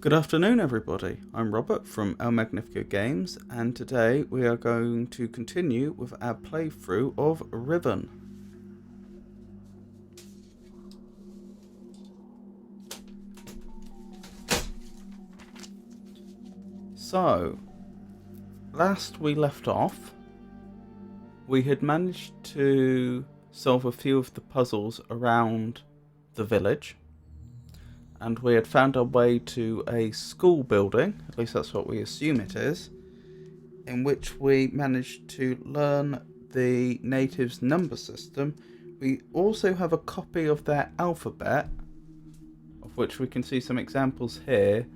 Good afternoon, everybody. I'm Robert from El Magnifico Games, and today we are going to continue with our playthrough of Riven. So, last we left off, we had managed to solve a few of the puzzles around the village. And we had found our way to a school building, at least that's what we assume it is, in which we managed to learn the natives' number system. We also have a copy of their alphabet, of which we can see some examples here,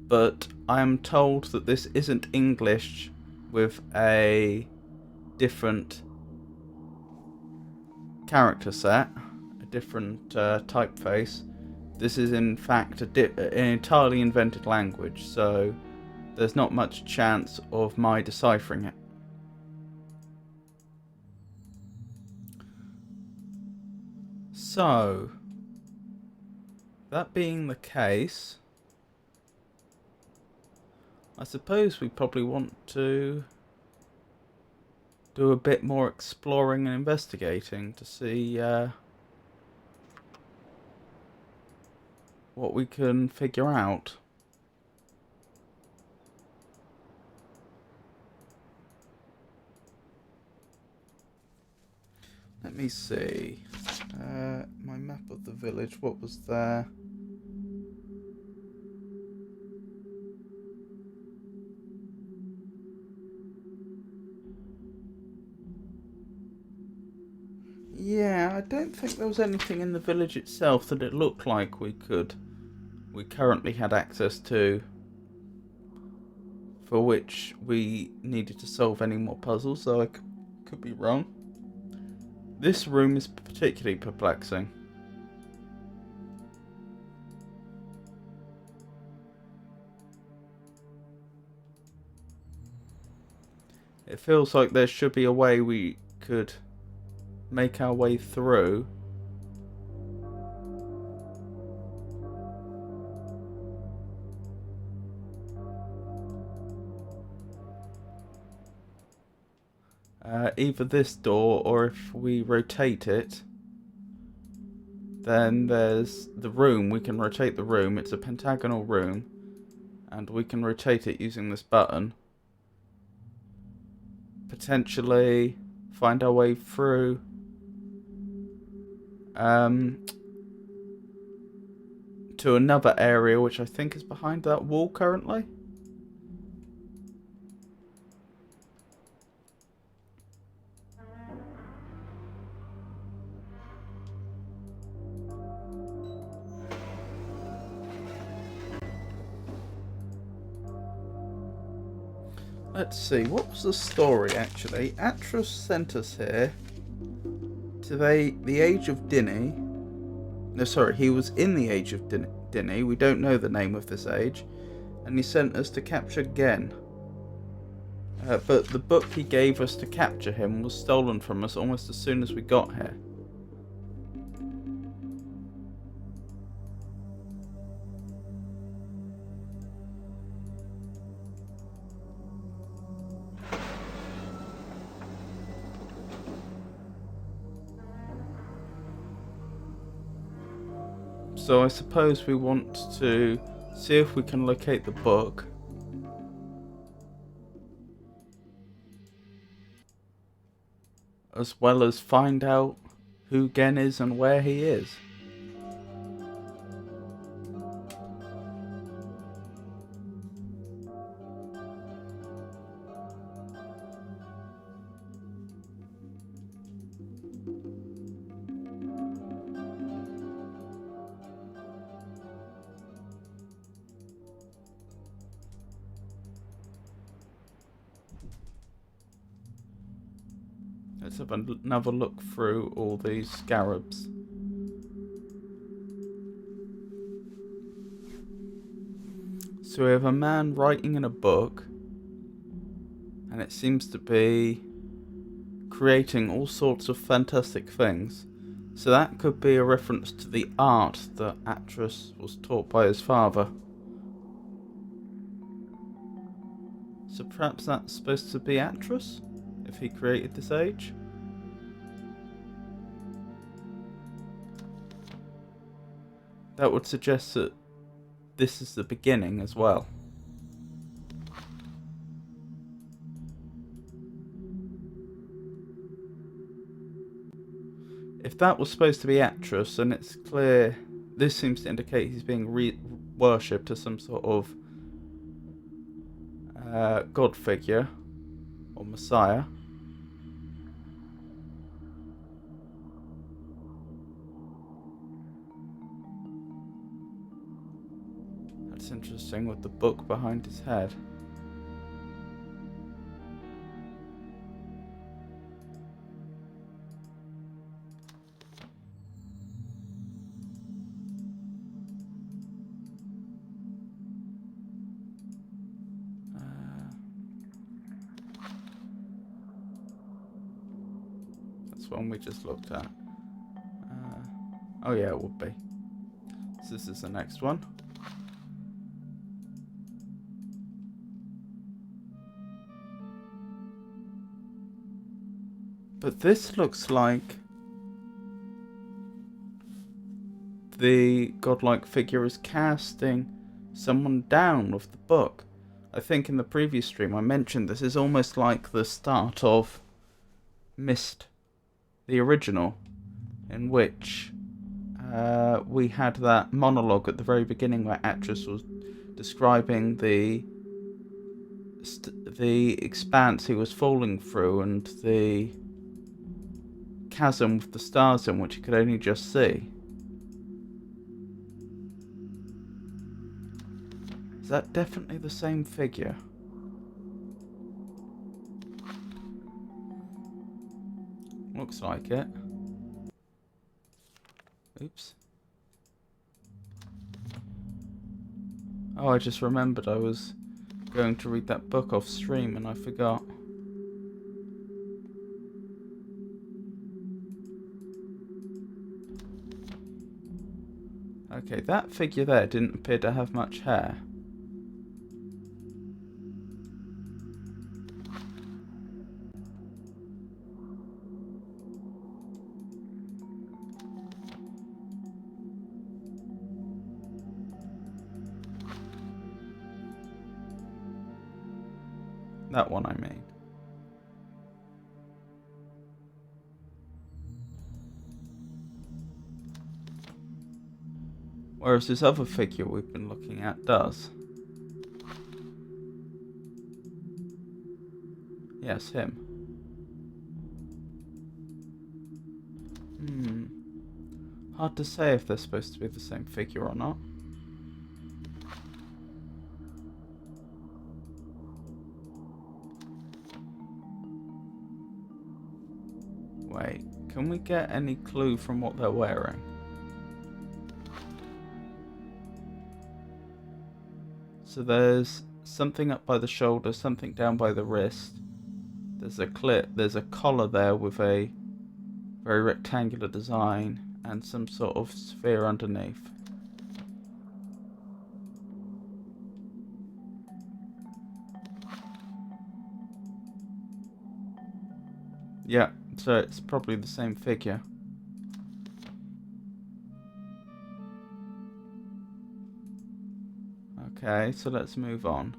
but I am told that this isn't English with a different character set, a different typeface. This is in fact an entirely invented language, so there's not much chance of my deciphering it. So, that being the case, I suppose we probably want to do a bit more exploring and investigating to see what we can figure out. Let me see. My map of the village, what was there? Yeah, I don't think there was anything in the village itself that it looked like we currently had access to, for which we needed to solve any more puzzles, so I could be wrong. This room is particularly perplexing. It feels like there should be a way we could make our way through. Either this door, or if we rotate it, then there's the room. We can rotate the room. It's a pentagonal room, and we can rotate it using this button. Potentially find our way through to another area, which I think is behind that wall currently. Let's see, what was the story actually? Atros sent us here to the Age of Dini. No, sorry, he was in the Age of Dini. We don't know the name of this age. And he sent us to capture Gen. But the book he gave us to capture him was stolen from us almost as soon as we got here. So I suppose we want to see if we can locate the book. As well as find out who Gen is and where he is. Let's have another look through all these scarabs. So we have a man writing in a book, and it seems to be creating all sorts of fantastic things. So that could be a reference to the art that Atros was taught by his father. So perhaps that's supposed to be Atros, if he created this age? That would suggest that this is the beginning as well. If that was supposed to be Atros, then it's clear this seems to indicate he's being worshipped as some sort of god figure or messiah. That's interesting, with the book behind his head. That's one we just looked at. Oh yeah, it would be. So this is the next one. But this looks like the godlike figure is casting someone down with the book. I think in the previous stream I mentioned this is almost like the start of Mist, the original, in which we had that monologue at the very beginning where Actress was describing the expanse he was falling through and the chasm with the stars in which he could only just see. Is that definitely the same figure? Looks like it. Oops. Oh, I just remembered I was going to read that book off stream and I forgot. Okay, that figure there didn't appear to have much hair. That one, I mean. Whereas this other figure we've been looking at does. Yes, him. Hard to say if they're supposed to be the same figure or not. Wait, can we get any clue from what they're wearing? So there's something up by the shoulder, something down by the wrist. There's a clip, there's a collar there with a very rectangular design and some sort of sphere underneath. Yeah, so it's probably the same figure. Okay, so let's move on.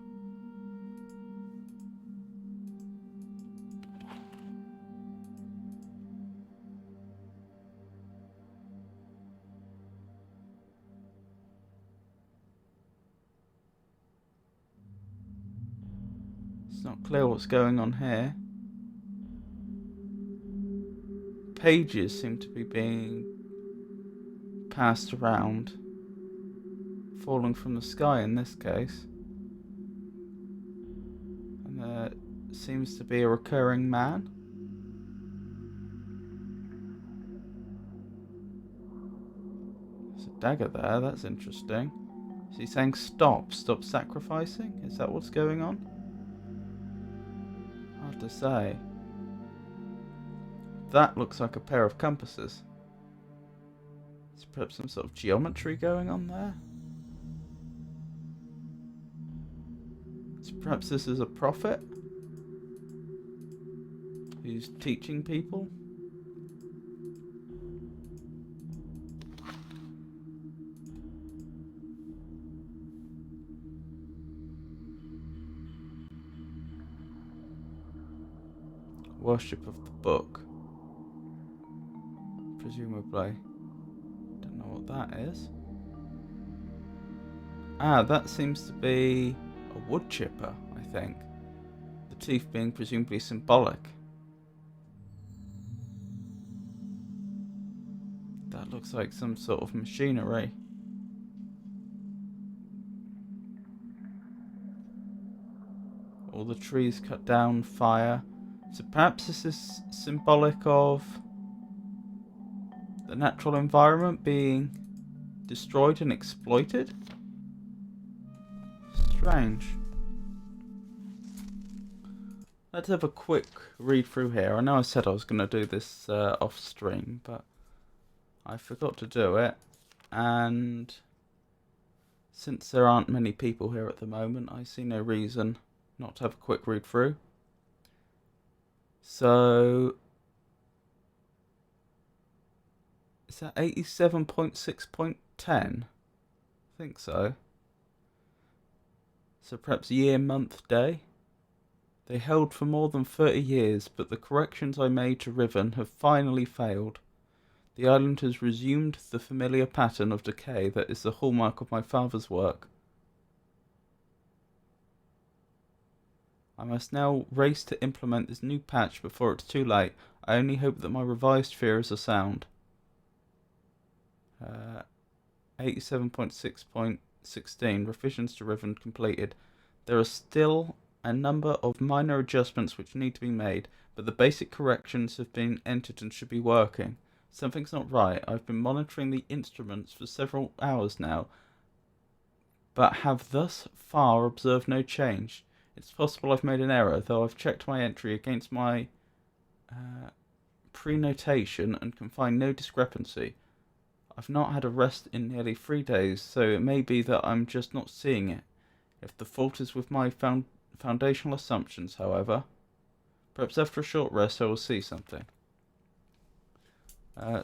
It's not clear what's going on here. Pages seem to be being passed around, falling from the sky in this case. And there seems to be a recurring man. There's a dagger there, that's interesting. Is he saying stop sacrificing? Is that what's going on? Hard to say. That looks like a pair of compasses. Is perhaps some sort of geometry going on there? So perhaps this is a prophet who's teaching people? Worship of the book. Presumably. Don't know what that is. Ah, that seems to be a wood chipper, I think. The teeth being presumably symbolic. That looks like some sort of machinery. All the trees cut down, fire. So perhaps this is symbolic of the natural environment being destroyed and exploited? Strange. Let's have a quick read through here. I know I said I was going to do this off stream, but I forgot to do it. And since there aren't many people here at the moment, I see no reason not to have a quick read through. So, is that 87.6.10? I think so. So perhaps year, month, day. They held for more than 30 years, but the corrections I made to Riven have finally failed. The island has resumed the familiar pattern of decay that is the hallmark of my father's work. I must now race to implement this new patch before it's too late. I only hope that my revised theories are sound. 87.6.16 revisions to Riven completed. There are still a number of minor adjustments which need to be made, but the basic corrections have been entered and should be working. Something's not right. I've been monitoring the instruments for several hours now, but have thus far observed no change. It's possible I've made an error, though I've checked my entry against my pre-notation and can find no discrepancy. I've not had a rest in nearly 3 days, so it may be that I'm just not seeing it. If the fault is with my foundational assumptions, however, perhaps after a short rest I will see something.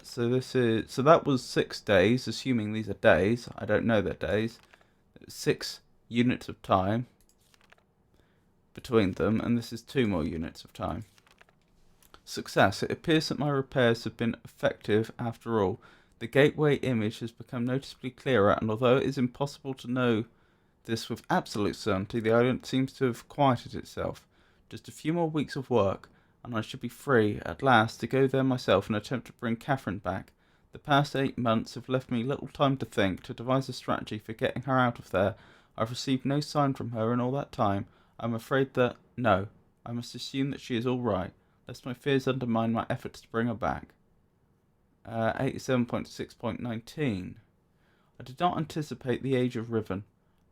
So that was 6 days, assuming these are days. I don't know they're days. 6 units of time between them, and this is 2 more units of time. Success. It appears that my repairs have been effective after all. The gateway image has become noticeably clearer, and although it is impossible to know this with absolute certainty, the island seems to have quieted itself. Just a few more weeks of work, and I should be free, at last, to go there myself and attempt to bring Catherine back. The past 8 months have left me little time to think, to devise a strategy for getting her out of there. I've received no sign from her in all that time. I'm afraid that, no, I must assume that she is all right, lest my fears undermine my efforts to bring her back. 87.6.19. I did not anticipate the age of Riven.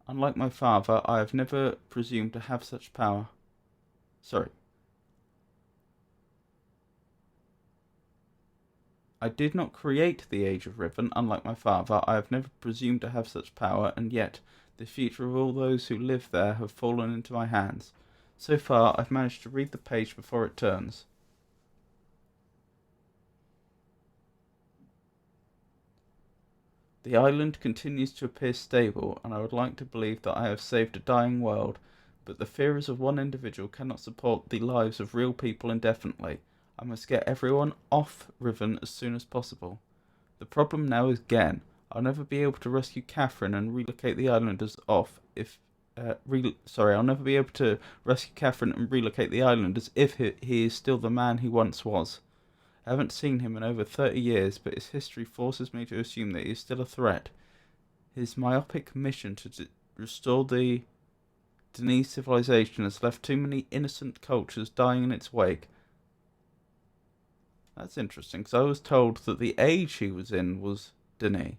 Unlike my father, I have never presumed to have such power. I did not create the age of Riven. Unlike my father, I have never presumed to have such power, and yet the future of all those who live there have fallen into my hands. So far, I've managed to read the page before it turns. The island continues to appear stable, and I would like to believe that I have saved a dying world, but the fears of one individual cannot support the lives of real people indefinitely. I must get everyone off Riven as soon as possible. The problem now is Gen. I'll never be able to rescue Catherine and relocate the islanders I'll never be able to rescue Catherine and relocate the islanders if he is still the man he once was. I haven't seen him in over 30 years, but his history forces me to assume that he is still a threat. His myopic mission to restore the Denise civilization has left too many innocent cultures dying in its wake. That's interesting, because I was told that the age he was in was Denis.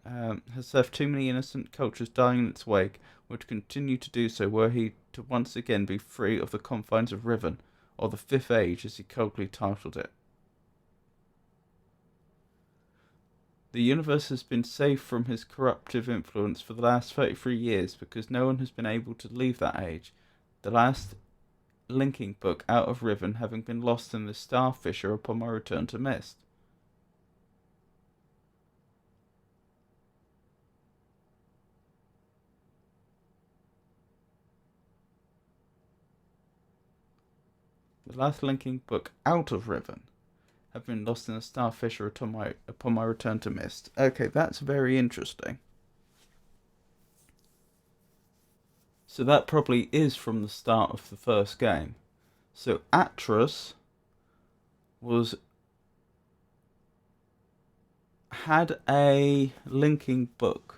Has left too many innocent cultures dying in its wake, would continue to do so were he to once again be free of the confines of Riven, or the Fifth Age as he coldly titled it. The universe has been safe from his corruptive influence for the last 33 years because no one has been able to leave that age. The last linking book out of Riven having been lost in the Star Fissure upon my return to Mist. The last linking book out of Riven have been lost in the Star Fissure upon my return to Mist. Okay, that's very interesting. So that probably is from the start of the first game. So Atros had a linking book.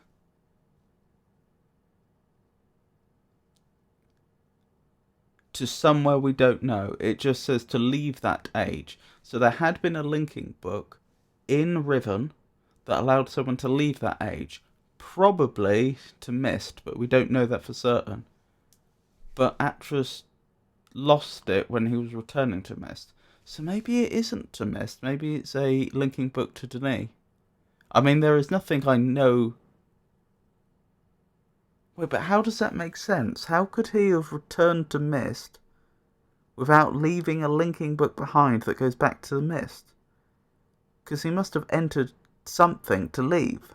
To somewhere we don't know. It just says to leave that age. So there had been a linking book in Riven that allowed someone to leave that age. Probably to Mist, but we don't know that for certain. But Atros lost it when he was returning to Mist. So maybe it isn't to Mist. Maybe it's a linking book to Denis. I mean, there is nothing I know. Wait, but how does that make sense? How could he have returned to Mist without leaving a linking book behind that goes back to the Mist? Because he must have entered something to leave.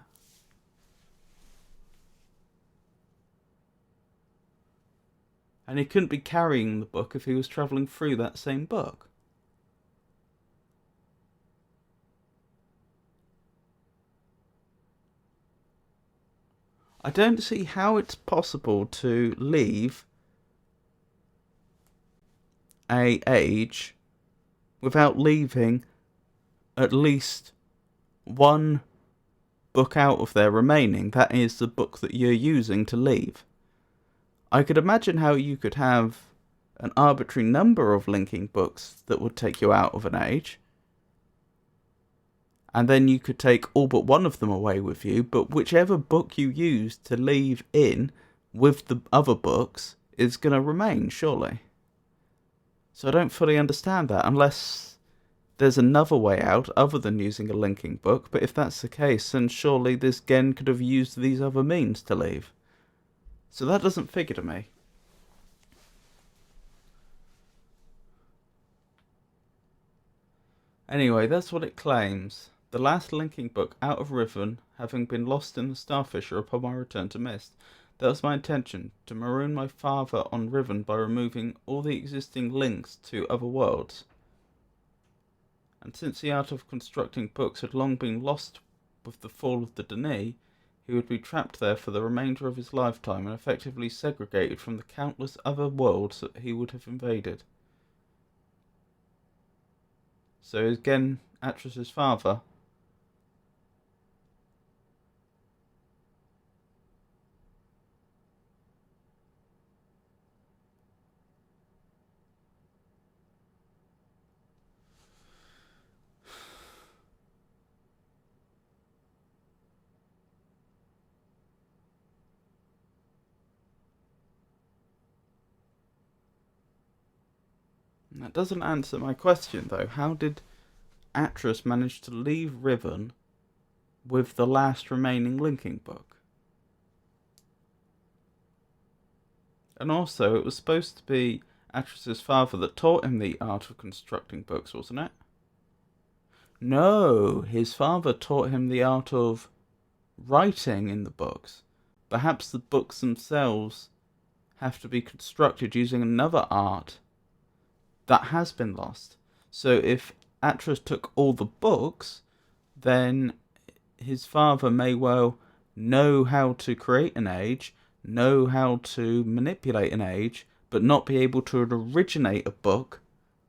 And he couldn't be carrying the book if he was travelling through that same book. I don't see how it's possible to leave a age without leaving at least one book out of there remaining. That is the book that you're using to leave. I could imagine how you could have an arbitrary number of linking books that would take you out of an age, and then you could take all but one of them away with you, but whichever book you use to leave in with the other books is going to remain, surely. So I don't fully understand that, unless there's another way out other than using a linking book. But if that's the case, then surely this Gen could have used these other means to leave. So that doesn't figure to me. Anyway, that's what it claims. The last linking book out of Riven, having been lost in the Starfisher upon my return to Mist. That was my intention, to maroon my father on Riven by removing all the existing links to other worlds. And since the art of constructing books had long been lost with the fall of the Dani, he would be trapped there for the remainder of his lifetime and effectively segregated from the countless other worlds that he would have invaded. So is Gen Atrus's father? That doesn't answer my question, though. How did Atrus manage to leave Riven with the last remaining linking book? And also, it was supposed to be Atrus's father that taught him the art of constructing books, wasn't it? No, his father taught him the art of writing in the books. Perhaps the books themselves have to be constructed using another art that has been lost. So if Atrus took all the books, then his father may well know how to create an age, know how to manipulate an age, but not be able to originate a book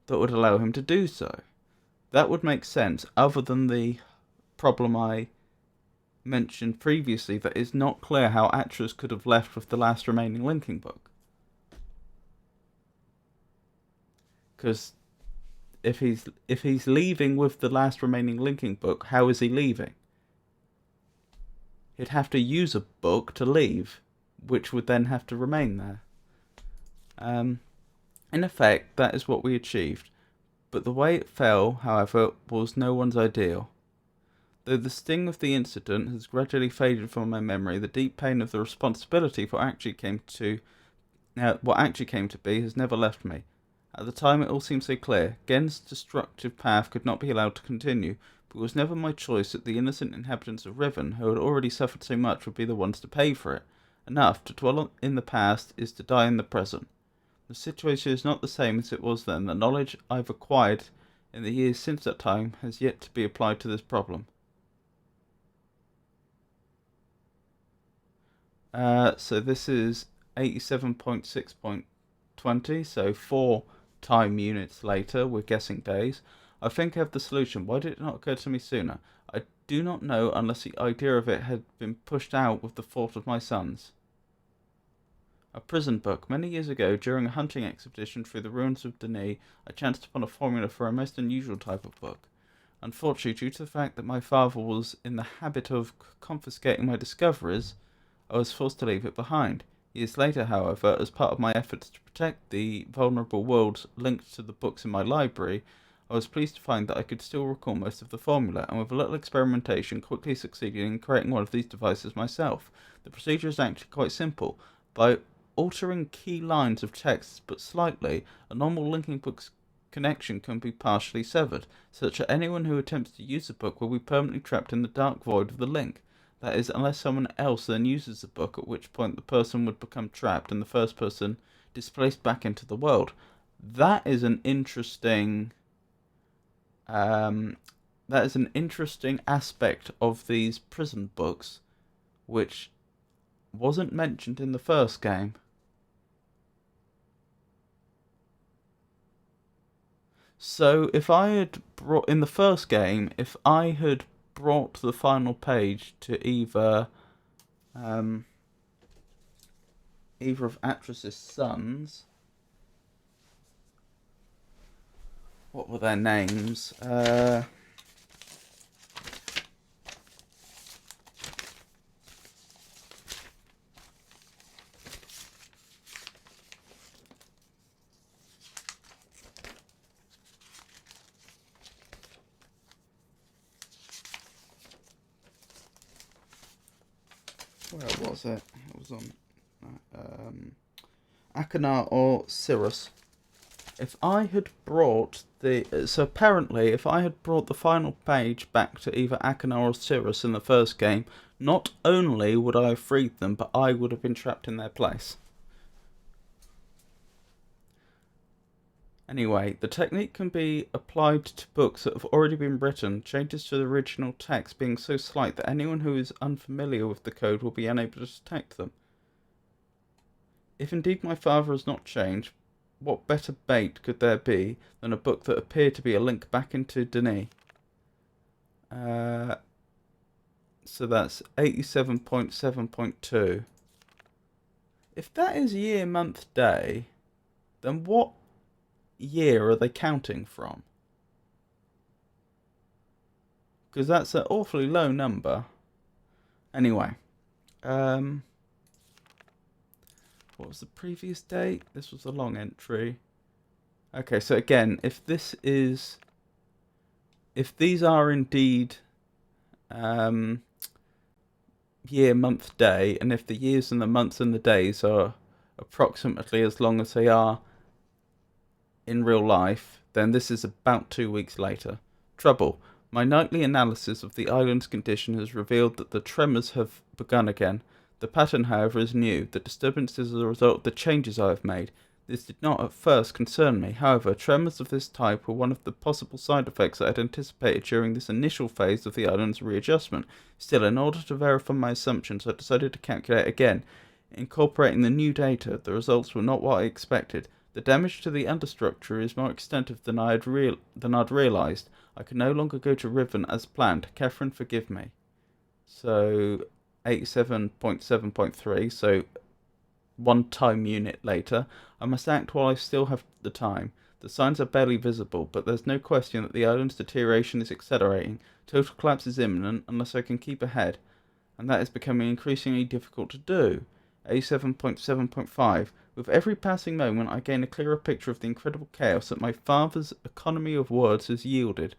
that would allow him to do so. That would make sense, other than the problem I mentioned previously, that is not clear how Atrus could have left with the last remaining linking book. Because if he's leaving with the last remaining linking book, how is he leaving? He'd have to use a book to leave, which would then have to remain there. In effect, that is what we achieved. But the way it fell, however, was no one's ideal. Though the sting of the incident has gradually faded from my memory, the deep pain of the responsibility for what actually came to be has never left me. At the time it all seemed so clear. Gen's destructive path could not be allowed to continue, but it was never my choice that the innocent inhabitants of Riven, who had already suffered so much, would be the ones to pay for it. Enough to dwell in the past is to die in the present. The situation is not the same as it was then. The knowledge I've acquired in the years since that time has yet to be applied to this problem. So this is 87.6.20, so 4 time units later, we're guessing days. I think I have the solution. Why did it not occur to me sooner? I do not know, unless the idea of it had been pushed out with the thought of my sons. A prison book. Many years ago, during a hunting expedition through the ruins of Dani, I chanced upon a formula for a most unusual type of book. Unfortunately, due to the fact that my father was in the habit of confiscating my discoveries, I was forced to leave it behind. Years later, however, as part of my efforts to protect the vulnerable worlds linked to the books in my library, I was pleased to find that I could still recall most of the formula, and with a little experimentation quickly succeeded in creating one of these devices myself. The procedure is actually quite simple. By altering key lines of text but slightly, a normal linking book's connection can be partially severed, such that anyone who attempts to use the book will be permanently trapped in the dark void of the link. That is, unless someone else then uses the book, at which point the person would become trapped and the first person displaced back into the world. That is an interesting aspect of these prison books, which wasn't mentioned in the first game. So if I had brought in the first game, if I had brought the final page to either of Atris's sons, what were their names? Where was it? It was on Akanar or Cirrus. If I had brought so apparently, if I had brought the final page back to either Akanar or Cirrus in the first game, not only would I have freed them, but I would have been trapped in their place. Anyway, the technique can be applied to books that have already been written, changes to the original text being so slight that anyone who is unfamiliar with the code will be unable to detect them. If indeed my father has not changed, what better bait could there be than a book that appeared to be a link back into Denis? So that's 87.7.2. If that is year, month, day, then what year are they counting from? Because that's an awfully low number. Anyway, what was the previous date? This was a long entry. Okay, so again, if these are indeed year, month, day, and if the years and the months and the days are approximately as long as they are in real life, then this is about 2 weeks later. Trouble. My nightly analysis of the island's condition has revealed that the tremors have begun again. The pattern, however, is new. The disturbance is a result of the changes I have made. This did not at first concern me. However, tremors of this type were one of the possible side effects I had anticipated during this initial phase of the island's readjustment. Still, in order to verify my assumptions, I decided to calculate again. Incorporating the new data, the results were not what I expected. The damage to the understructure is more extensive than I'd realised. I can no longer go to Riven as planned. Catherine, forgive me. So, 87.7.3, so 1 time unit later. I must act while I still have the time. The signs are barely visible, but there's no question that the island's deterioration is accelerating. Total collapse is imminent unless I can keep ahead, and that is becoming increasingly difficult to do. 87.7.5. With every passing moment, I gain a clearer picture of the incredible chaos that my father's economy of words has yielded.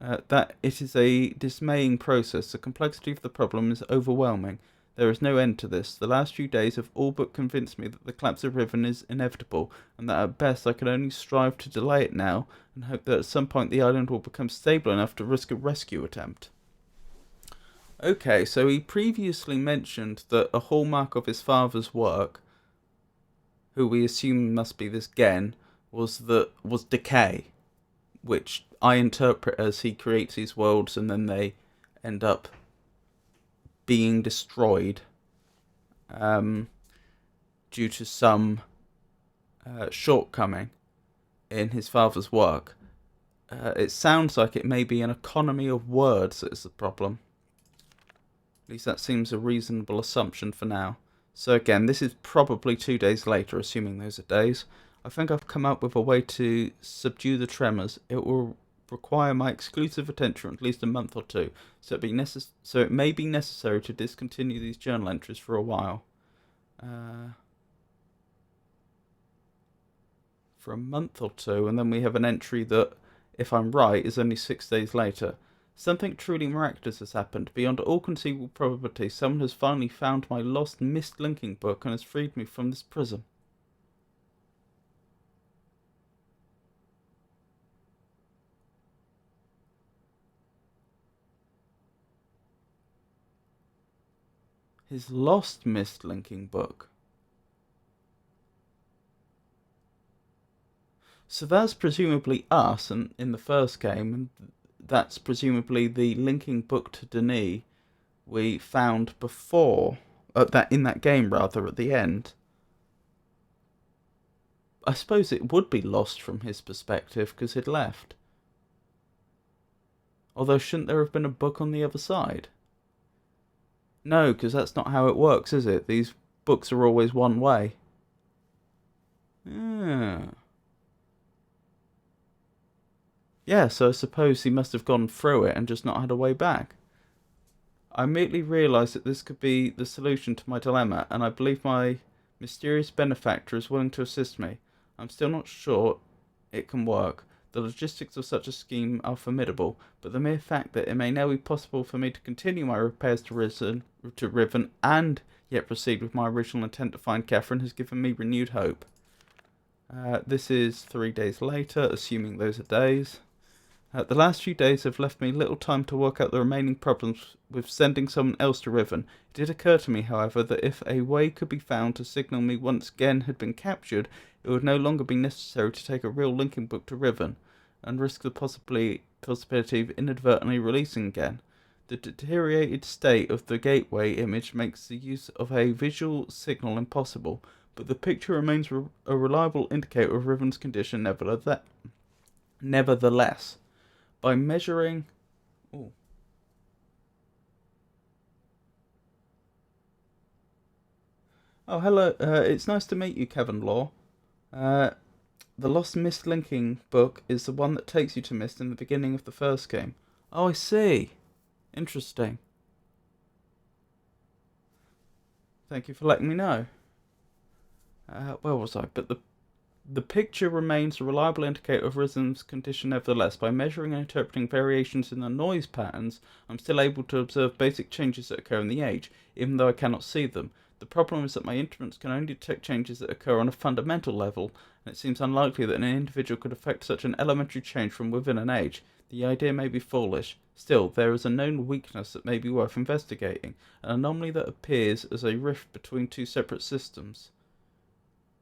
That it is a dismaying process. The complexity of the problem is overwhelming. There is no end to this. The last few days have all but convinced me that the collapse of Riven is inevitable, and that at best I can only strive to delay it now, and hope that at some point the island will become stable enough to risk a rescue attempt. Okay, so he previously mentioned that a hallmark of his father's work, who we assume must be this Gen, was decay, which I interpret as he creates these worlds and then they end up being destroyed due to some shortcoming in his father's work. It sounds like it may be an economy of words that is the problem. At least that seems a reasonable assumption for now. So again, this is probably 2 days later, assuming those are days. I think I've come up with a way to subdue the tremors. It will require my exclusive attention for at least a month or two, so it may be necessary to discontinue these journal entries for a while. For a month or two, and then we have an entry that, if I'm right, is only 6 days later. Something truly miraculous has happened. Beyond all conceivable probability, someone has finally found my lost missed linking book and has freed me from this prison. His lost missed linking book. So that's presumably us, and in the first game, and that's presumably the linking book to Denis we found before, that in that game rather, at the end. I suppose it would be lost from his perspective because he'd left. Although shouldn't there have been a book on the other side? No, because that's not how it works, is it? These books are always one way. Yeah, so I suppose he must have gone through it and just not had a way back. I immediately realised that this could be the solution to my dilemma, and I believe my mysterious benefactor is willing to assist me. I'm still not sure it can work. The logistics of such a scheme are formidable, but the mere fact that it may now be possible for me to continue my repairs to Riven and yet proceed with my original intent to find Catherine has given me renewed hope. This is 3 days later, assuming those are days. The last few days have left me little time to work out the remaining problems with sending someone else to Riven. It did occur to me, however, that if a way could be found to signal me once Gen had been captured, it would no longer be necessary to take a real linking book to Riven, and risk the possibility of inadvertently releasing Gen. The deteriorated state of the gateway image makes the use of a visual signal impossible, but the picture remains a reliable indicator of Riven's condition nevertheless. By measuring... Ooh. Oh, hello. It's nice to meet you, Kevin Law. The Lost Mist linking book is the one that takes you to Mist in the beginning of the first game. Oh, I see. Interesting. Thank you for letting me know. Where was I? But the picture remains a reliable indicator of Riven's condition nevertheless. By measuring and interpreting variations in the noise patterns, I'm still able to observe basic changes that occur in the age, even though I cannot see them. The problem is that my instruments can only detect changes that occur on a fundamental level, and it seems unlikely that an individual could affect such an elementary change from within an age. The idea may be foolish. Still, there is a known weakness that may be worth investigating, an anomaly that appears as a rift between two separate systems.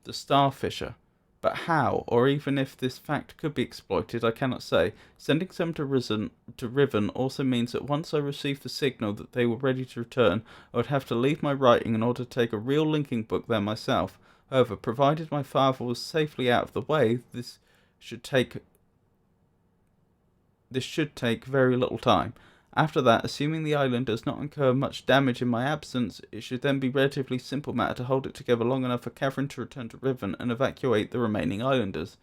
The Star Fissure. But how, or even if this fact could be exploited, I cannot say. Sending some to Riven also means that once I receive the signal that they were ready to return, I would have to leave my writing in order to take a real linking book there myself. However, provided my father was safely out of the way, this should take very little time. After that, assuming the island does not incur much damage in my absence, it should then be a relatively simple matter to hold it together long enough for Catherine to return to Riven and evacuate the remaining islanders.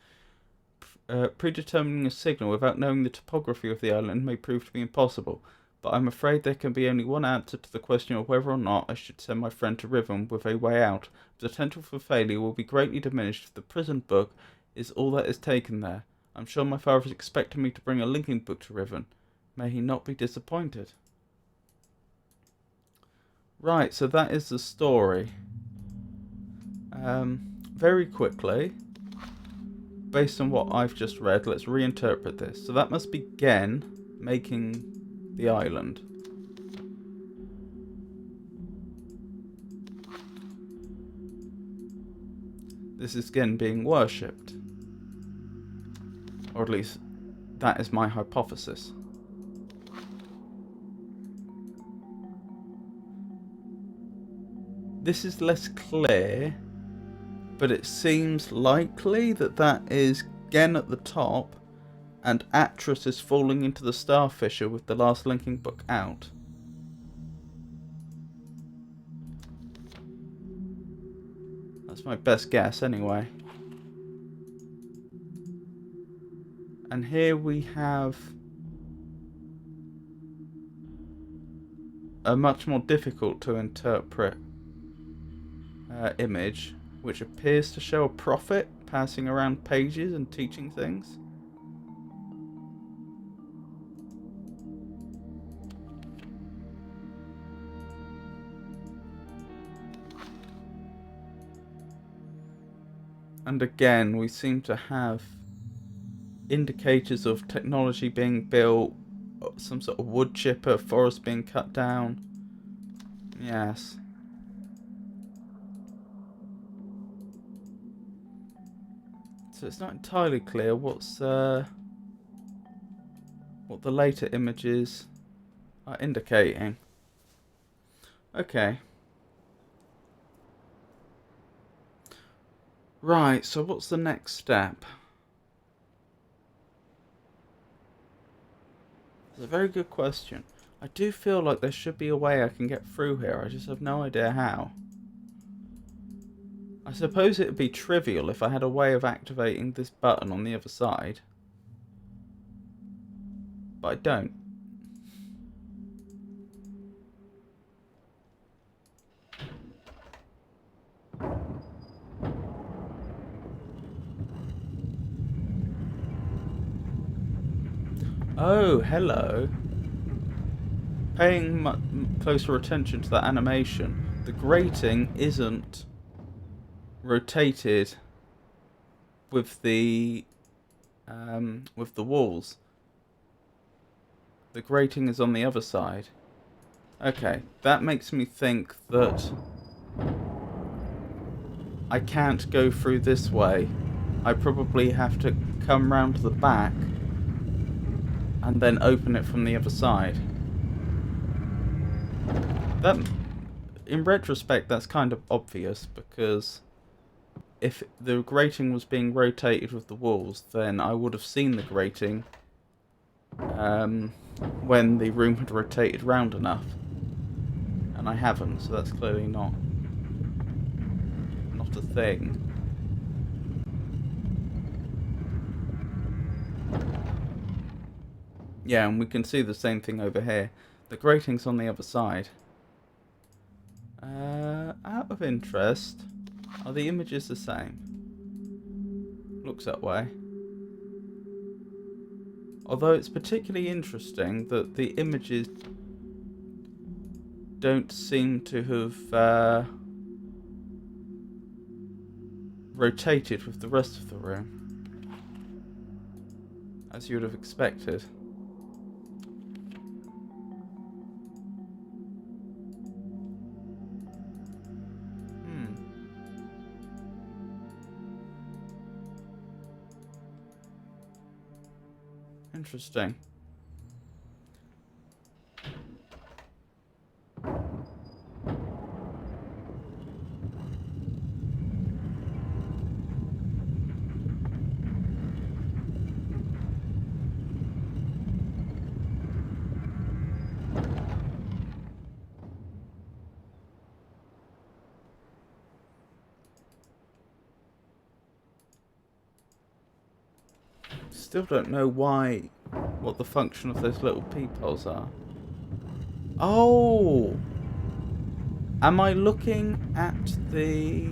Predetermining a signal without knowing the topography of the island may prove to be impossible, but I'm afraid there can be only one answer to the question of whether or not I should send my friend to Riven with a way out. The potential for failure will be greatly diminished if the prison book is all that is taken there. I'm sure my father is expecting me to bring a linking book to Riven. May he not be disappointed. Right, so that is the story. Very quickly, based on what I've just read, let's reinterpret this. So that must be Gen making the island. This is Gen being worshipped. Or at least, that is my hypothesis. This is less clear, but it seems likely that that is Gen at the top, and Atris is falling into the Star Fissure with the last linking book out. That's my best guess, anyway. And here we have a much more difficult to interpret image, which appears to show a prophet passing around pages and teaching things. And again, we seem to have indicators of technology being built, some sort of wood chipper, forest being cut down. Yes. So it's not entirely clear what the later images are indicating. Okay. Right, so what's the next step? It's a very good question. I do feel like there should be a way I can get through here. I just have no idea how. I suppose it would be trivial if I had a way of activating this button on the other side. But I don't. Oh, hello. Paying closer attention to that animation, the grating isn't rotated with the walls. The grating is on the other side. Okay, that makes me think that I can't go through this way. I probably have to come round to the back and then open it from the other side. That, in retrospect, that's kind of obvious, because if the grating was being rotated with the walls, then I would have seen the grating when the room had rotated round enough. And I haven't, so that's clearly not a thing. Yeah, and we can see the same thing over here. The grating's on the other side. Out of interest, are the images the same? Looks that way. Although it's particularly interesting that the images don't seem to have rotated with the rest of the room, as you would have expected. Interesting. Still don't know what the function of those little peepholes are. Oh! Am I looking at the...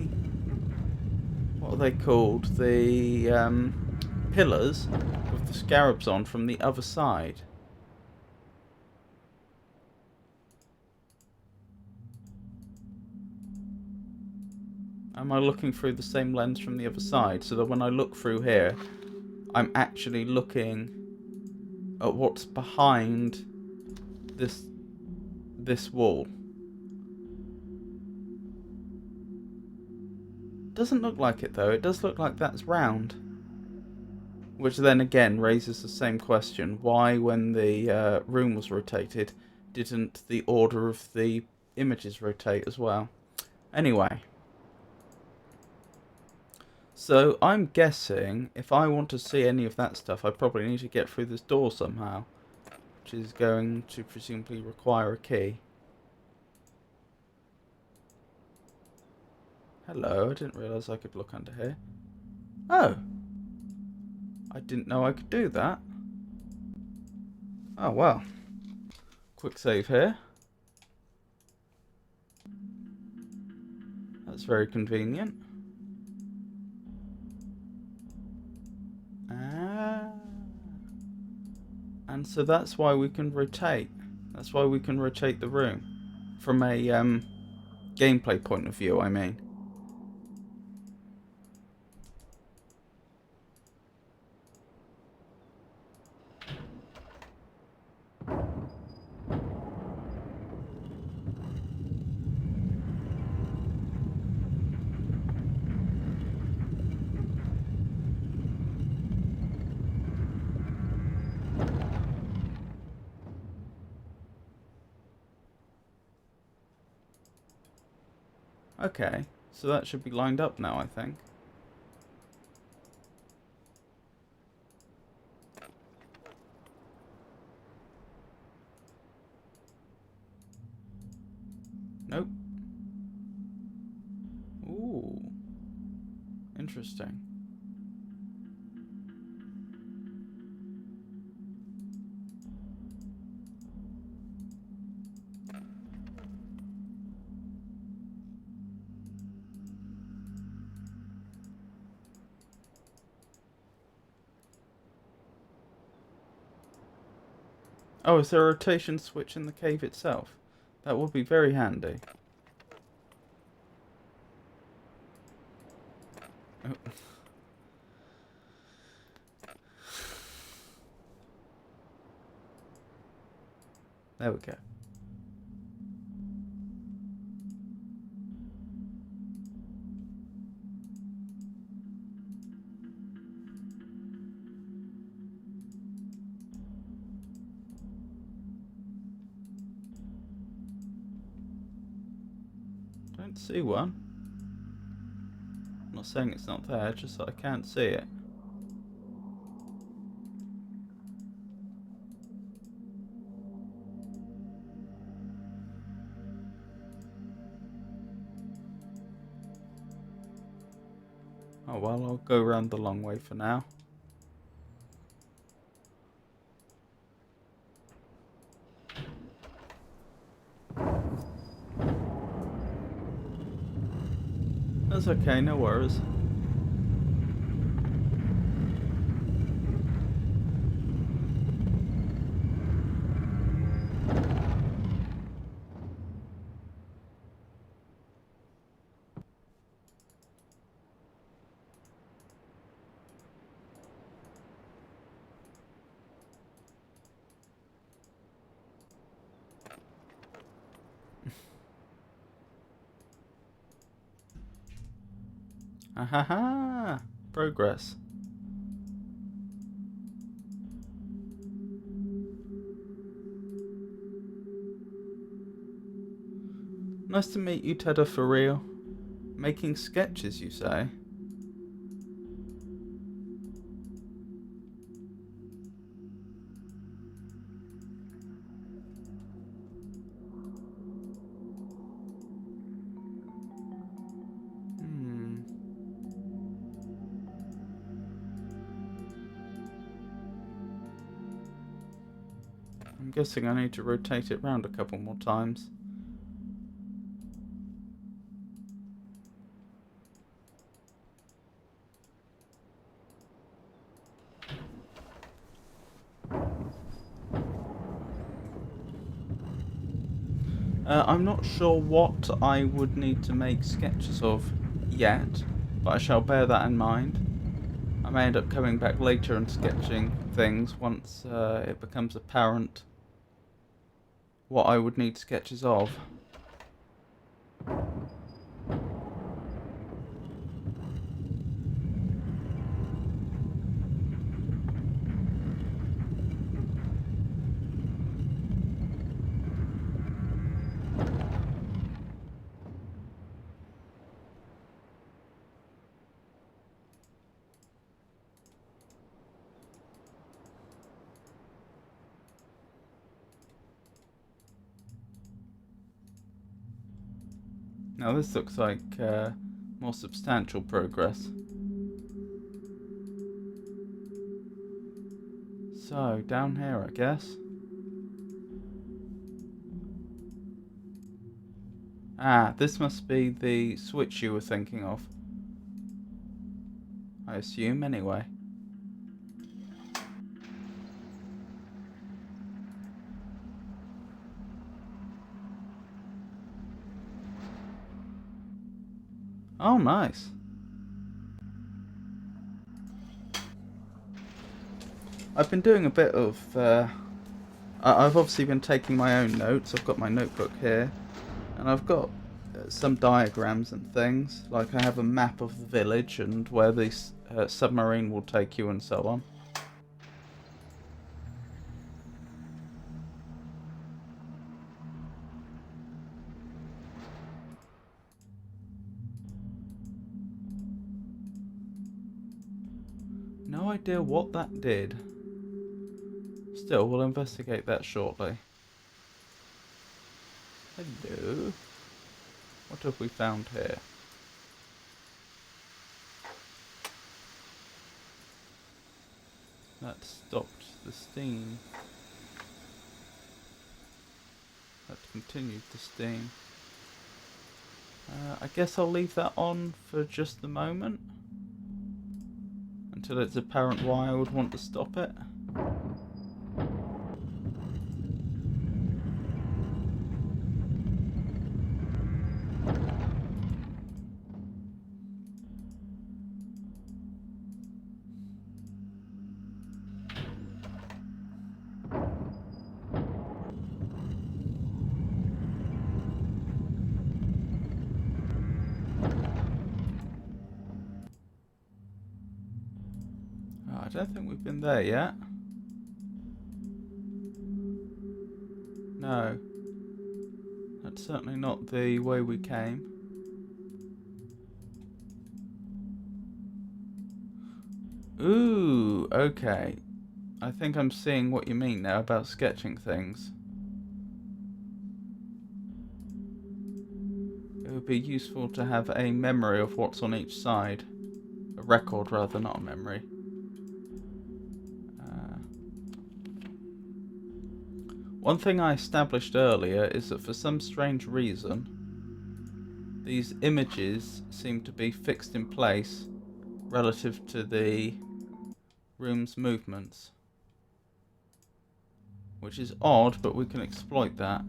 what are they called? The pillars with the scarabs on from the other side? Am I looking through the same lens from the other side, so that when I look through here, I'm actually looking at what's behind this wall? Doesn't look like it though. It does look like that's round, which then again raises the same question: why, when the room was rotated, didn't the order of the images rotate as well? Anyway. So, I'm guessing if I want to see any of that stuff, I probably need to get through this door somehow, which is going to presumably require a key. Hello, I didn't realise I could look under here. Oh! I didn't know I could do that. Oh, well. Quick save here. That's very convenient. And so that's why we can rotate. That's why we can rotate the room. From a gameplay point of view, I mean. Okay, so that should be lined up now, I think. Nope. Ooh. Interesting. Oh, is there a rotation switch in the cave itself? That would be very handy. Oh. There we go. Don't see one. I'm not saying it's not there, just that I can't see it. Oh well, I'll go around the long way for now. That's okay, no worries. Ahaha! Progress. Nice to meet you, Tedder, for real. Making sketches, you say? I'm guessing I need to rotate it round a couple more times. I'm not sure what I would need to make sketches of yet, but I shall bear that in mind. I may end up coming back later and sketching things once it becomes apparent what I would need sketches of. Now this looks like more substantial progress. So, down here I guess. Ah, this must be the switch you were thinking of. I assume, anyway. Oh, nice. I've been doing a bit of... I've obviously been taking my own notes. I've got my notebook here. And I've got some diagrams and things. Like I have a map of the village and where the submarine will take you and so on. idea what that did. Still, we'll investigate that shortly. Hello. What have we found here? That stopped the steam. That continued the steam. I guess I'll leave that on for just the moment. Until it's apparent why I would want to stop it. I don't think we've been there yet. No. That's certainly not the way we came. Ooh, okay. I think I'm seeing what you mean now about sketching things. It would be useful to have a memory of what's on each side. A record rather, not a memory. One thing I established earlier is that for some strange reason, these images seem to be fixed in place relative to the room's movements. Which is odd, but we can exploit that.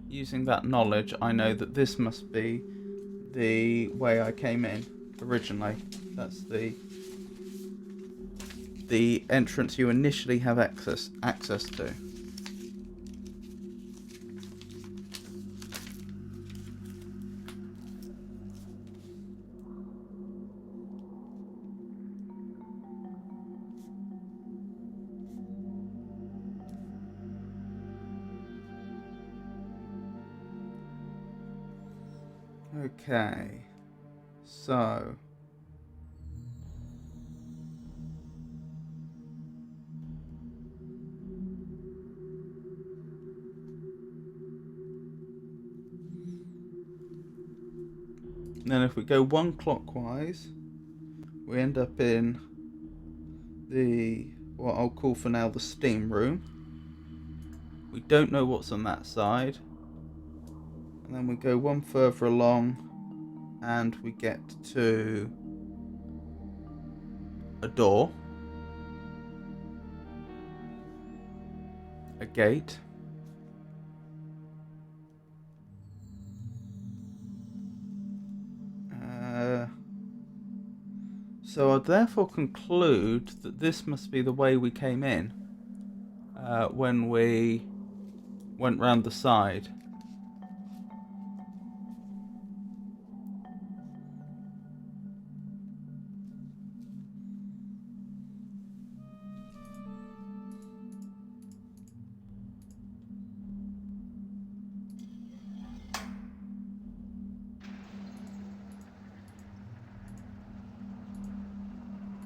Using that knowledge, I know that this must be the way I came in originally. That's the entrance you initially have access to. Okay, so then if we go one clockwise, we end up in the, what I'll call for now, the steam room. We don't know what's on that side. And then we go one further along and we get to a door, a gate, so I therefore conclude that this must be the way we came in when we went round the side.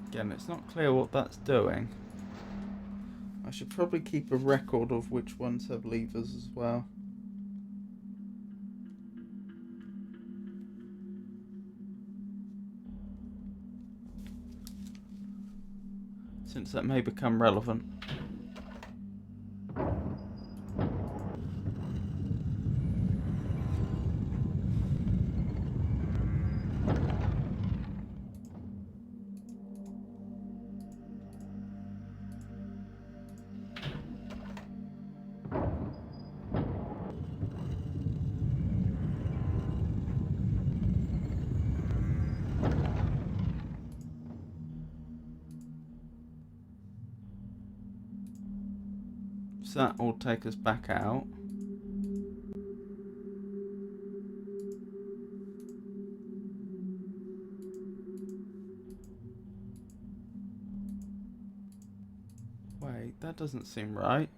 Again, it's not clear what that's doing. I should probably keep a record of which ones have levers as well. Since that may become relevant. So that will take us back out. Wait, that doesn't seem right.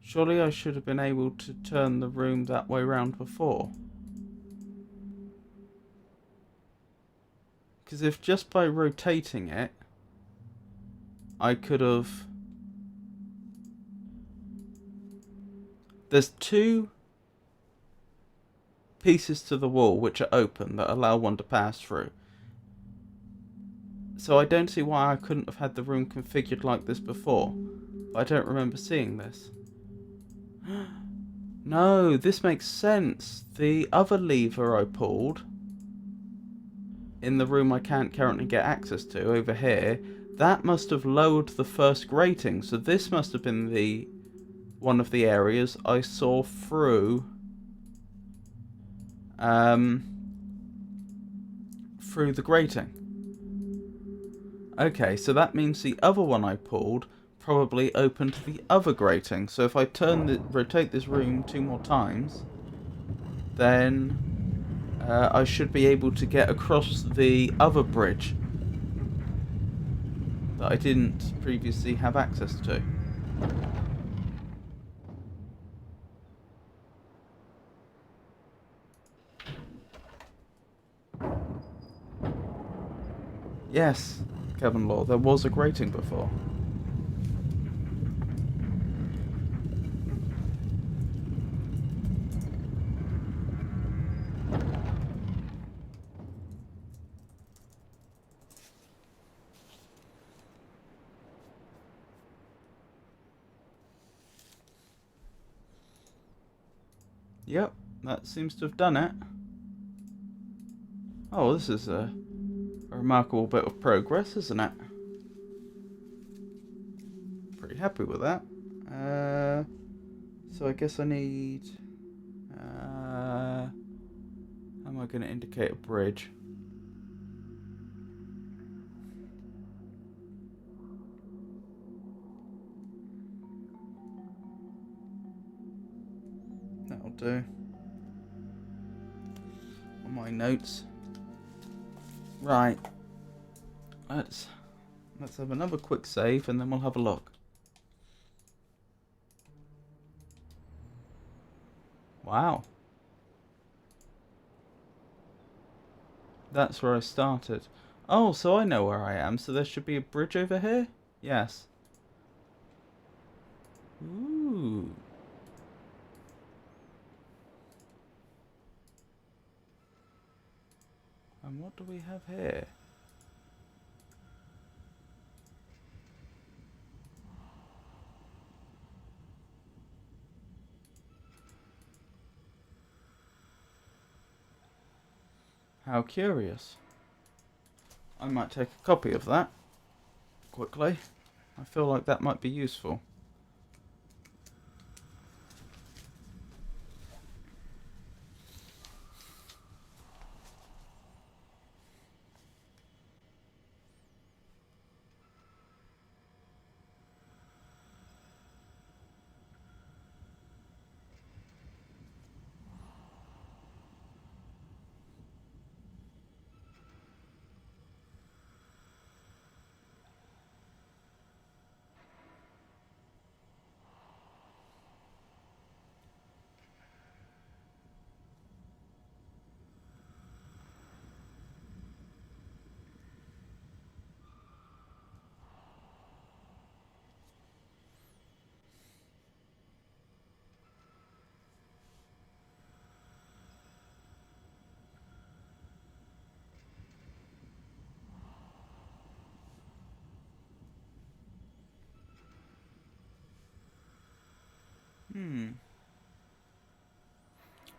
Surely I should have been able to turn the room that way round before. Because if just by rotating it, I could have... There's two pieces to the wall which are open that allow one to pass through. So I don't see why I couldn't have had the room configured like this before. I don't remember seeing this. No, this makes sense. The other lever I pulled in the room I can't currently get access to over here, that must have lowered the first grating. So this must have been the one of the areas I saw through through the grating. Okay, so that means the other one I pulled probably opened the other grating. So if I rotate this room 2 more times, then I should be able to get across the other bridge that I didn't previously have access to. Yes, Kevin Law, there was a grating before. Yep, that seems to have done it. Oh, this is a remarkable bit of progress, isn't it? Pretty happy with that. So I guess I need... how am I going to indicate a bridge? That'll do. On my notes. Right. Let's have another quick save and then we'll have a look. Wow. That's where I started. Oh, so I know where I am. So there should be a bridge over here? Yes. Ooh. And what do we have here? How curious. I might take a copy of that quickly. I feel like that might be useful.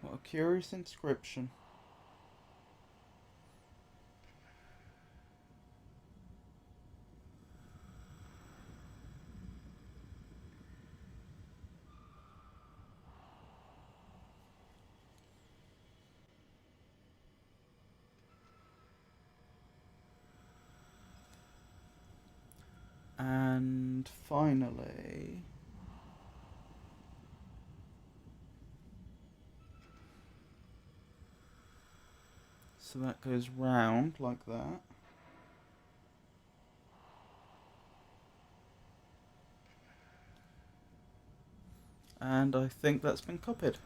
What a curious inscription. And finally... So that goes round like that. And I think that's been copied.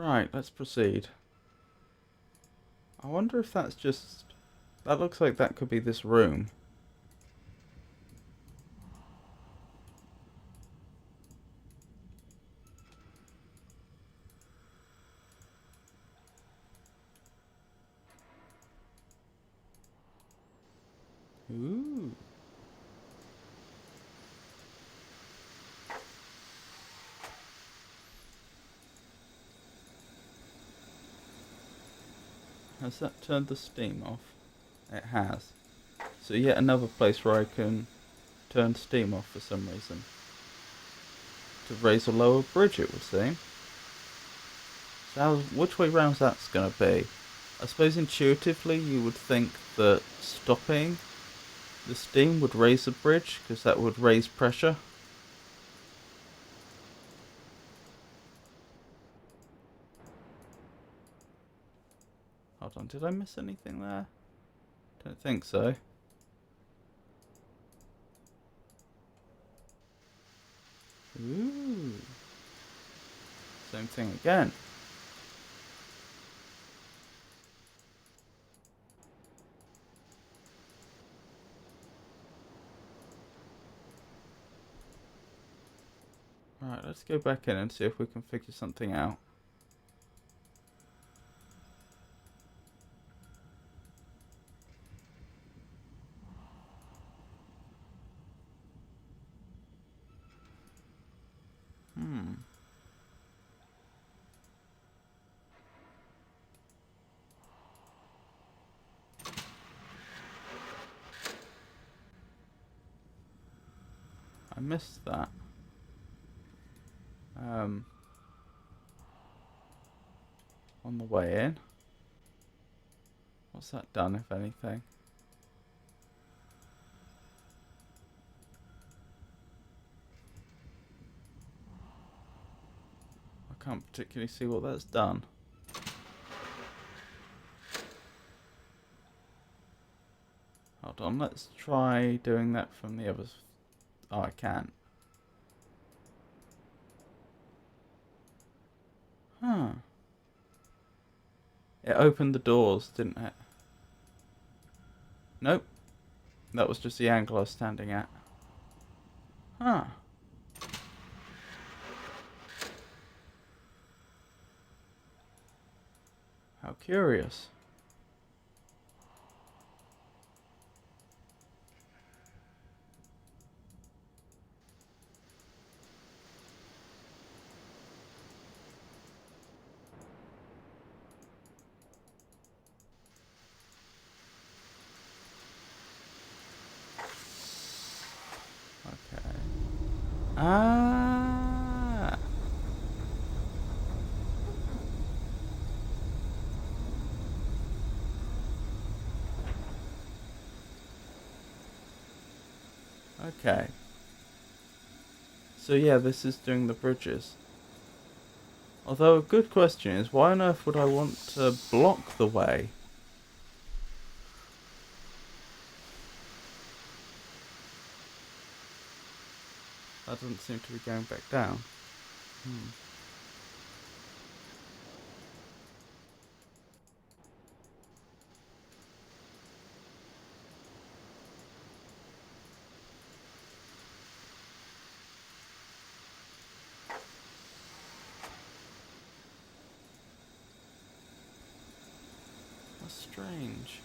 Right, let's proceed. I wonder if that's just... That looks like that could be this room. Ooh. Has that turned the steam off? It has. So yet another place where I can turn steam off for some reason. To raise or lower bridge, it would seem. So which way round that's going to be? I suppose intuitively you would think that stopping the steam would raise the bridge, because that would raise pressure. Hold on, did I miss anything there? Don't think so. Ooh. Same thing again. Right, let's go back in and see if we can figure something out. I missed that. On the way in. What's that done, if anything? I can't particularly see what that's done. Hold on, let's try doing that from the other... Oh, I can. Huh. It opened the doors, didn't it? Nope. That was just the angle I was standing at. Huh. How curious. Okay. Ah. Okay. So yeah, this is doing the bridges. Although a good question is, why on earth would I want to block the way? That doesn't seem to be going back down. That's strange.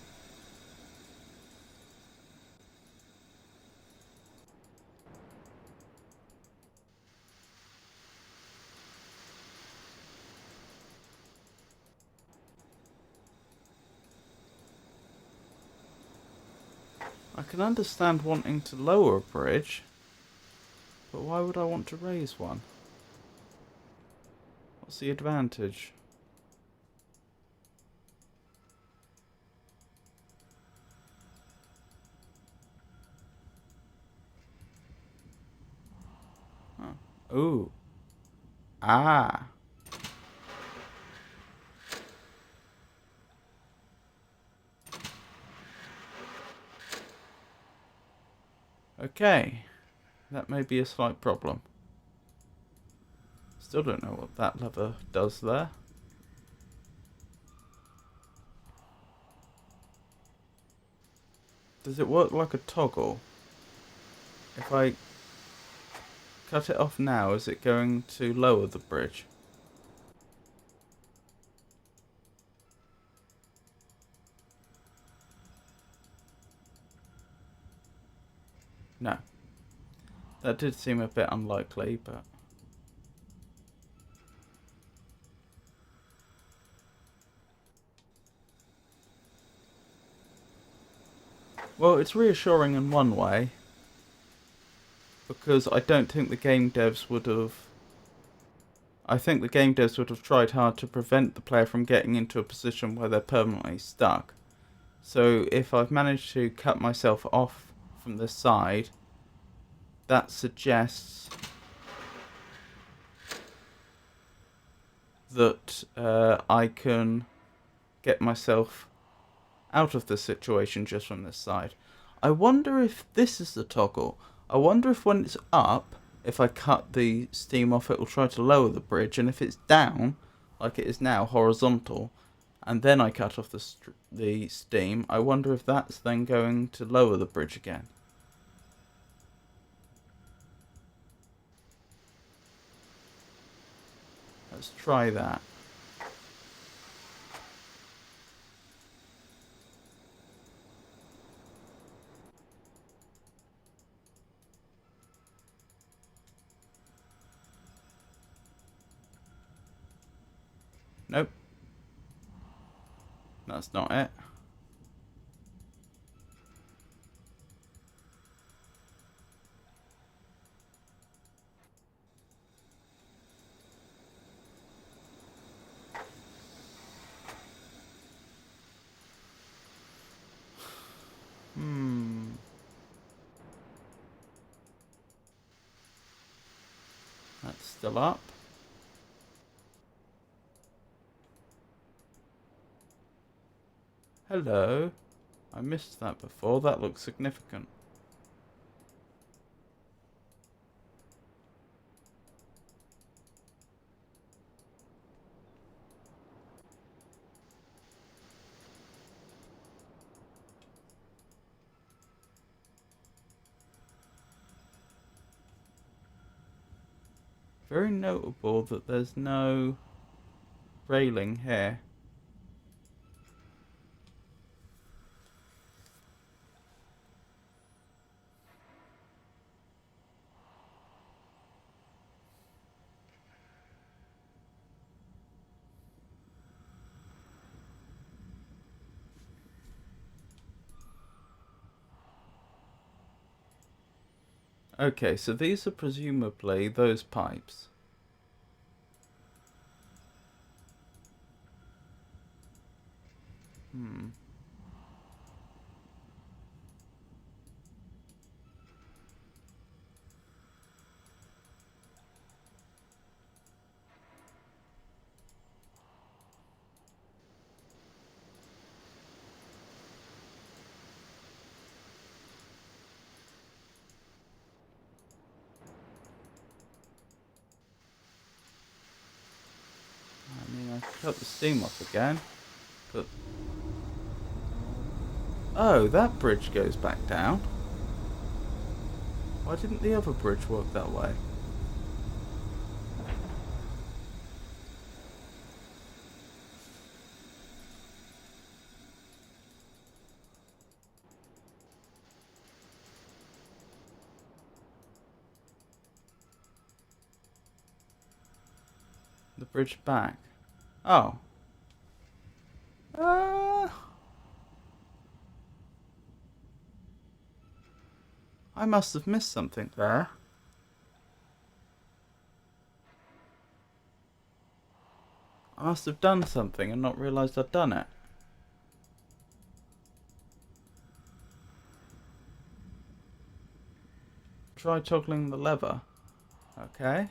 I can understand wanting to lower a bridge, but why would I want to raise one? What's the advantage? Huh. Ooh. Ah. Okay. That may be a slight problem. Still don't know what that lever does there. Does it work like a toggle? If I cut it off now, is it going to lower the bridge? No. That did seem a bit unlikely, but... Well, it's reassuring in one way, because I don't think the game devs would have... I think the game devs would have tried hard to prevent the player from getting into a position where they're permanently stuck. So if I've managed to cut myself off from this side, that suggests that I can get myself out of the situation just from this side. I wonder if this is the toggle. I wonder if when it's up, if I cut the steam off, it will try to lower the bridge, and if it's down, like it is now, horizontal, and then I cut off the steam, I wonder if that's then going to lower the bridge again. Let's try that. Nope. That's not it. That's still up. Hello. I missed that before. That looks significant. Very notable that there's no railing here. Okay, so these are presumably those pipes. I mean, I cut the steam off again, but... Oh, that bridge goes back down. Why didn't the other bridge work that way? The bridge back. Oh. I must have missed something there. I must have done something and not realised I'd done it. Try toggling the lever. Okay.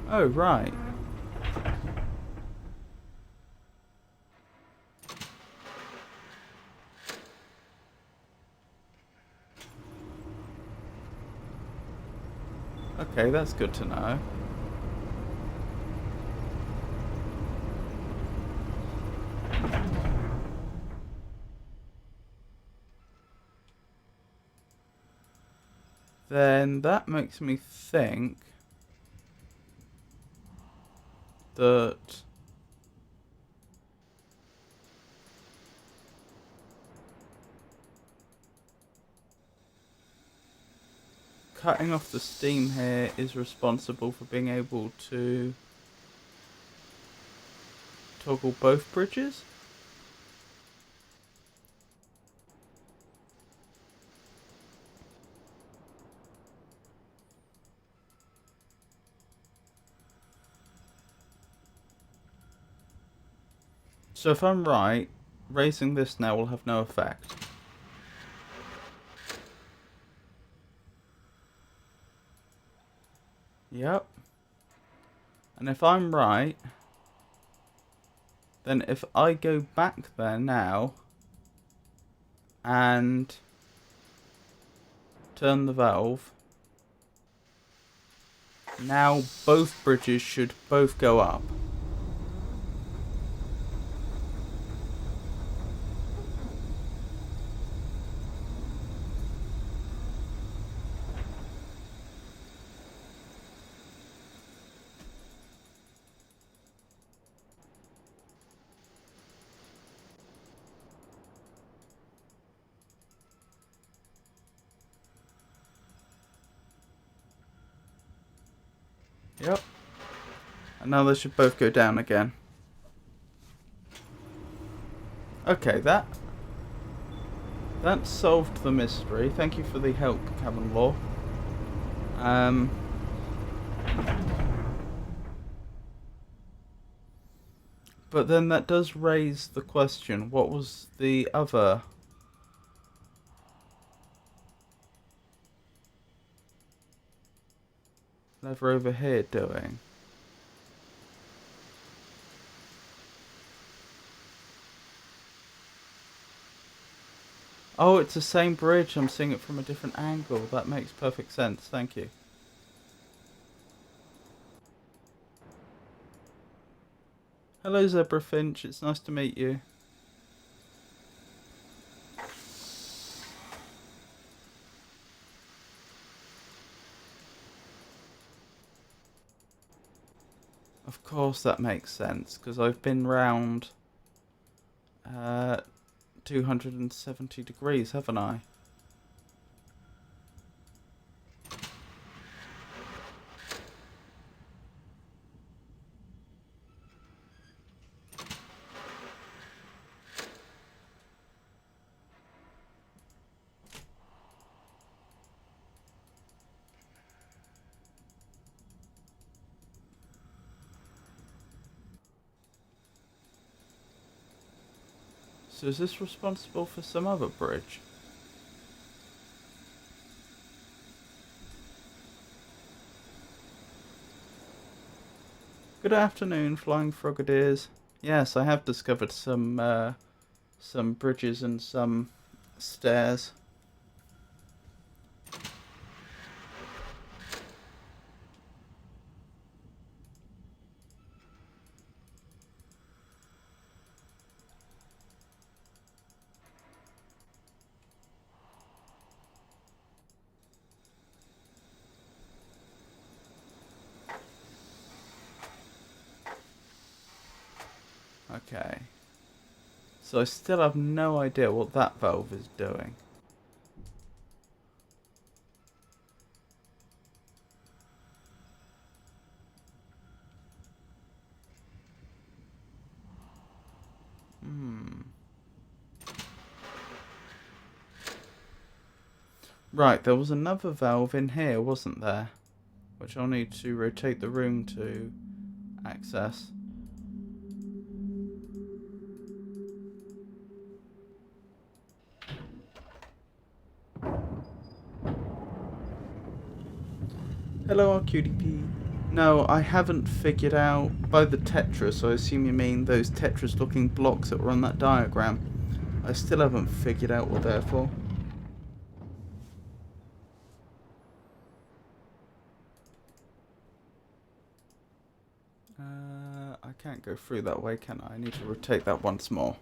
Oh, right. Okay, that's good to know. Then that makes me think that cutting off the steam here is responsible for being able to toggle both bridges. So if I'm right, raising this now will have no effect. Yep. And if I'm right, then if I go back there now and turn the valve, now both bridges should both go up. Yep. And now they should both go down again. Okay, that solved the mystery. Thank you for the help, Cabin Law. But then that does raise the question, what was the other lever over here doing? Oh, it's the same bridge. I'm seeing it from a different angle. That makes perfect sense. Thank you. Hello, Zebra Finch. It's nice to meet you. Of course that makes sense, because I've been round 270 degrees, haven't I? So is this responsible for some other bridge? Good afternoon, Flying Frogadiers. Yes, I have discovered some bridges and some stairs. Okay. So I still have no idea what that valve is doing. Right, there was another valve in here, wasn't there? Which I'll need to rotate the room to access. Hello, QDP. No, I haven't figured out by the Tetris, so I assume you mean those Tetris looking blocks that were on that diagram. I still haven't figured out what they're for. can't go through that way, can I? I need to rotate that once more.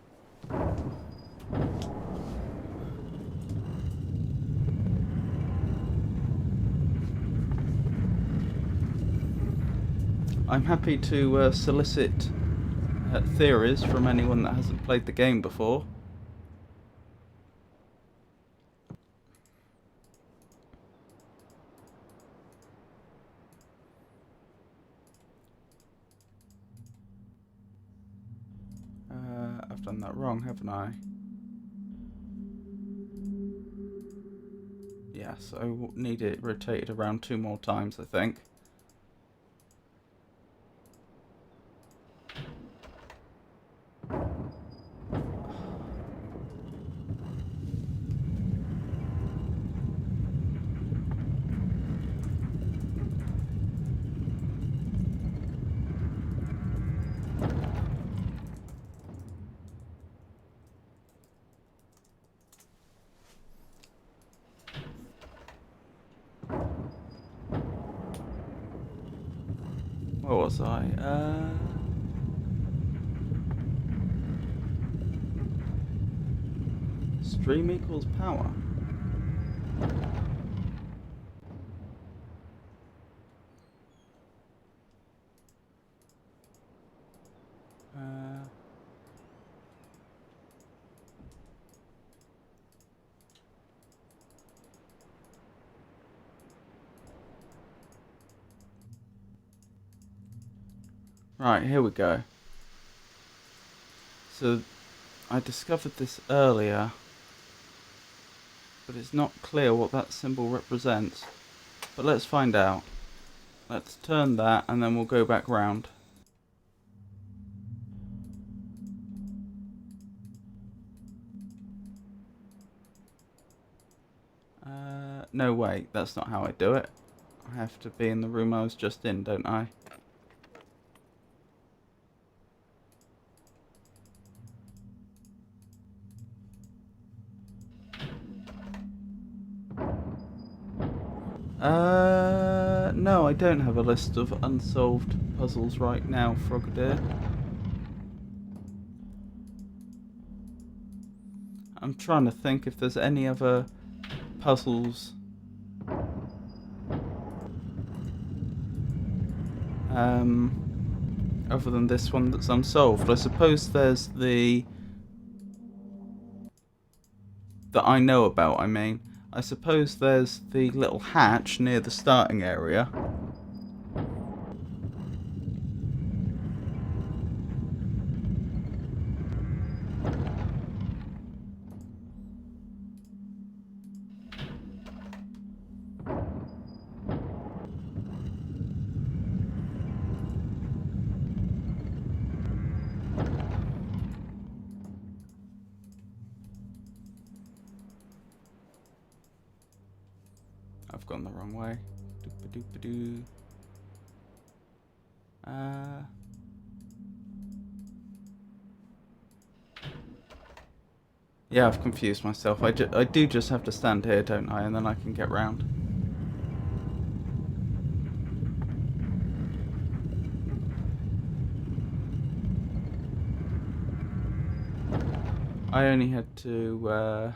I'm happy to solicit theories from anyone that hasn't played the game before. I've done that wrong, haven't I? Yes, I need it rotated around 2 more times, I think. Where was I? Stream equals power. Right, here we go. So, I discovered this earlier, but it's not clear what that symbol represents. But let's find out. Let's turn that and then we'll go back round. No, wait, that's not how I do it. I have to be in the room I was just in, don't I? No, I don't have a list of unsolved puzzles right now, Frogadier. I'm trying to think if there's any other puzzles other than this one that's unsolved. I suppose there's that I know about, I mean. I suppose there's the little hatch near the starting area. I've gone the wrong way. Doop-a-doop-a-doo. Yeah, I've confused myself. I do just have to stand here, don't I? And then I can get round. I only had to...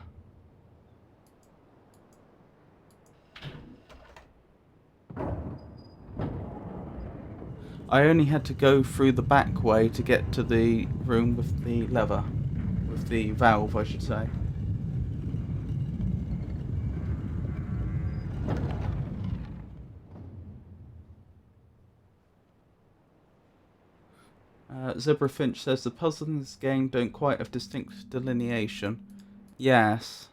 I only had to go through the back way to get to the room with the lever. With the valve, I should say. Zebra Finch says the puzzles in this game don't quite have distinct delineation. Yes.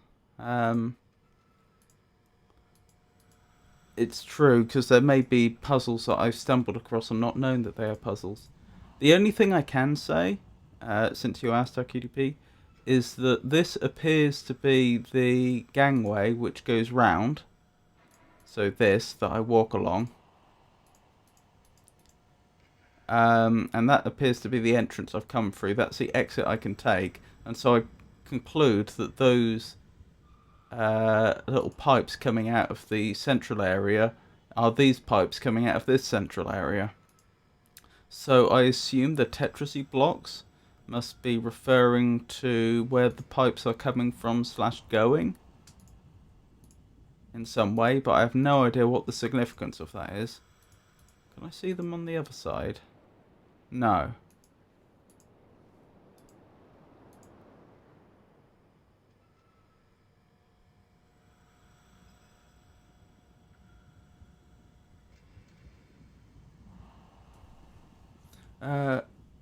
It's true, because there may be puzzles that I've stumbled across and not known that they are puzzles. The only thing I can say, since you asked RQDP, is that this appears to be the gangway which goes round. So this, that I walk along. And that appears to be the entrance I've come through. That's the exit I can take. And so I conclude that those little pipes coming out of the central area are these pipes coming out of this central area. So I assume the Tetrisy blocks must be referring to where the pipes are coming from / going in some way, but I have no idea what the significance of that is. Can I see them on the other side? No.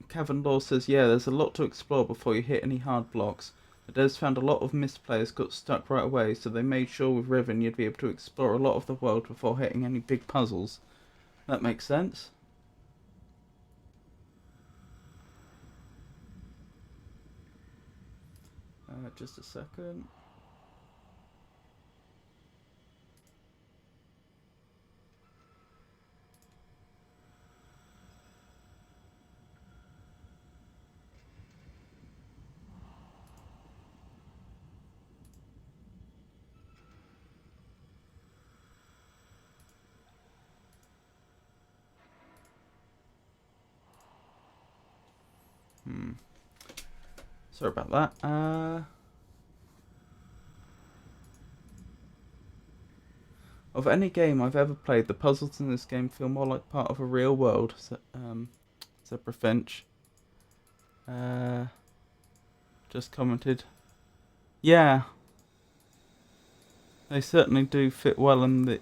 Kevin Law says, yeah, there's a lot to explore before you hit any hard blocks. The devs found a lot of missed players got stuck right away, so they made sure with Riven you'd be able to explore a lot of the world before hitting any big puzzles. That makes sense. Just a second. Sorry about that. Of any game I've ever played, the puzzles in this game feel more like part of a real world, Zebra Finch. Just commented. Yeah, they certainly do fit well into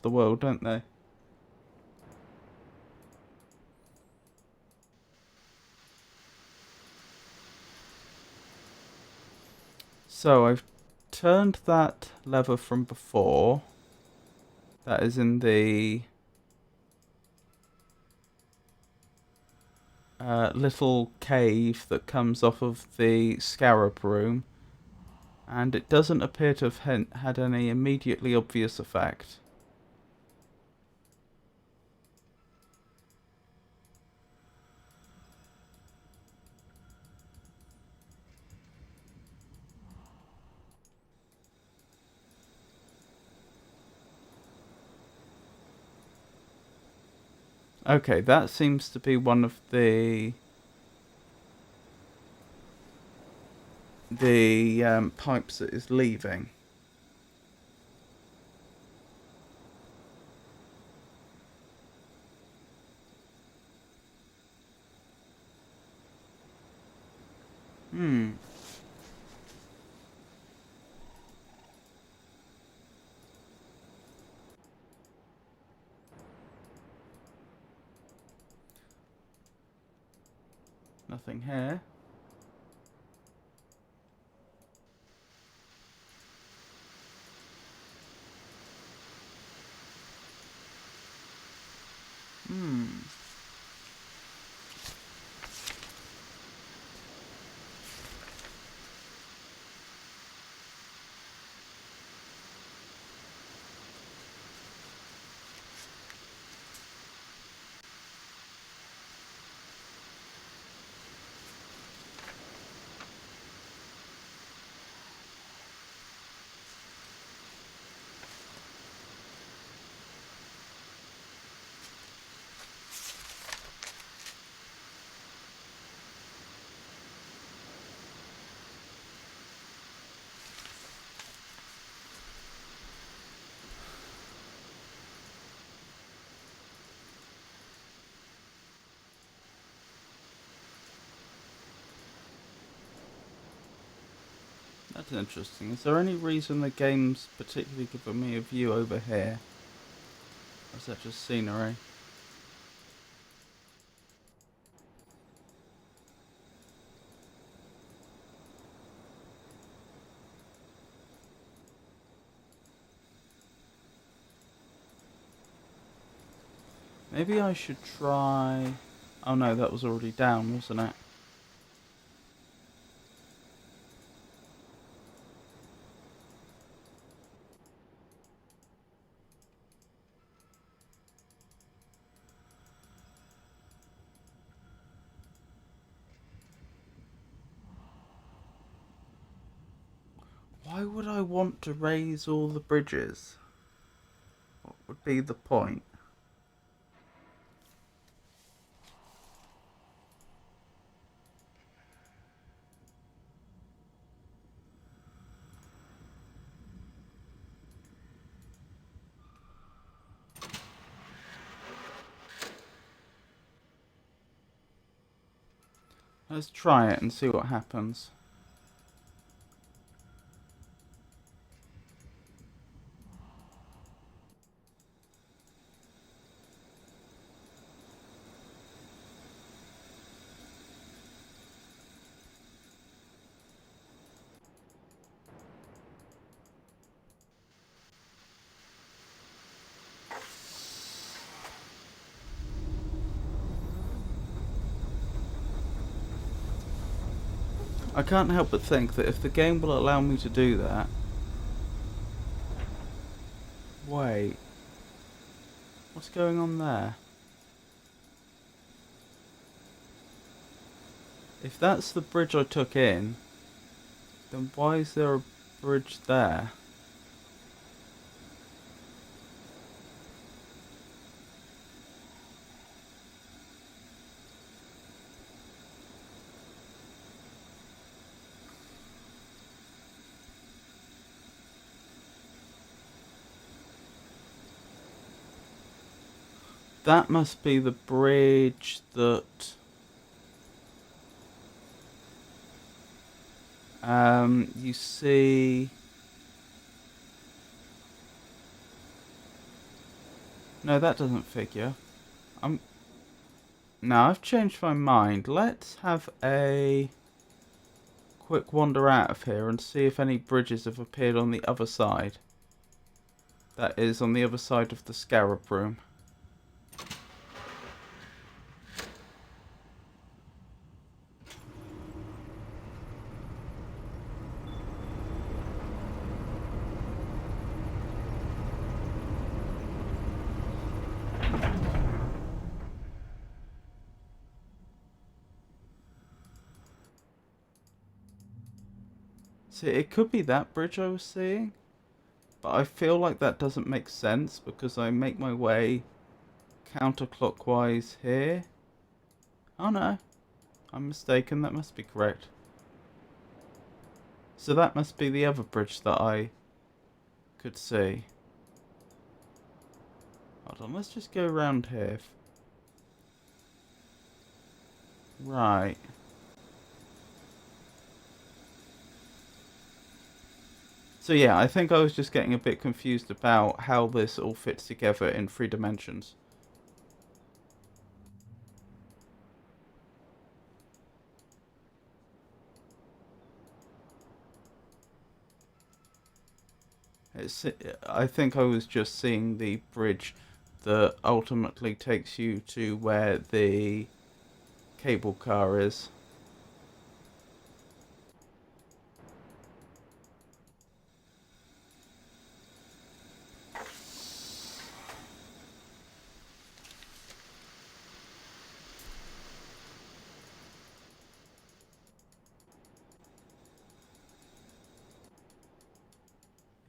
the world, don't they? So I've turned that lever from before. That is in the little cave that comes off of the scarab room, and it doesn't appear to have had any immediately obvious effect. Okay, that seems to be one of the pipes that is leaving. Nothing here. That's interesting. Is there any reason the game's particularly giving me a view over here? Or is that just scenery? Maybe I should try... Oh no, that was already down, wasn't it? Why would I want to raise all the bridges? What would be the point? Let's try it and see what happens. I can't help but think that if the game will allow me to do that... Wait. What's going on there? If that's the bridge I took in, then why is there a bridge there? That must be the bridge that... you see... No, that doesn't figure. No, I've changed my mind. Let's have a quick wander out of here and see if any bridges have appeared on the other side. That is, on the other side of the Scarab Room. See, it could be that bridge I was seeing, but I feel like that doesn't make sense because I make my way counterclockwise here. Oh no, I'm mistaken, that must be correct. So that must be the other bridge that I could see. Hold on, let's just go around here. Right. So yeah, I think I was just getting a bit confused about how this all fits together in 3 dimensions. I think I was just seeing the bridge that ultimately takes you to where the cable car is.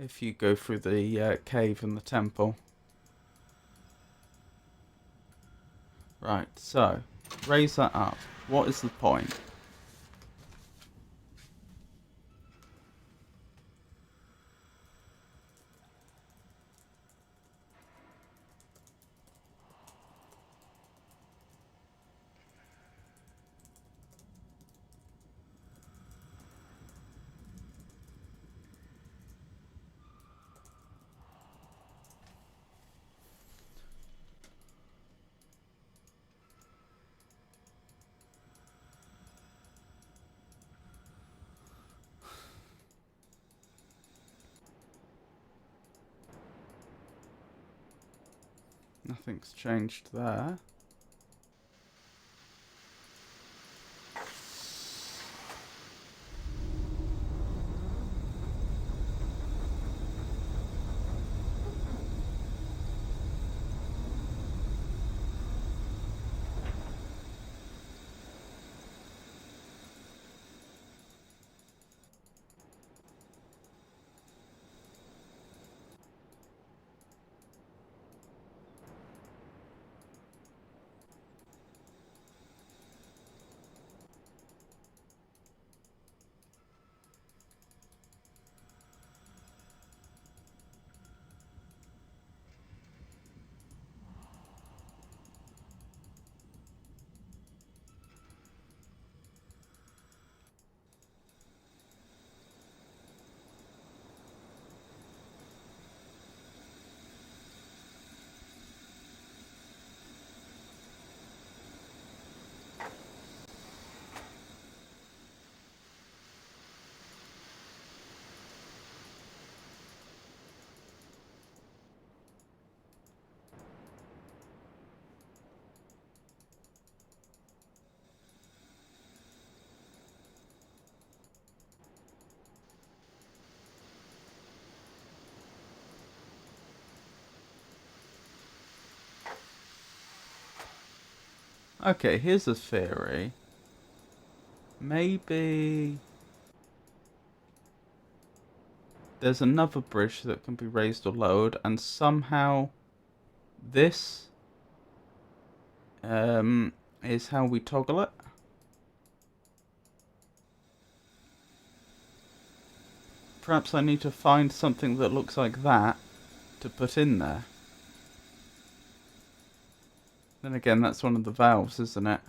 If you go through the cave and the temple. Right, so, raise that up. What is the point? Nothing's changed there. Okay, here's a theory. Maybe there's another bridge that can be raised or lowered, and somehow this is how we toggle it. Perhaps I need to find something that looks like that to put in there. Then again, that's one of the valves, isn't it?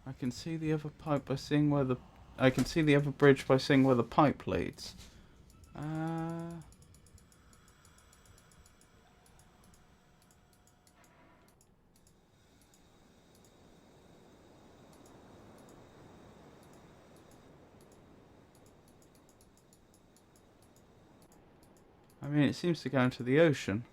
I can see the other pipe by seeing where the... I can see the other bridge by seeing where the pipe leads. I mean, it seems to go into the ocean.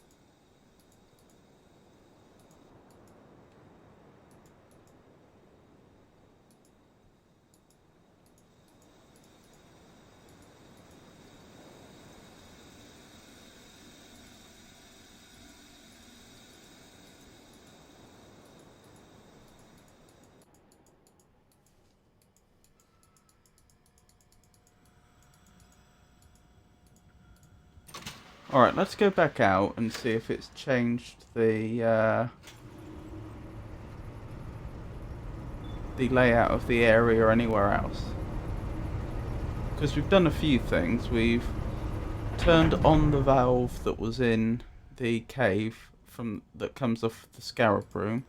Alright, let's go back out and see if it's changed the layout of the area or anywhere else. Because we've done a few things. We've turned on the valve that was in the cave that comes off the scarab room.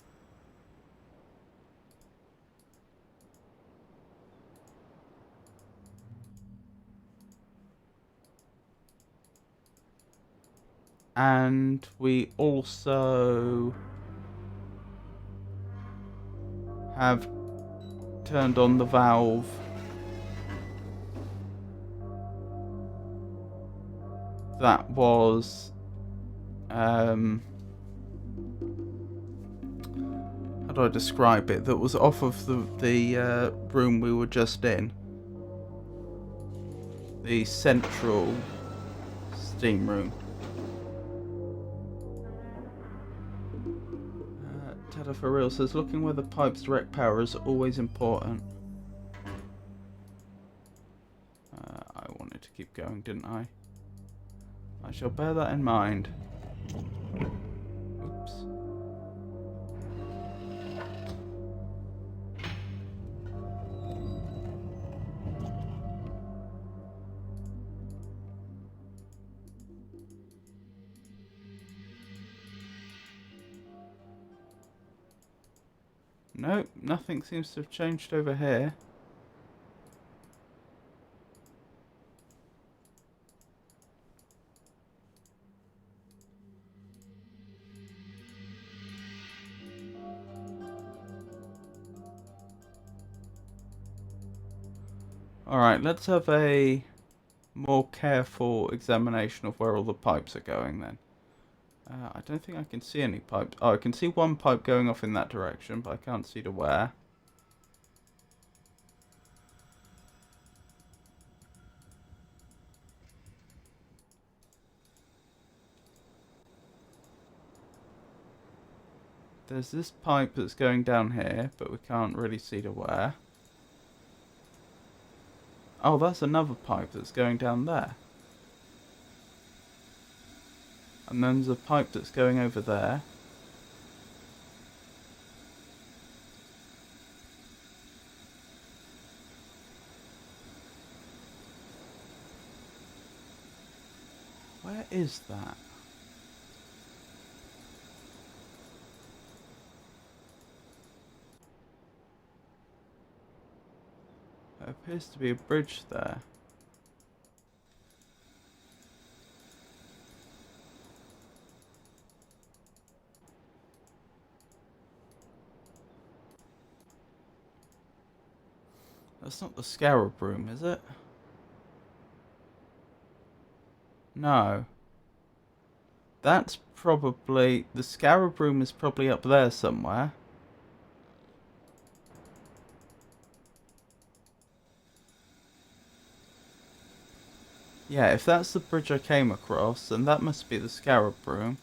And we also have turned on the valve that was how do I describe it? That was off of the room we were just in. The central steam room. Tada for real says, looking where the pipes direct power is always important. I wanted to keep going, didn't I? I shall bear that in mind. Oops. Nope, nothing seems to have changed over here. Alright, let's have a more careful examination of where all the pipes are going then. I don't think I can see any pipes. Oh, I can see one pipe going off in that direction, but I can't see to where. There's this pipe that's going down here, but we can't really see to where. Oh, that's another pipe that's going down there. And then there's a pipe that's going over there. Where is that? There appears to be a bridge there. That's not the scarab room, is it? No. That's probably... The scarab room is probably up there somewhere. Yeah, if that's the bridge I came across, then that must be the Scarab Room.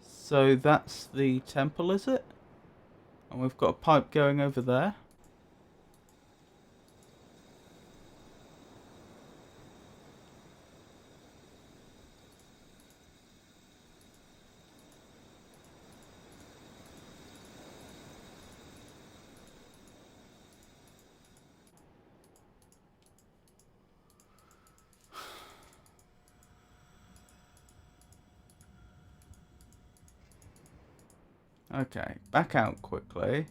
So that's the temple, is it? And we've got a pipe going over there. Okay, back out quickly.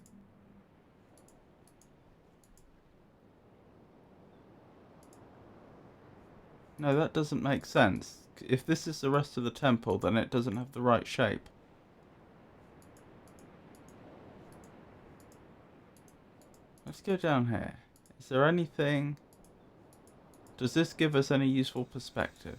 No, that doesn't make sense. If this is the rest of the temple, then it doesn't have the right shape. Let's go down here. Is there anything... Does this give us any useful perspective?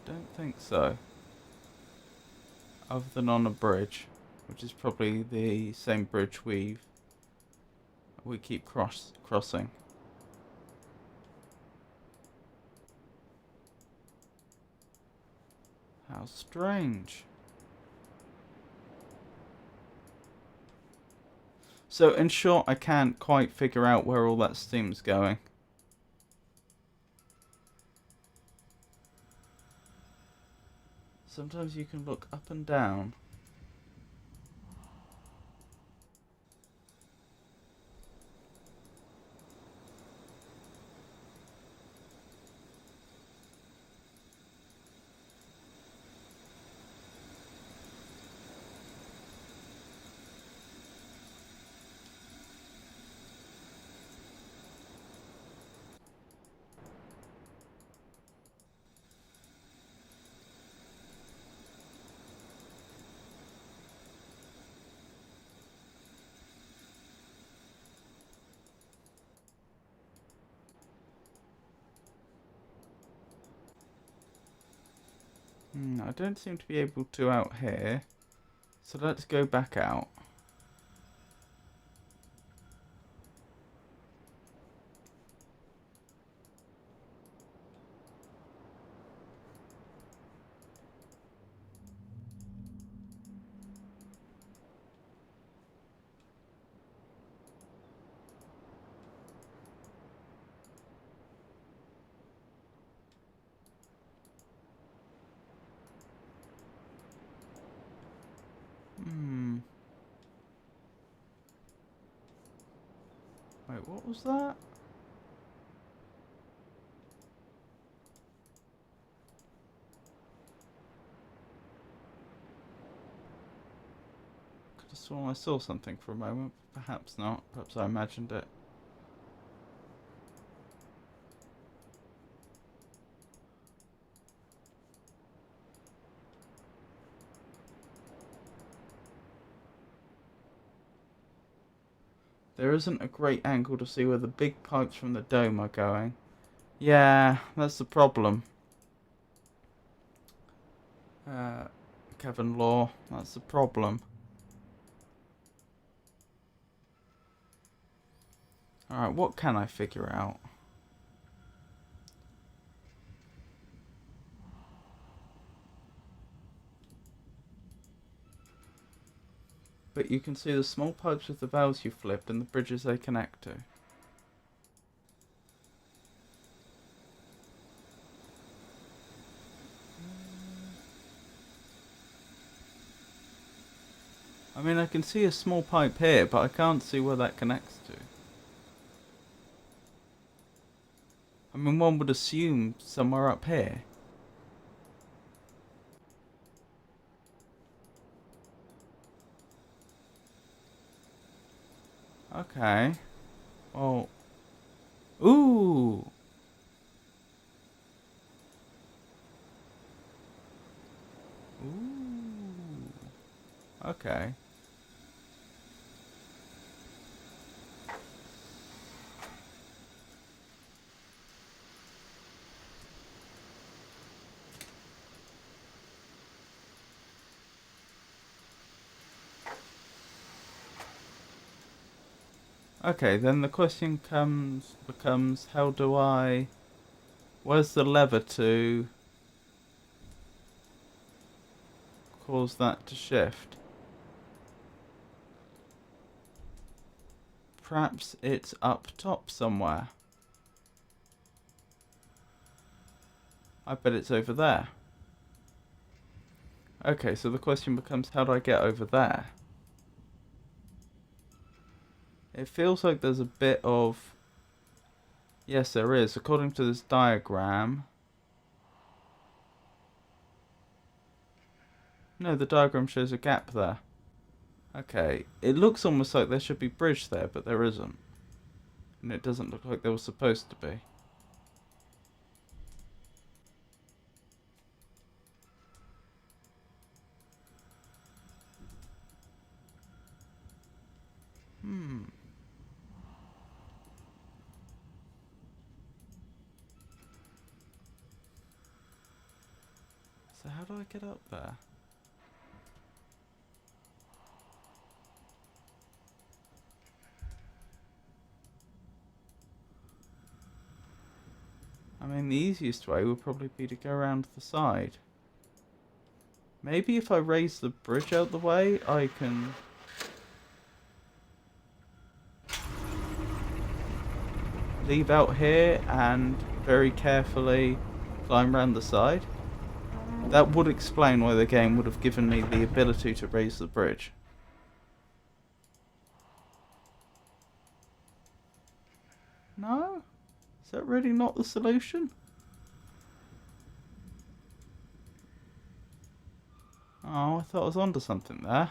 Don't think so. Other than on a bridge, which is probably the same bridge we keep crossing. How strange. So in short, I can't quite figure out where all that steam's going. Sometimes you can look up and down. I don't seem to be able to out here. So let's go back out. Wait, what was that? Could have sworn I saw something for a moment. Perhaps not. Perhaps I imagined it. There isn't a great angle to see where the big pipes from the dome are going. Yeah, that's the problem. Kevin Law, that's the problem. Alright, what can I figure out? But you can see the small pipes with the valves you flipped and the bridges they connect to. I mean, I can see a small pipe here, but I can't see where that connects to. I mean, one would assume somewhere up here. Okay. Well. Ooh! Ooh. Okay. Okay, then the question becomes how do I... Where's the lever to cause that to shift? Perhaps it's up top somewhere. I bet it's over there. Okay, so the question becomes how do I get over there? It feels like there's a bit of... Yes, there is. According to this diagram... No, the diagram shows a gap there. Okay, it looks almost like there should be bridge there, but there isn't. And it doesn't look like there was supposed to be. So how do I get up there? I mean, the easiest way would probably be to go around the side. Maybe if I raise the bridge out the way, I can... leave out here and very carefully climb around the side. That would explain why the game would have given me the ability to raise the bridge. No? Is that really not the solution? Oh, I thought I was onto something there.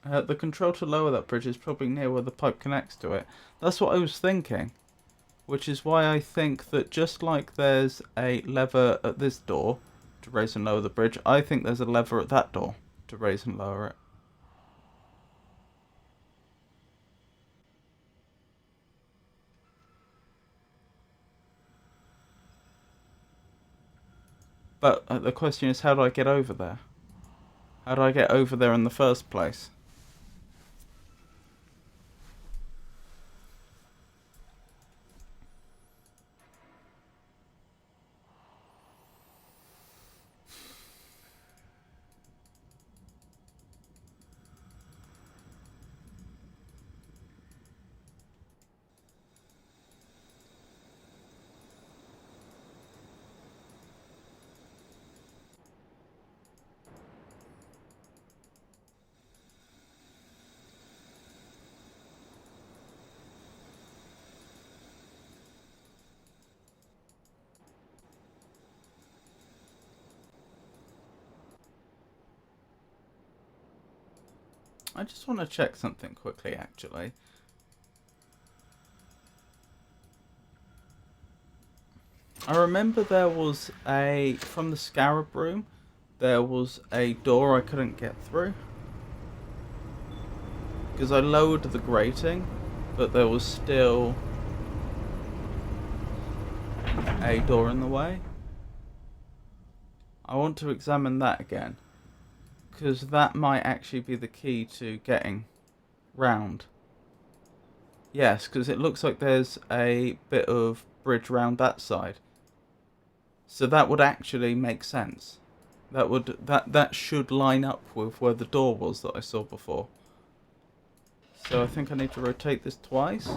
The control to lower that bridge is probably near where the pipe connects to it. That's what I was thinking. Which is why I think that just like there's a lever at this door to raise and lower the bridge, I think there's a lever at that door to raise and lower it. But the question is, how do I get over there? How do I get over there in the first place? I just want to check something quickly, actually. I remember there was a... From the Scarab room, there was a door I couldn't get through. Because I lowered the grating, but there was still a door in the way. I want to examine that again. Because that might actually be the key to getting round. Yes, because it looks like there's a bit of bridge round that side. So that would actually make sense. That should line up with where the door was that I saw before. So I think I need to rotate this twice.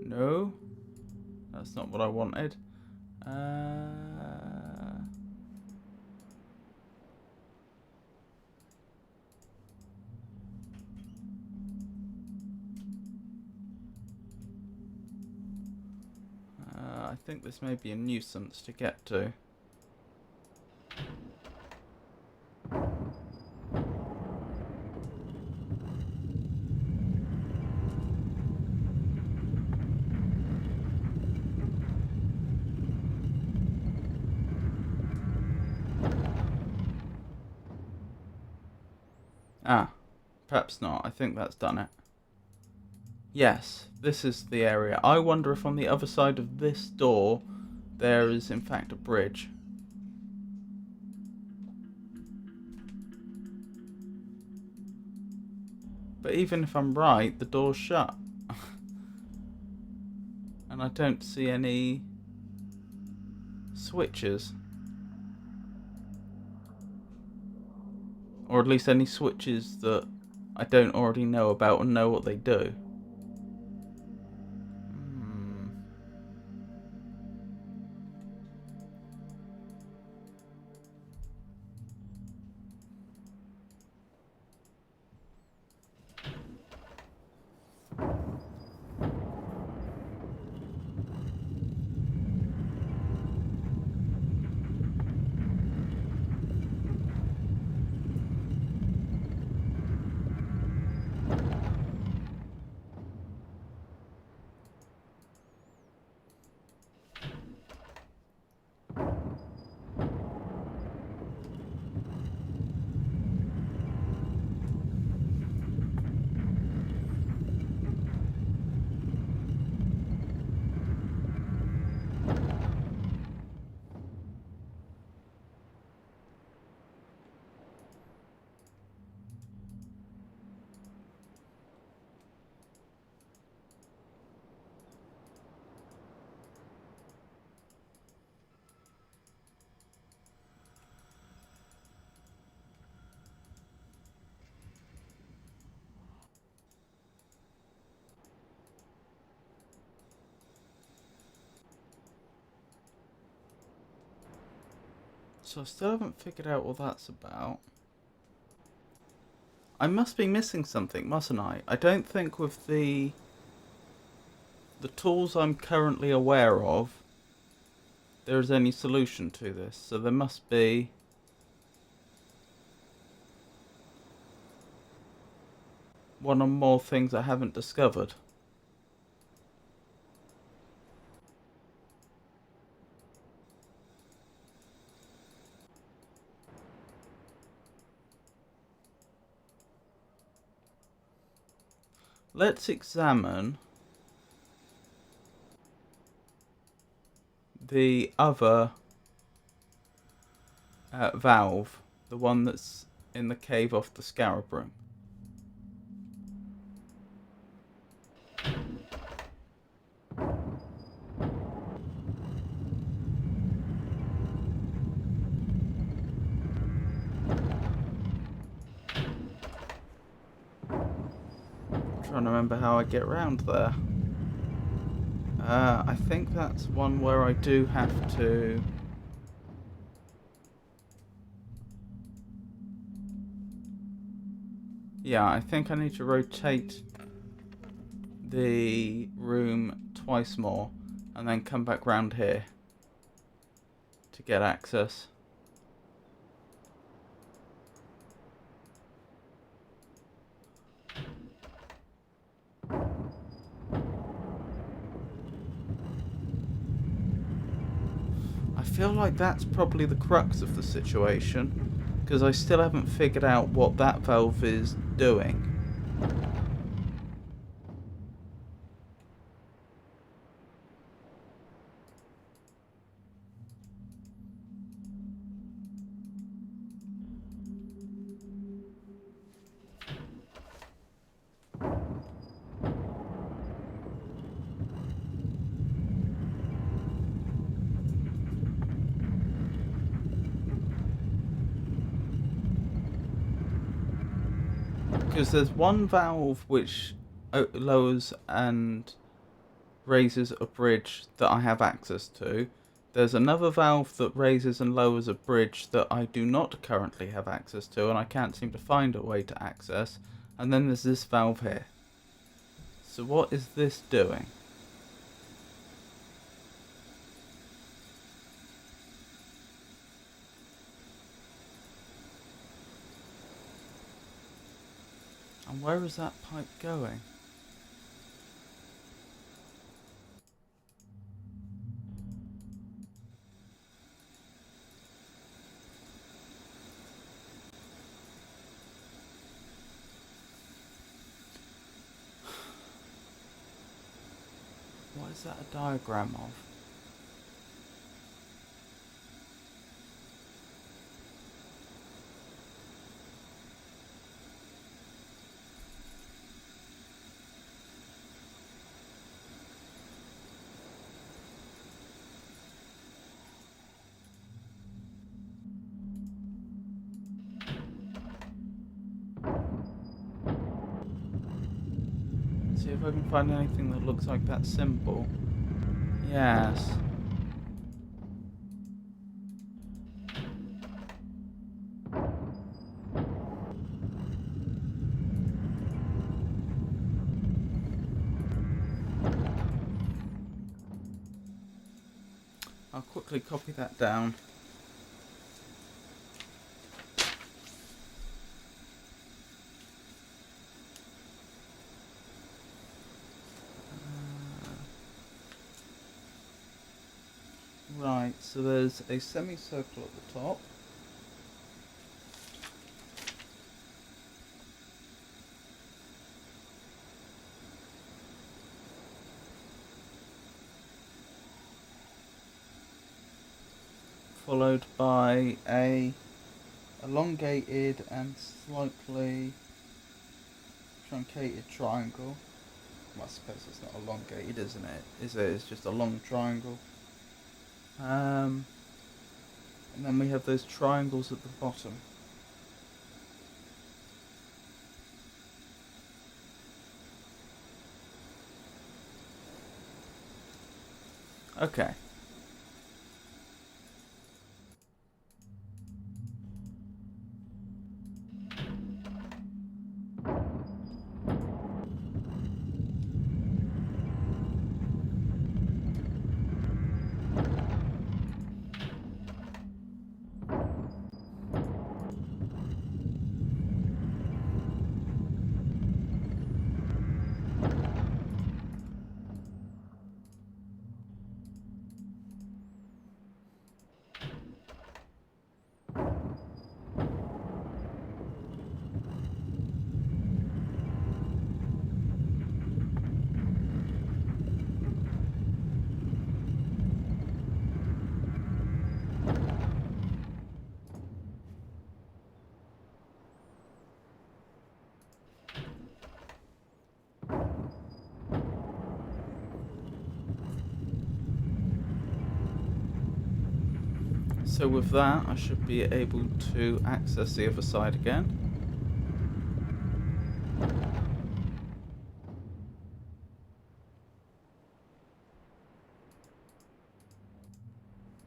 No, that's not what I wanted. think this may be a nuisance to get to. Ah, perhaps not. I think that's done it. Yes, this is the area. I wonder if on the other side of this door there is in fact a bridge. But even if I'm right, the door's shut. And I don't see any switches. Or at least any switches that I don't already know about and know what they do. So I still haven't figured out what that's about. I must be missing something, mustn't I? I don't think with the tools I'm currently aware of, there is any solution to this. So there must be one or more things I haven't discovered. Let's examine the other valve, the one that's in the cave off the Scarab Room. Trying to remember how I get round there. I think that's one where I do have to... Yeah, I think I need to rotate the room twice more and then come back round here to get access. I feel like that's probably the crux of the situation, because I still haven't figured out what that valve is doing. Because there's one valve which lowers and raises a bridge that I have access to. There's another valve that raises and lowers a bridge that I do not currently have access to, and I can't seem to find a way to access. And then there's this valve here. So what is this doing? And where is that pipe going? What is that a diagram of? See if I can find anything that looks like that symbol. Yes. I'll quickly copy that down. Right, so there's a semicircle at the top. Followed by a elongated and slightly truncated triangle. Well, I suppose it's not elongated, isn't it? Is it? It's just a long triangle. And then we have those triangles at the bottom. Okay. So with that, I should be able to access the other side again.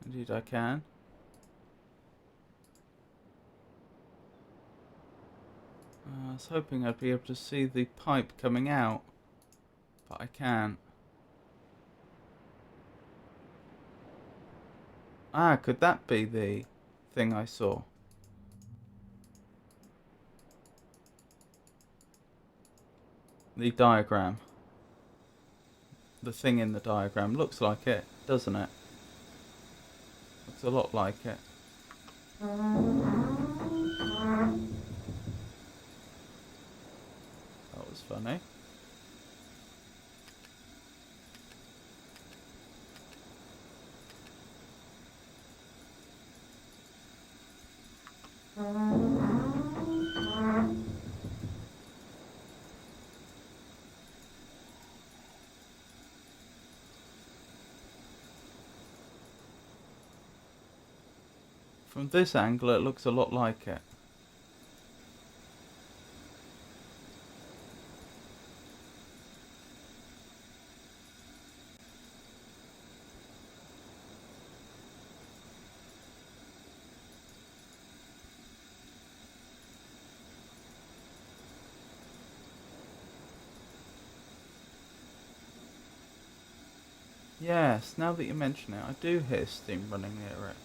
Indeed I can. I was hoping I'd be able to see the pipe coming out, but I can't. Ah, could that be the thing I saw? The diagram. The thing in the diagram. Looks like it, doesn't it? Looks a lot like it. That was funny. From this angle, it looks a lot like it. Yes, now that you mention it, I do hear steam running near it.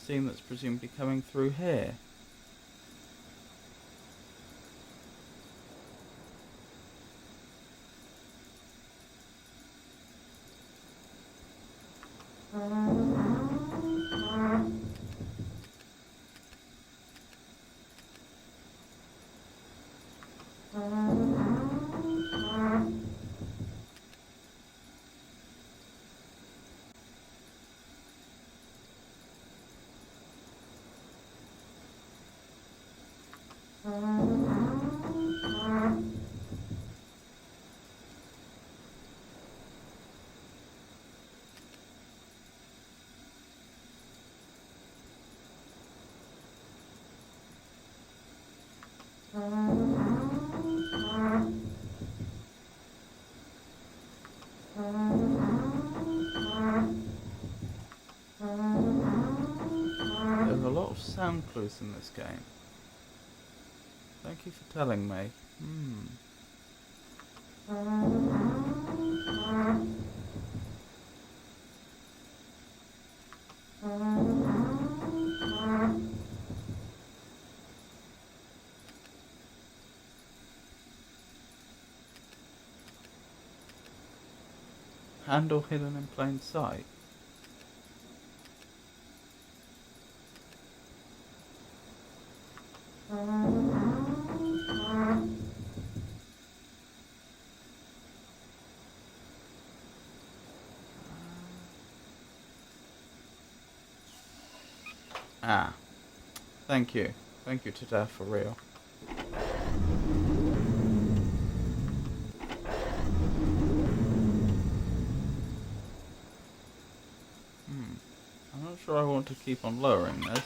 Steam that's presumably coming through here. There are a lot of sound clues in this game. Thank you for telling me. Handle hidden in plain sight. Ah. Thank you. Thank you to Dad for real. I'm not sure I want to keep on lowering this.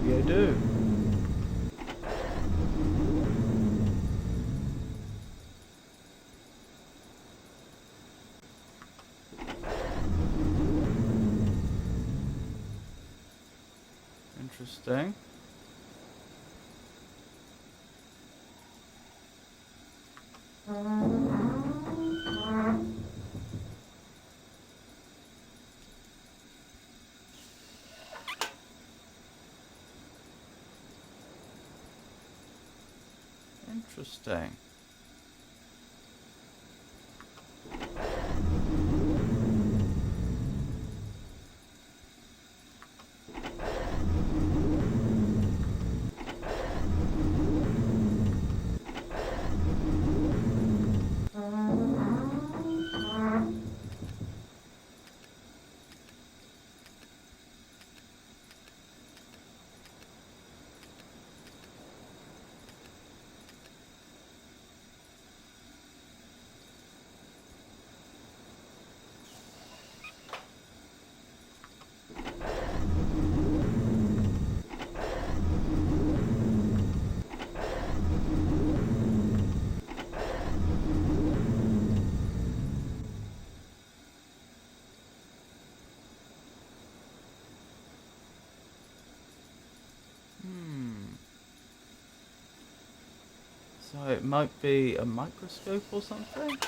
Maybe I do. Interesting. Interesting. So it might be a microscope or something?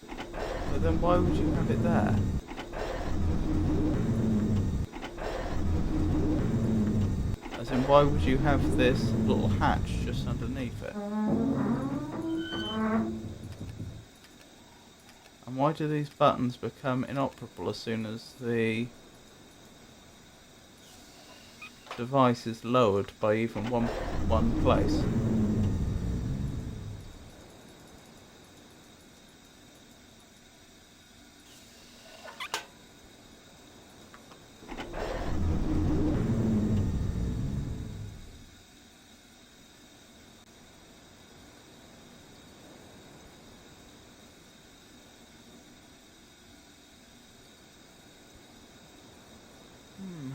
But then why would you have it there? As in, why would you have this little hatch just underneath it? And why do these buttons become inoperable as soon as the device is lowered by even one place?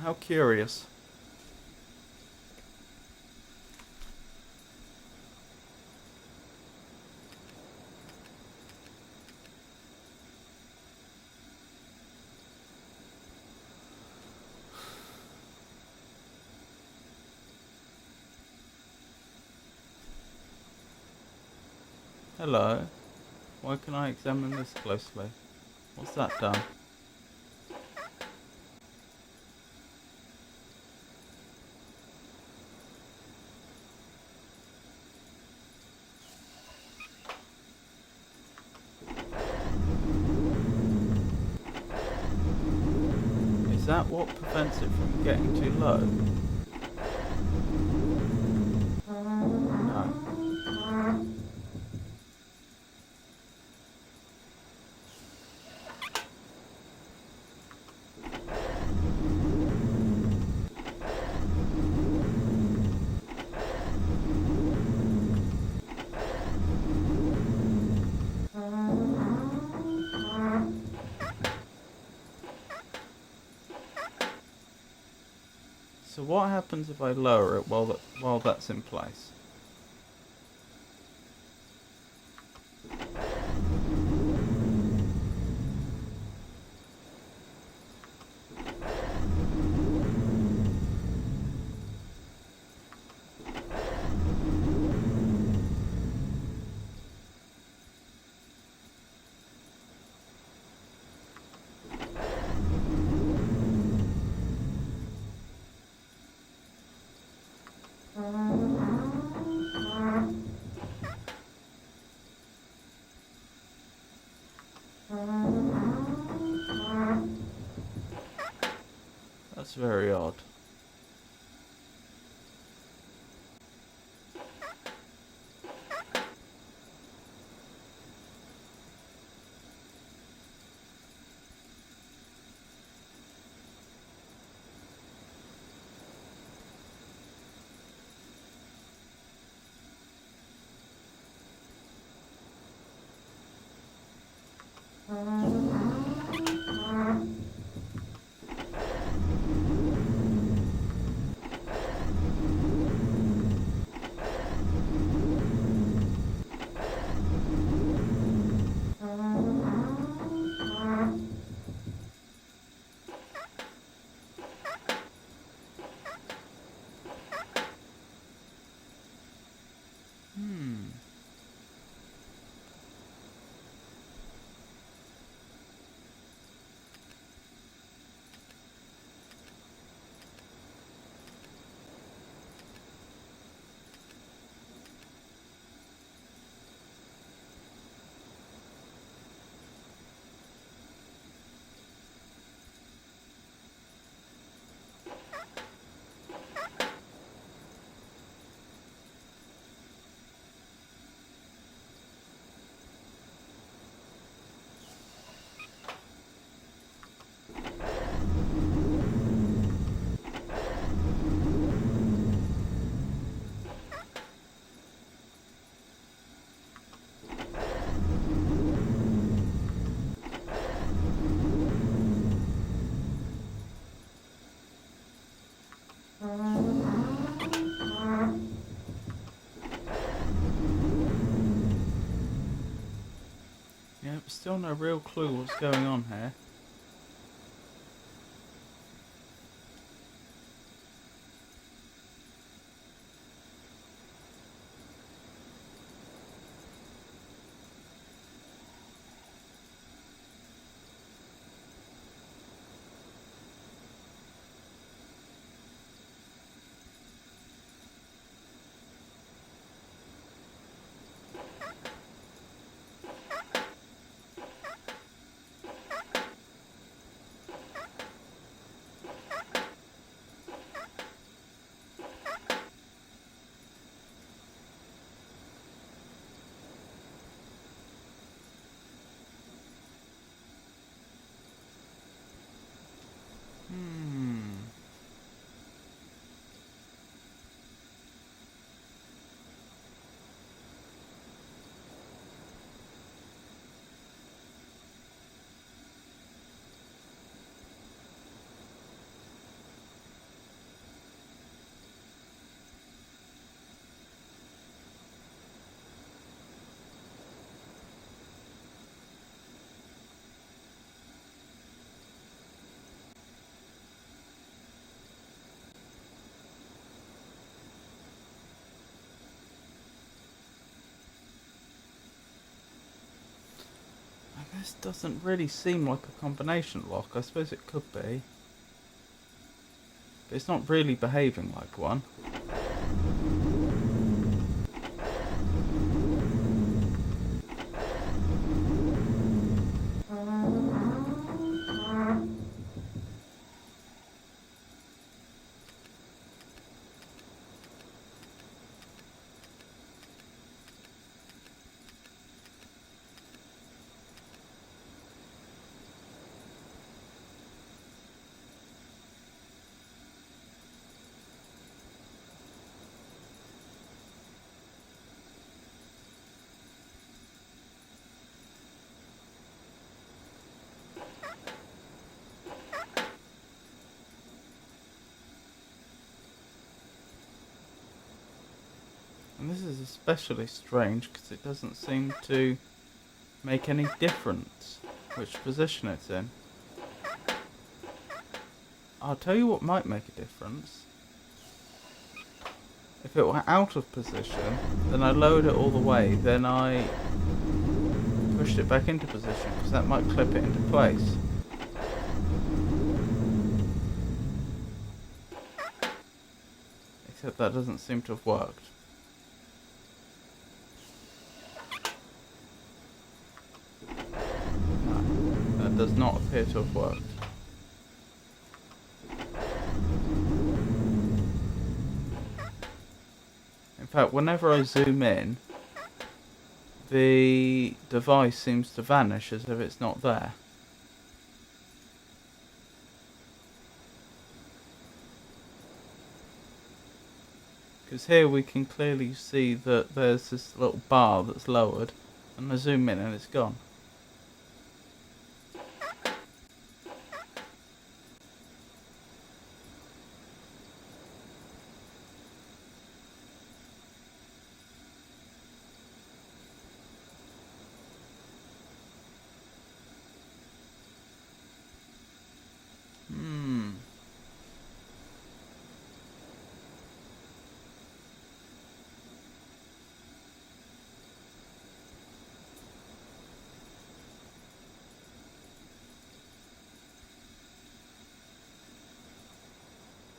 How curious. Hello. Why can I examine this closely? What's that done? Is that what prevents it from getting too low? No. So what happens if I lower it while that's in place? That's very odd. Yep, still no real clue what's going on here. This doesn't really seem like a combination lock. I suppose it could be. But it's not really behaving like one. And this is especially strange because it doesn't seem to make any difference which position it's in. I'll tell you what might make a difference. If it were out of position, then I lowered it all the way, then I pushed it back into position, because that might clip it into place. Except that doesn't seem to have worked. No, that does not appear to have worked. In fact, whenever I zoom in, the device seems to vanish as if it's not there. Because here we can clearly see that there's this little bar that's lowered, and I zoom in and it's gone.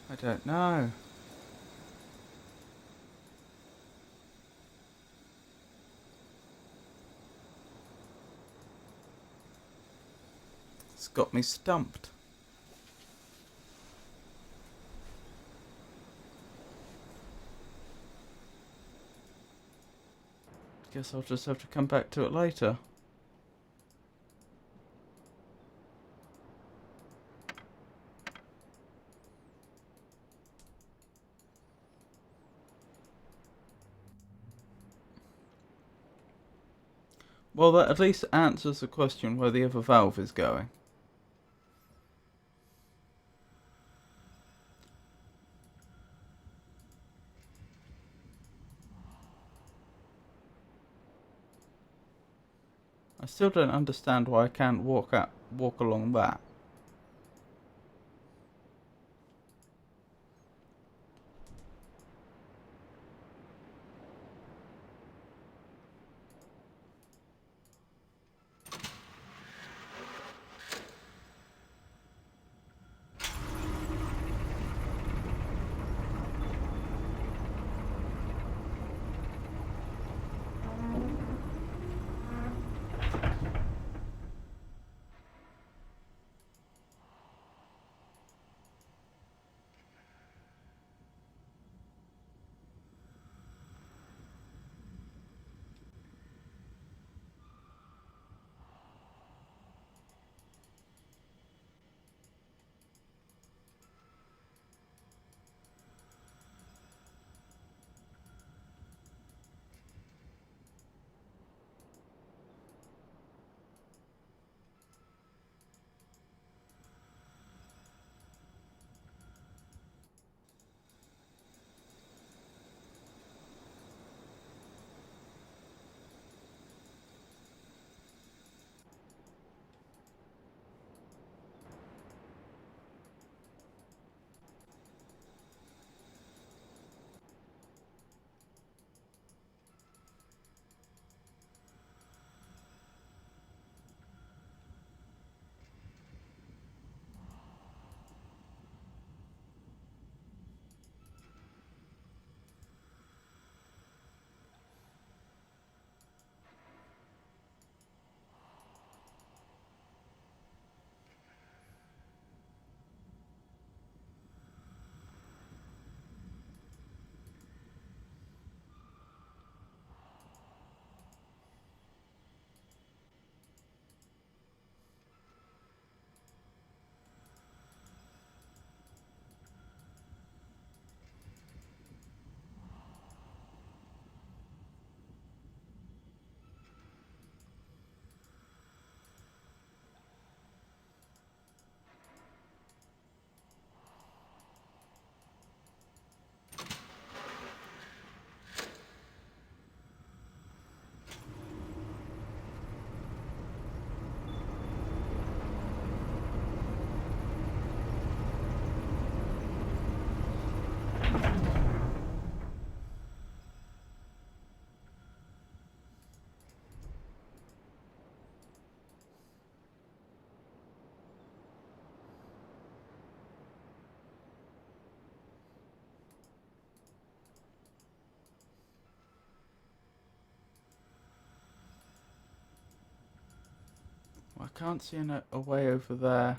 I don't know. It's got me stumped. Guess I'll just have to come back to it later. Well, that at least answers the question where the other valve is going. I still don't understand why I can't walk along that. can't see a way over there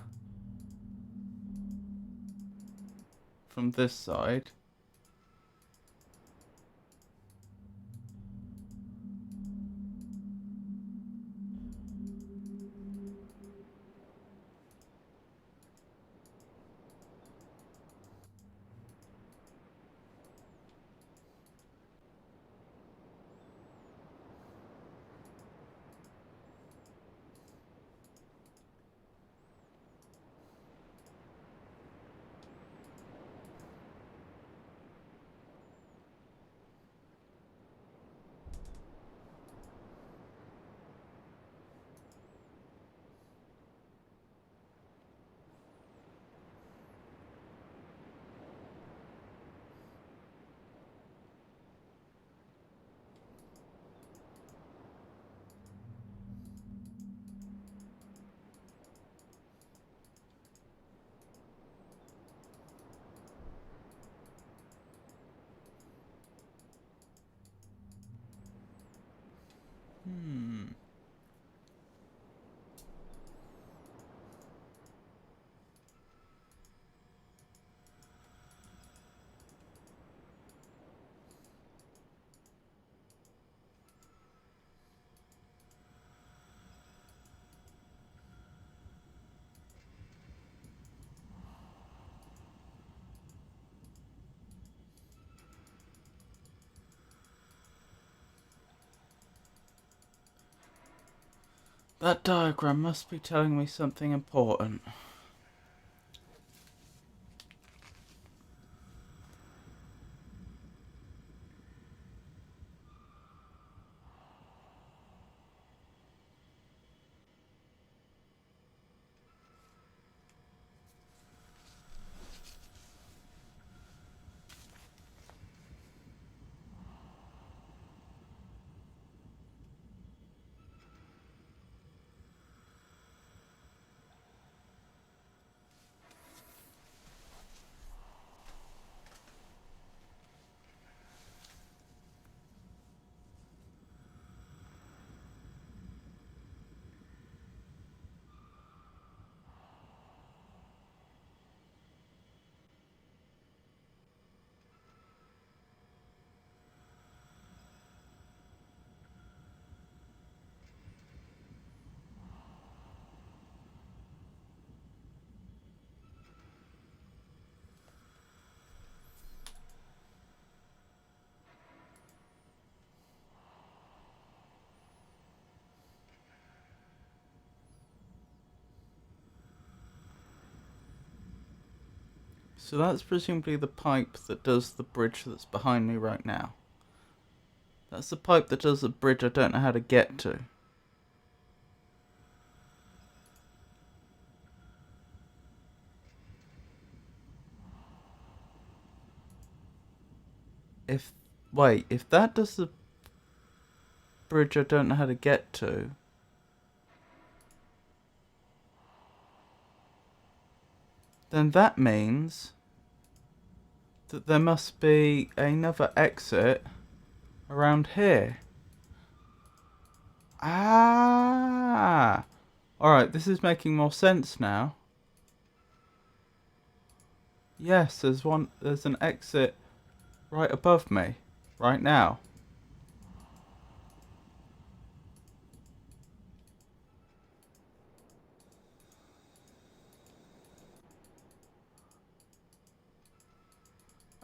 from this side. That diagram must be telling me something important. So that's presumably the pipe that does the bridge that's behind me right now. That's the pipe that does the bridge I don't know how to get to. If that does the bridge I don't know how to get to, then that means that there must be another exit around here. Ah! Alright, this is making more sense now. Yes, there's an exit right above me, right now.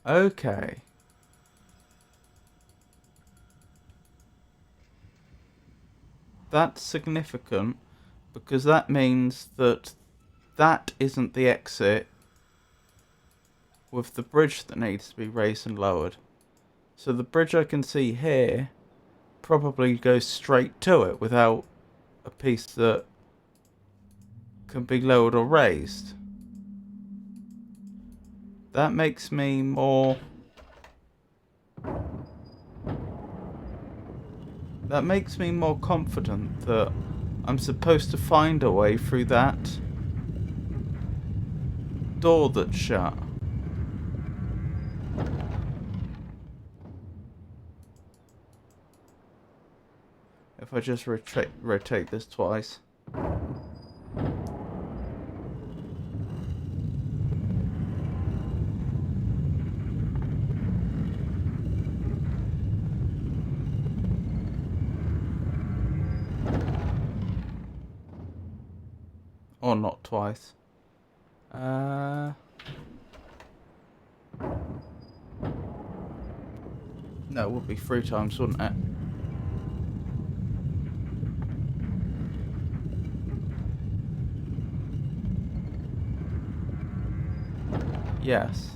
Okay. That's significant because that means that that isn't the exit with the bridge that needs to be raised and lowered. So the bridge I can see here probably goes straight to it without a piece that can be lowered or raised. That makes me more... That makes me more confident that I'm supposed to find a way through that door that's shut. If I just rotate this twice. Or not twice. No, it would be 3 times, wouldn't it? Yes.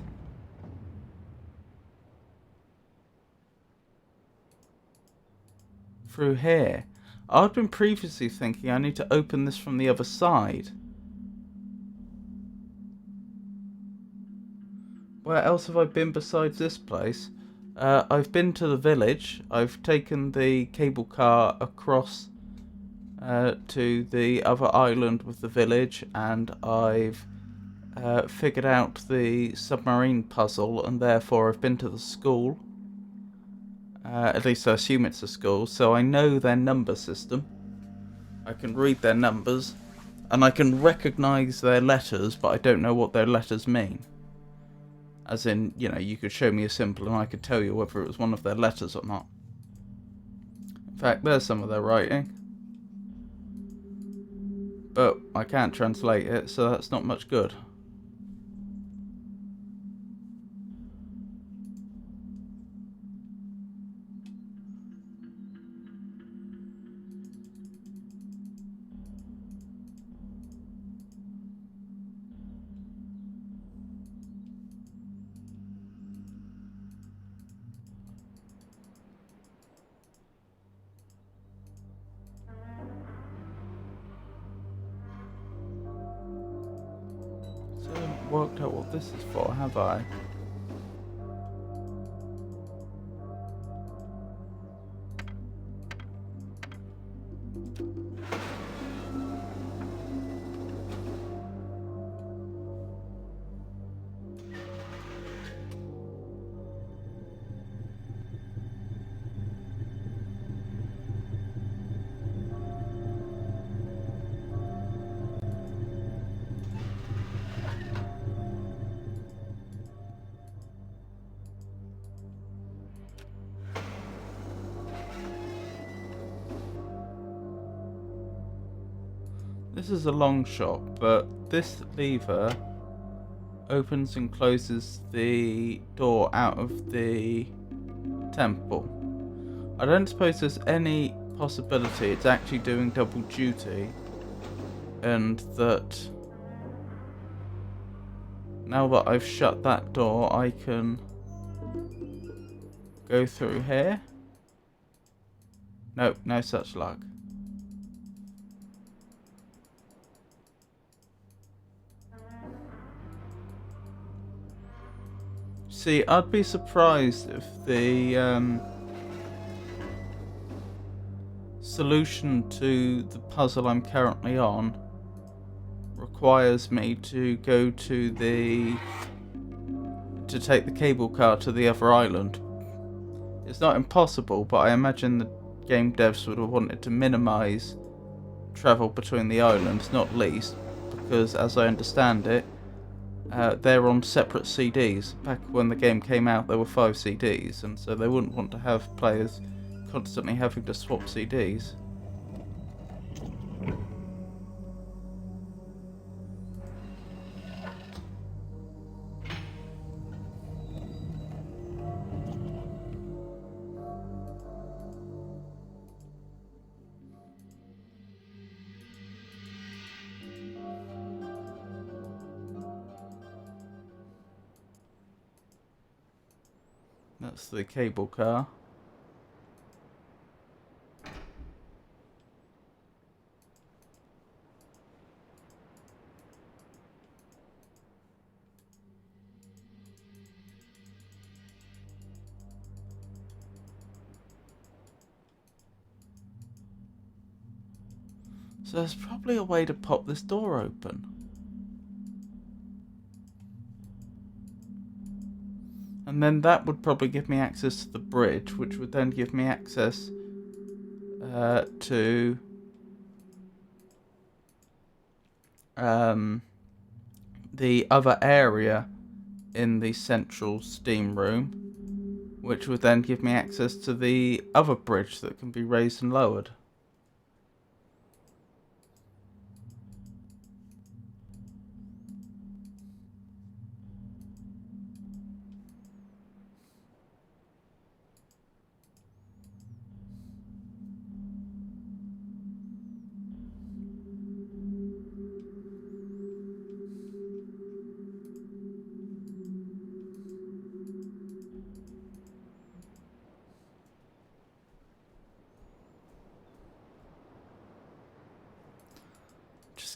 Through here. I'd been previously thinking I need to open this from the other side. Where else have I been besides this place? I've been to the village. I've taken the cable car across to the other island with the village, and I've figured out the submarine puzzle, and therefore I've been to the school. At least I assume it's a school, so I know their number system. I can read their numbers, and I can recognise their letters, but I don't know what their letters mean. As in, you know, you could show me a symbol and I could tell you whether it was one of their letters or not. In fact, there's some of their writing. But I can't translate it, so that's not much good. So I haven't worked out what this is for, have I? This is a long shot, but this lever opens and closes the door out of the temple. I don't suppose there's any possibility it's actually doing double duty, and that now that I've shut that door, I can go through here. Nope, no such luck. See, I'd be surprised if the solution to the puzzle I'm currently on requires me to go to take the cable car to the other island. It's not impossible, but I imagine the game devs would have wanted to minimise travel between the islands, not least because, as I understand it, they're on separate CDs. Back when the game came out, there were 5 CDs, and so they wouldn't want to have players constantly having to swap CDs. That's the cable car. So there's probably a way to pop this door open. And then that would probably give me access to the bridge, which would then give me access to the other area in the central steam room, which would then give me access to the other bridge that can be raised and lowered.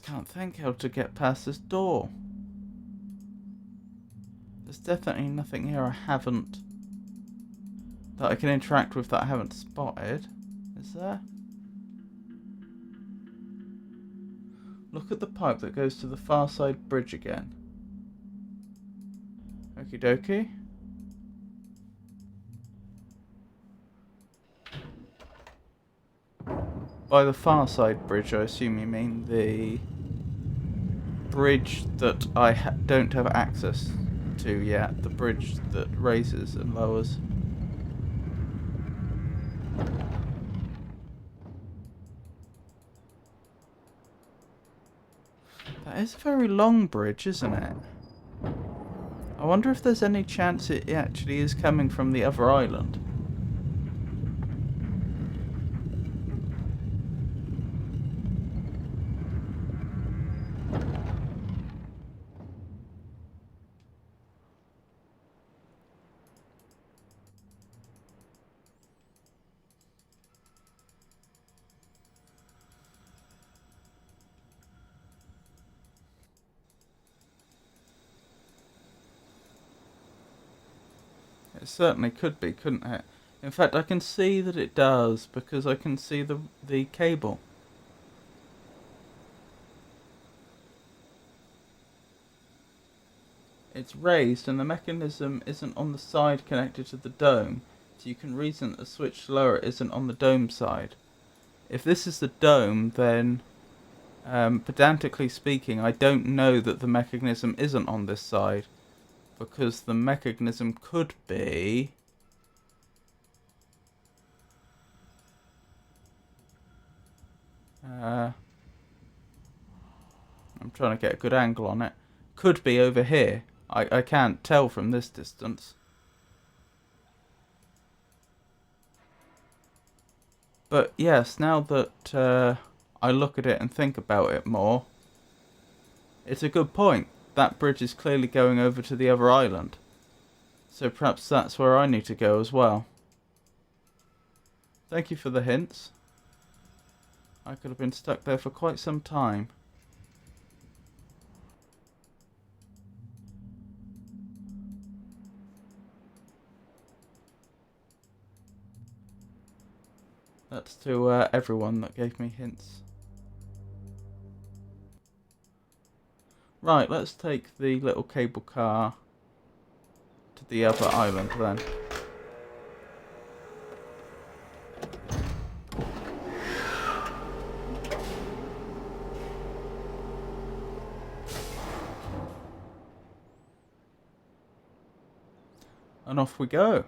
can't think how to get past this door. There's definitely nothing here that I can interact with that I haven't spotted. Is there? Look at the pipe that goes to the far side bridge again. Okie dokie. By the far side bridge, I assume you mean the bridge that I don't have access to yet. The bridge that raises and lowers. That is a very long bridge, isn't it? I wonder if there's any chance it actually is coming from the other island. It certainly could be, couldn't it? In fact, I can see that it does, because I can see the cable. It's raised and the mechanism isn't on the side connected to the dome, so you can reason that the switch lower isn't on the dome side. If this is the dome, then, pedantically speaking, I don't know that the mechanism isn't on this side. Because the mechanism could be... I'm trying to get a good angle on it. Could be over here. I can't tell from this distance. But yes, now that I look at it and think about it more, it's a good point. That bridge is clearly going over to the other island. So perhaps that's where I need to go as well. Thank you for the hints. I could have been stuck there for quite some time. That's to everyone that gave me hints. Right, let's take the little cable car to the other island then. And off we go.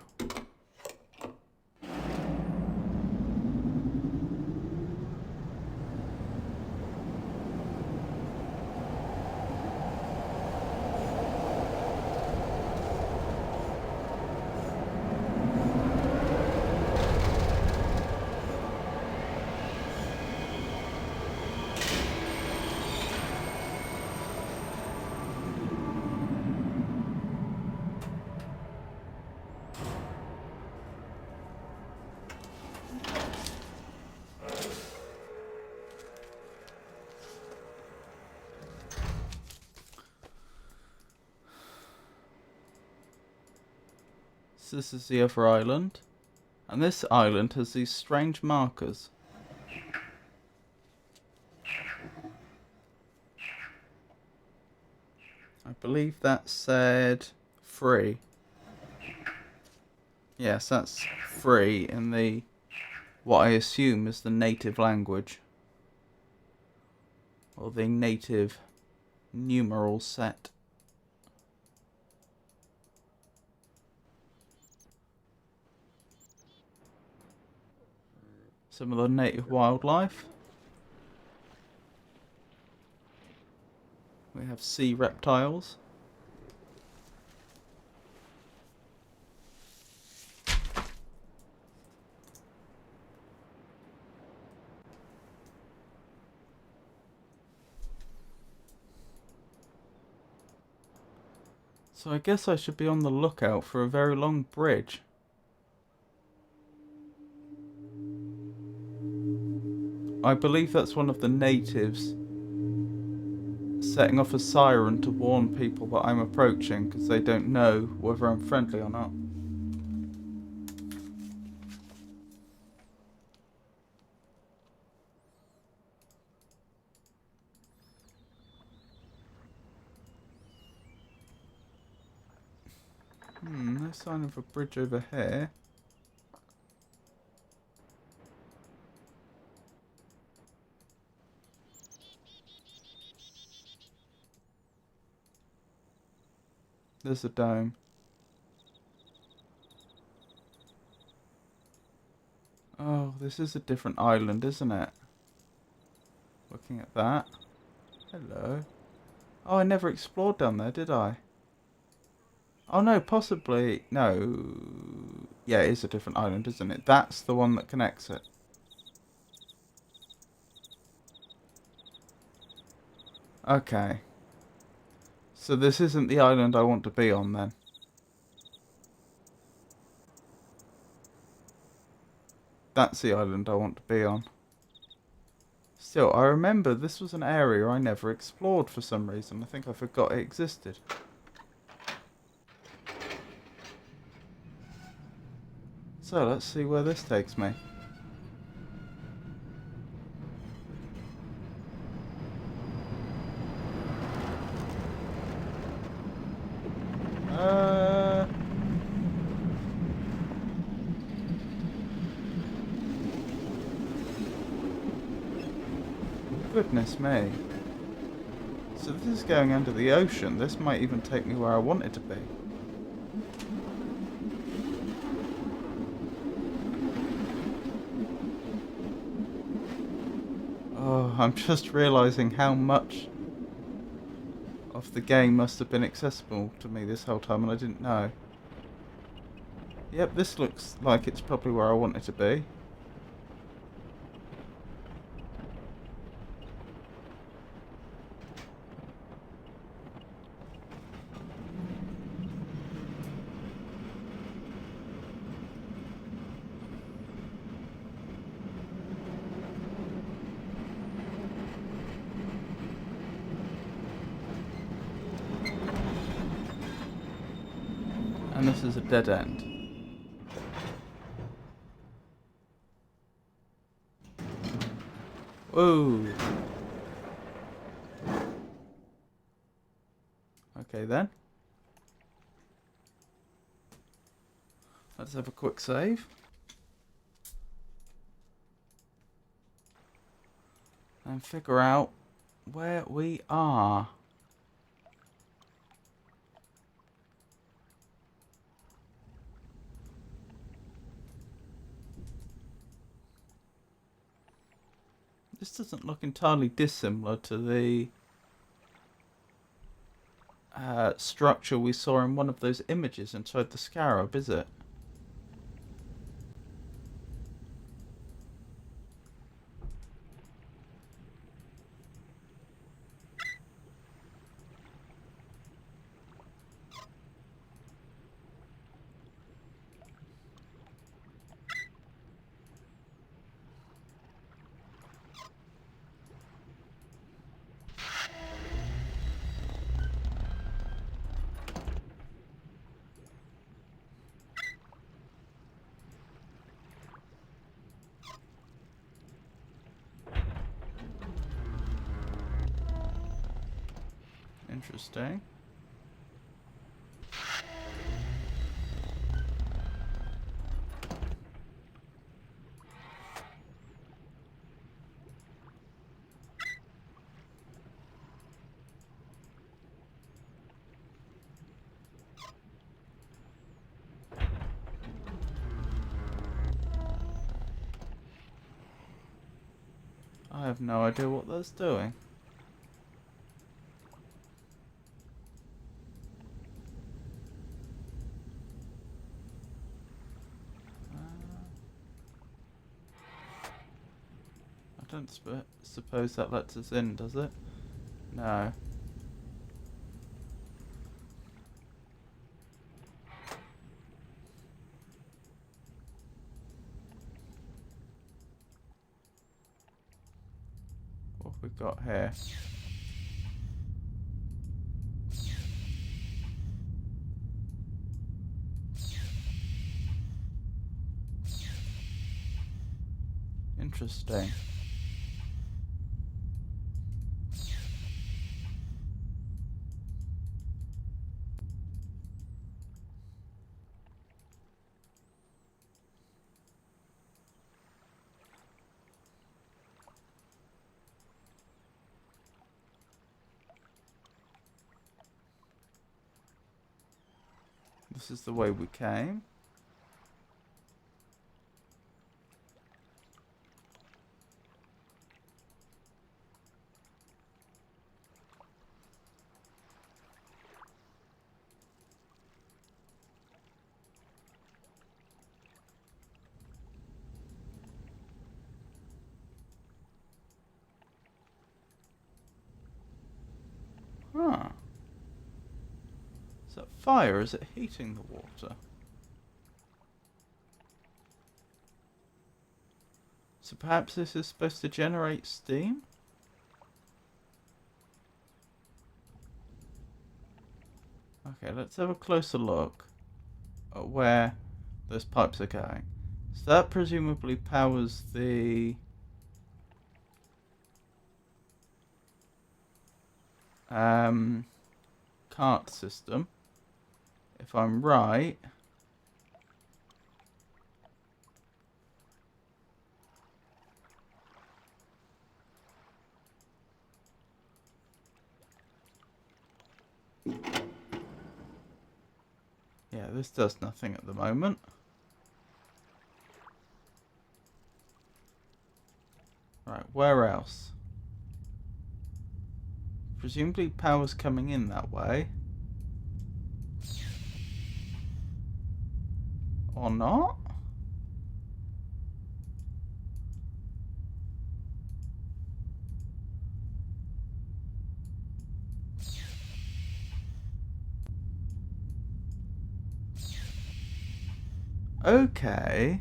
This is the other island, and this island has these strange markers. I believe that said free. Yes, that's free in the what I assume is the native language, or the native numeral set. Some of the native wildlife. We have sea reptiles. So I guess I should be on the lookout for a very long bridge. I believe that's one of the natives setting off a siren to warn people that I'm approaching because they don't know whether I'm friendly or not. No sign of a bridge over here. There's a dome. Oh, this is a different island, isn't it? Looking at that. Hello. Oh, I never explored down there, did I? Oh no, possibly. No. Yeah, it is a different island, isn't it? That's the one that connects it. Okay. So this isn't the island I want to be on then. That's the island I want to be on. Still, I remember this was an area I never explored for some reason. I think I forgot it existed. So let's see where this takes me. Goodness me. So this is going under the ocean. This might even take me where I want it to be. Oh, I'm just realising how much of the game must have been accessible to me this whole time and I didn't know. Yep, this looks like it's probably where I want it to be. And this is a dead end. Whoa. Okay then. Let's have a quick save. And figure out where we are. This doesn't look entirely dissimilar to the structure we saw in one of those images inside the scarab, is it? Interesting. I have no idea what that's doing. I don't suppose that lets us in, does it? No. What have we got here? Interesting. This is the way we came. Huh. Is that fire? Is it heating the water? So perhaps this is supposed to generate steam? Okay, let's have a closer look at where those pipes are going. So that presumably powers the cart system. If I'm right, yeah, this does nothing at the moment. Right, where else? Presumably power's coming in that way. Or not? Okay.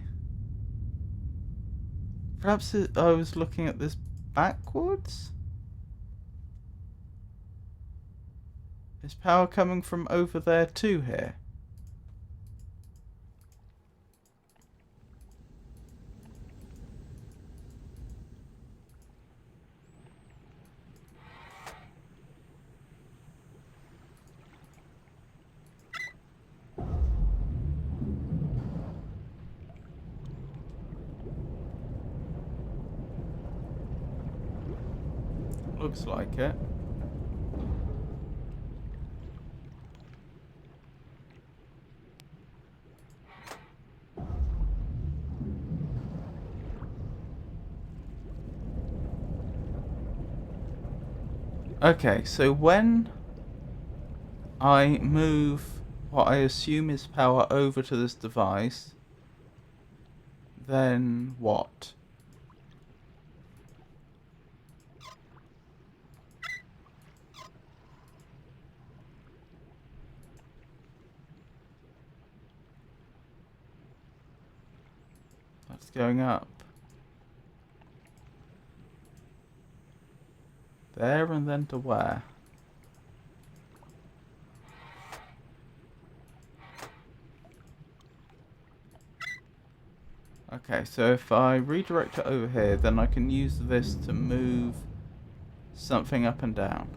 Perhaps I was looking at this backwards? Is power coming from over there too here? Looks like it. Okay, so when I move what I assume is power over to this device, then what? That's going up. There and then to where? Okay, so if I redirect it over here, then I can use this to move something up and down.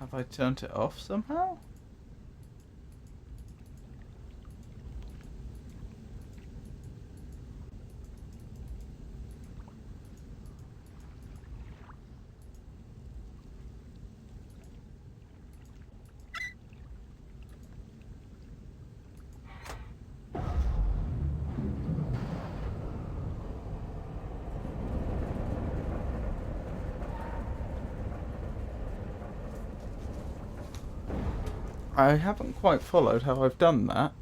Have I turned it off somehow? I haven't quite followed how I've done that.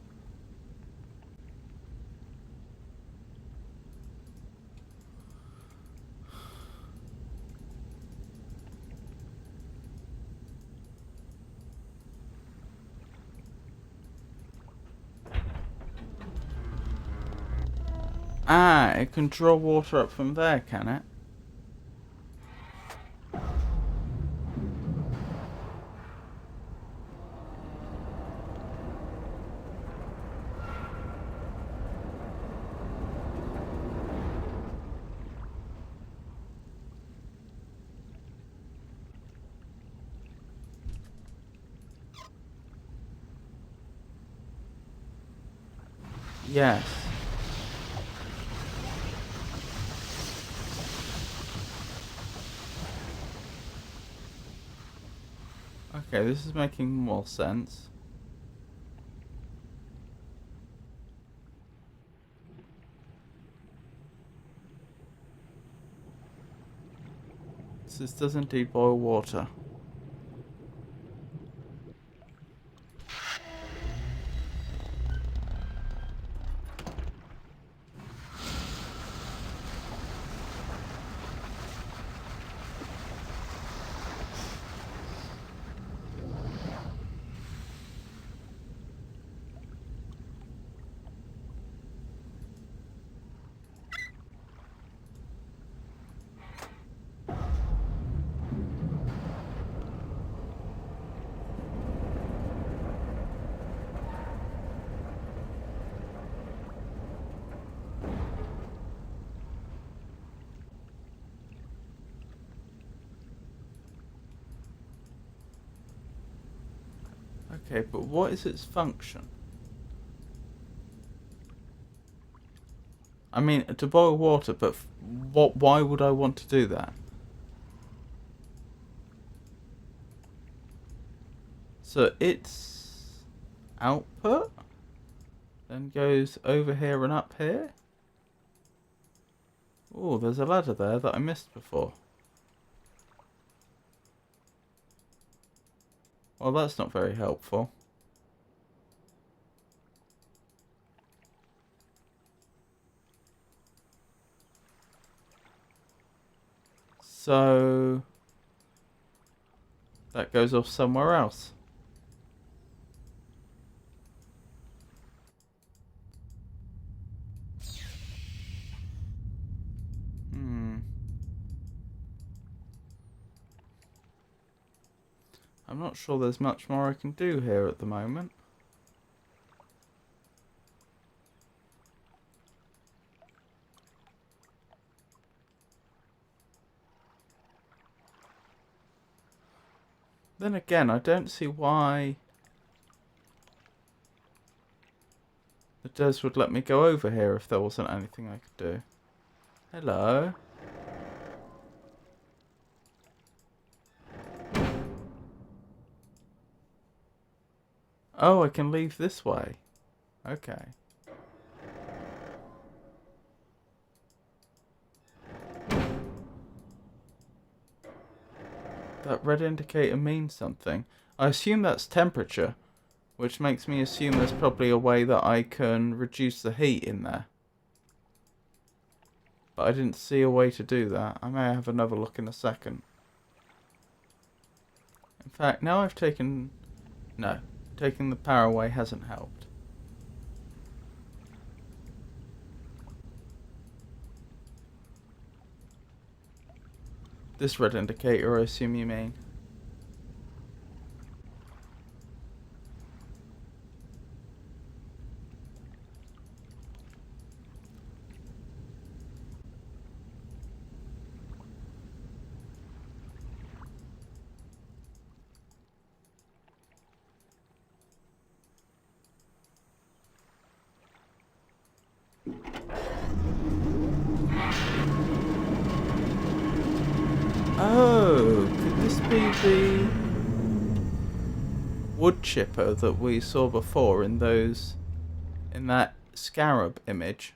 Ah, it can draw water up from there, can it? Yes. Okay, this is making more sense. This does indeed boil water. Okay, but what is its function? I mean, to boil water, but what? Why would I want to do that? So its output then goes over here and up here. Oh, there's a ladder there that I missed before. Well, that's not very helpful. So that goes off somewhere else. I'm not sure there's much more I can do here at the moment. Then again, I don't see why the Des would let me go over here if there wasn't anything I could do. Hello. Oh, I can leave this way. Okay. That red indicator means something. I assume that's temperature, which makes me assume there's probably a way that I can reduce the heat in there. But I didn't see a way to do that. I may have another look in a second. In fact, now I've taken... No, taking the power away hasn't helped. This red indicator, I assume you mean. Oh, could this be the wood chipper that we saw before in that scarab image?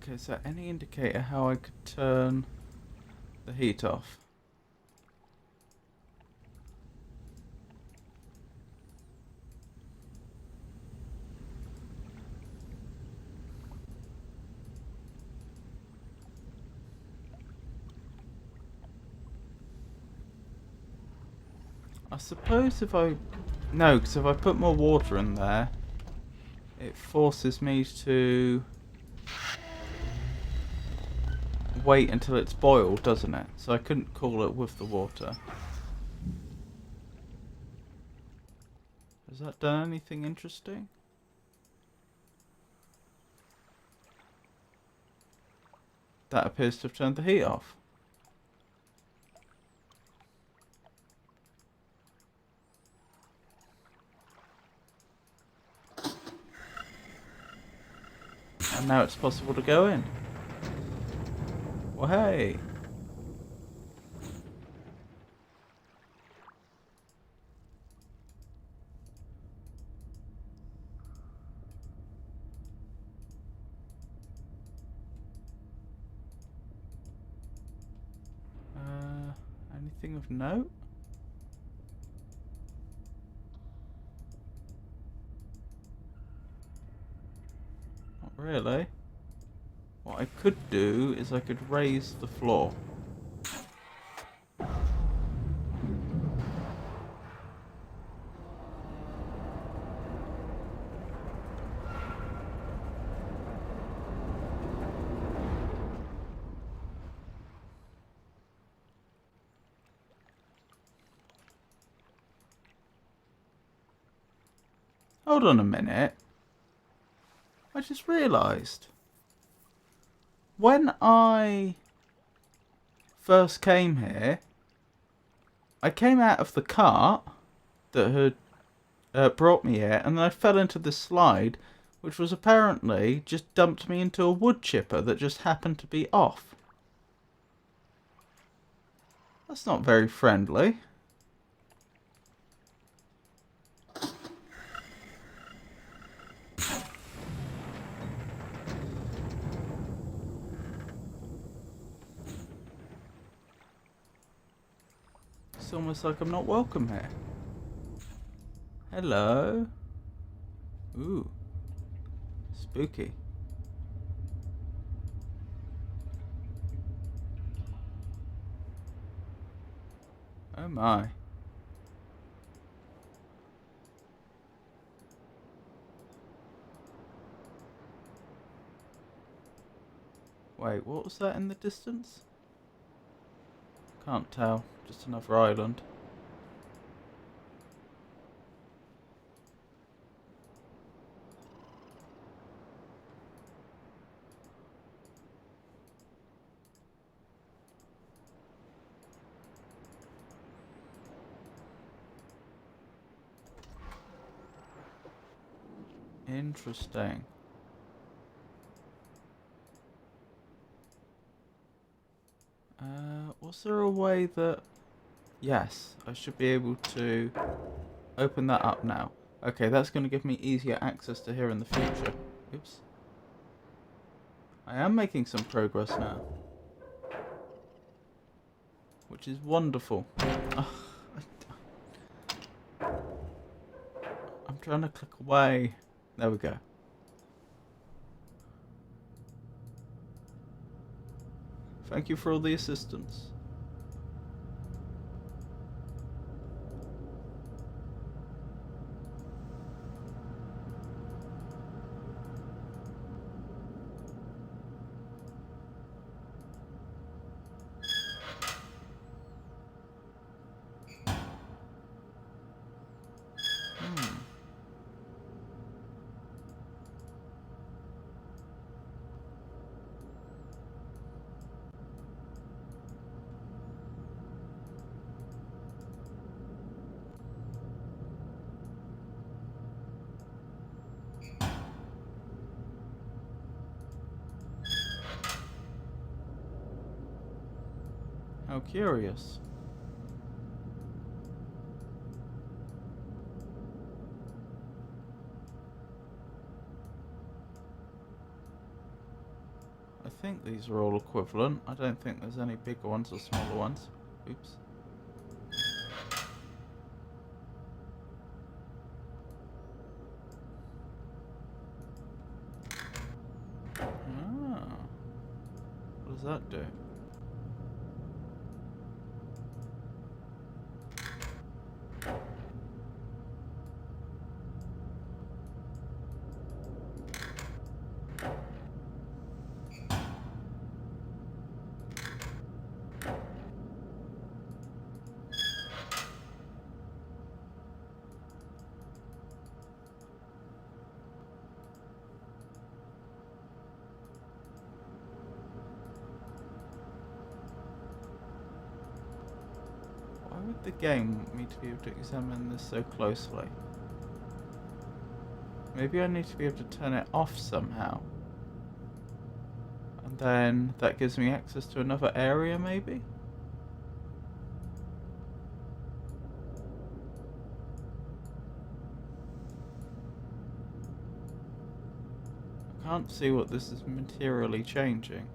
Okay, so any indicator how I could turn the heat off? I suppose if I... No, because if I put more water in there, it forces me to wait until it's boiled, doesn't it? So I couldn't cool it with the water. Has that done anything interesting? That appears to have turned the heat off. And now it's possible to go in. Well, hey. Anything of note? Not really. What I could do is I could raise the floor. Hold on a minute. I just realised. When I first came here, I came out of the cart that had brought me here, and then I fell into this slide, which was apparently just dumped me into a wood chipper that just happened to be off. That's not very friendly. It's almost like I'm not welcome here. Hello. Ooh. Spooky. Oh my. Wait, what was that in the distance? Can't tell. Just another island. Interesting. Was there a way that... Yes, I should be able to open that up now. Okay, that's going to give me easier access to here in the future. Oops. I am making some progress now. Which is wonderful. Ugh, I'm trying to click away. There we go. Thank you for all the assistance. How curious. think these are all equivalent. I don't think there's any bigger ones or smaller ones. Oops. Ah. What does that do? Why would the game want me to be able to examine this so closely? Maybe I need to be able to turn it off somehow. And then that gives me access to another area, maybe? I can't see what this is materially changing.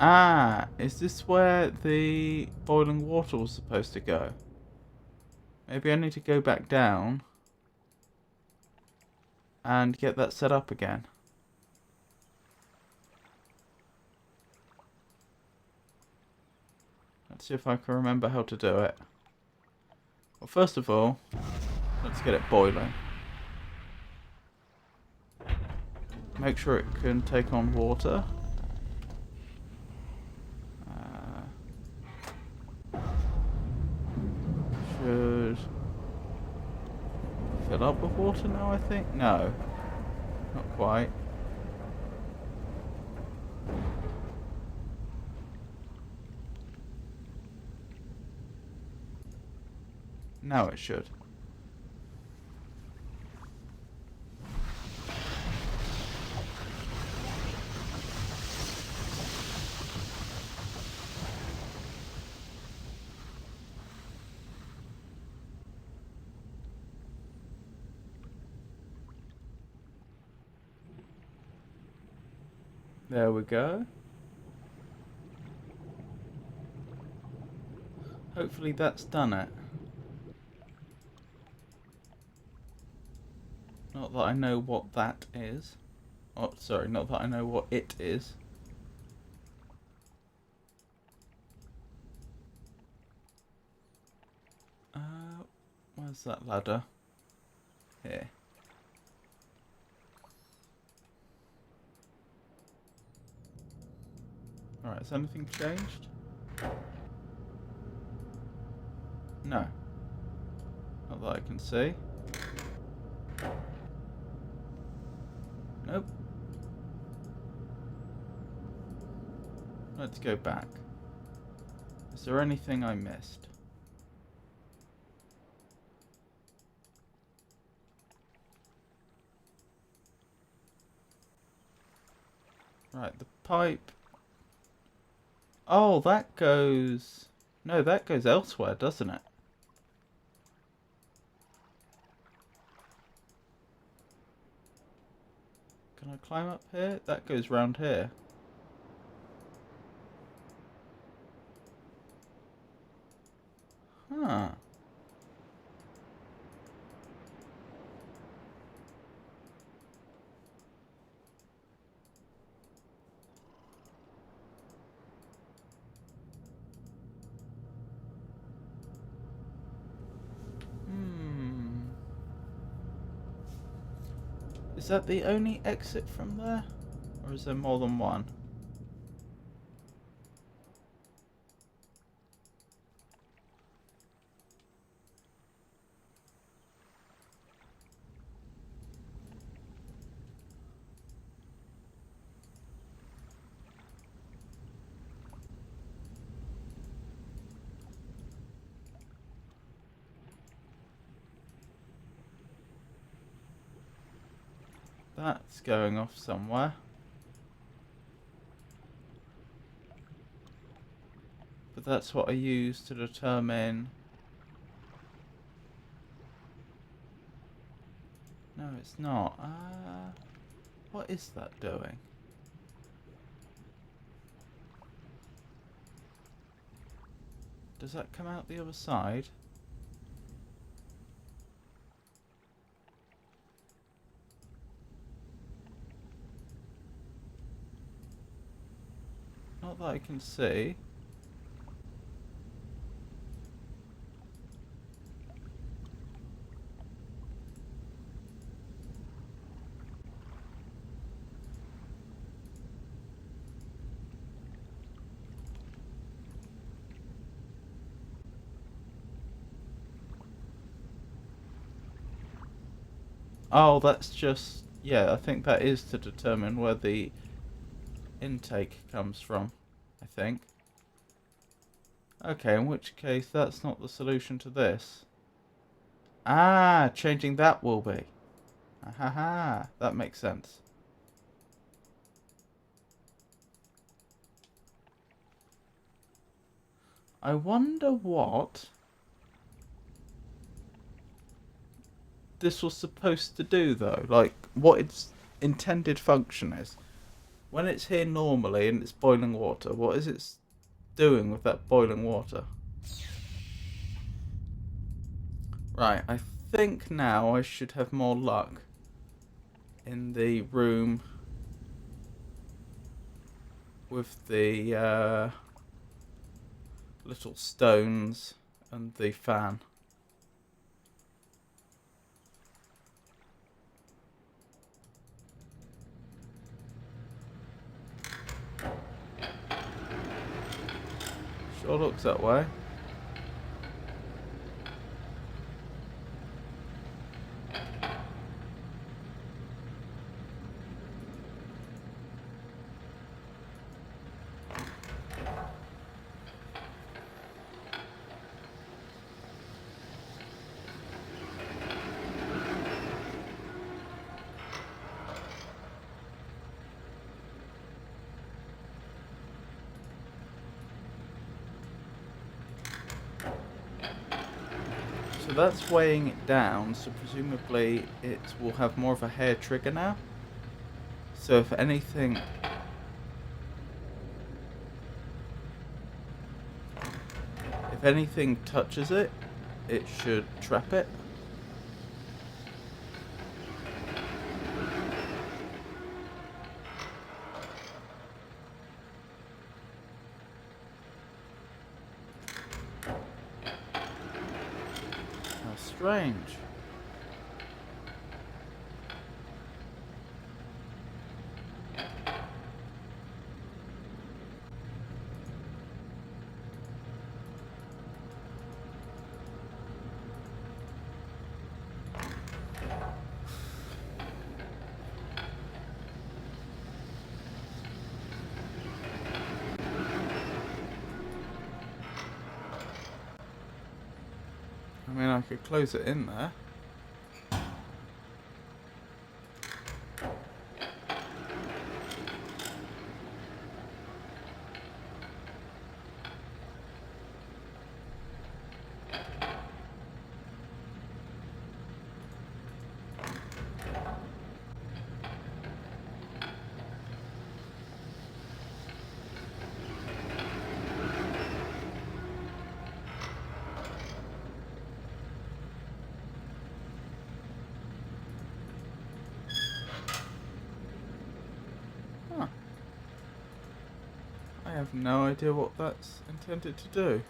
Ah, is this where the boiling water was supposed to go? Maybe I need to go back down and get that set up again. Let's see if I can remember how to do it. Well, first of all, let's get it boiling. Make sure it can take on water. Should fill up with water now, I think? No, not quite. Now it should. There we go. Hopefully that's done it. Not that I know what that is. Oh, sorry, not that I know what it is. Where's that ladder? Here. Alright, has anything changed? No. Not that I can see. Nope. Let's go back. Is there anything I missed? Right, the pipe. Oh, that goes... No, that goes elsewhere, doesn't it? Can I climb up here? That goes round here. Huh. Is that the only exit from there? Or is there more than one? That's going off somewhere. But that's what I use to determine... No, it's not. What is that doing? Does that come out the other side? Not that I can see. Oh, that's just... Yeah, I think that is to determine where the intake comes from, I think. Okay, in which case that's not the solution to this. Ah, changing that will be. Ahaha, that makes sense. I wonder what this was supposed to do though, like what its intended function is. When it's here normally and it's boiling water, what is it doing with that boiling water? Right, I think now I should have more luck in the room with the little stones and the fan. Sure looks that way. So that's weighing it down, so presumably it will have more of a hair trigger now. So if anything... If anything touches it, it should trap it. How strange. I mean, I could close it in there. Huh. I have no idea what that's intended to do.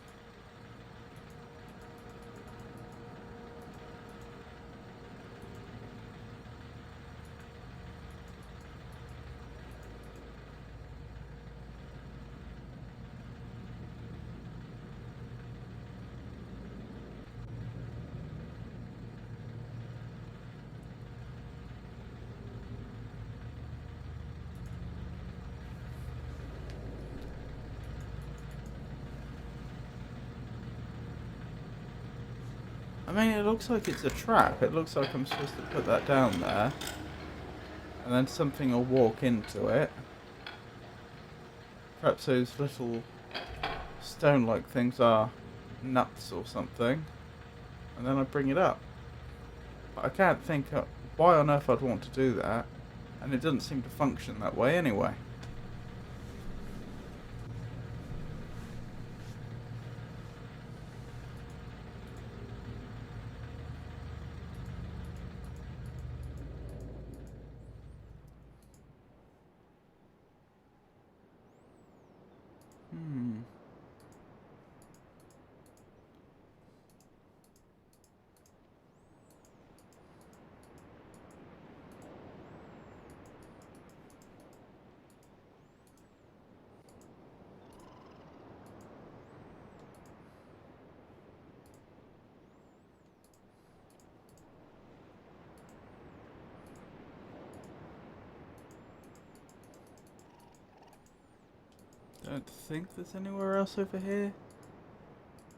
I mean, it looks like it's a trap. It looks like I'm supposed to put that down there. and then something will walk into it. Perhaps those little stone-like things are nuts or something, and then I bring it up. But I can't think of why on earth I'd want to do that, and it doesn't seem to function that way anyway. Don't think there's anywhere else over here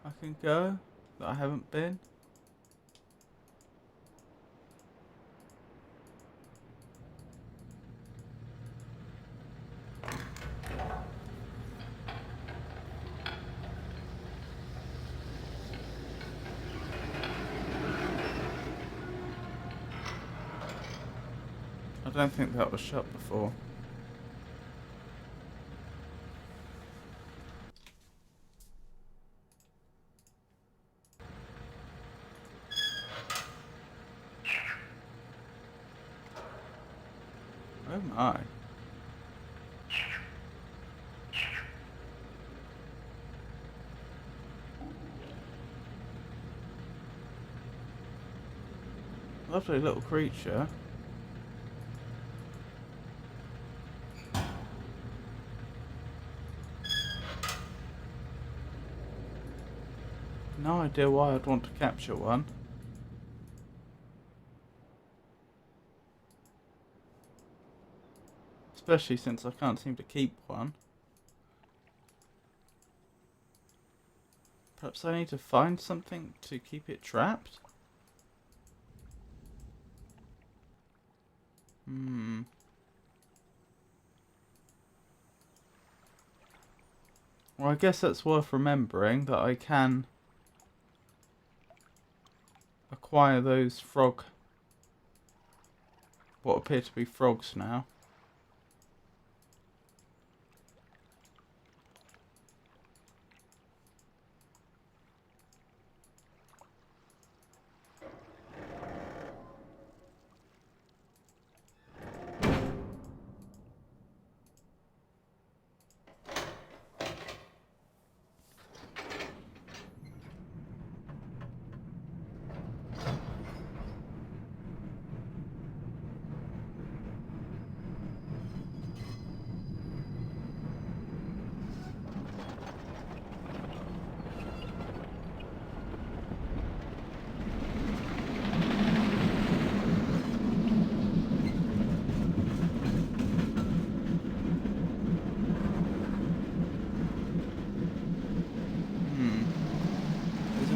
I can go that I haven't been. I don't think that was shut before. Oh my. Lovely little creature. No idea why I'd want to capture one. Especially since I can't seem to keep one. Perhaps I need to find something to keep it trapped? Well, I guess that's worth remembering, that I can acquire those what appear to be frogs now.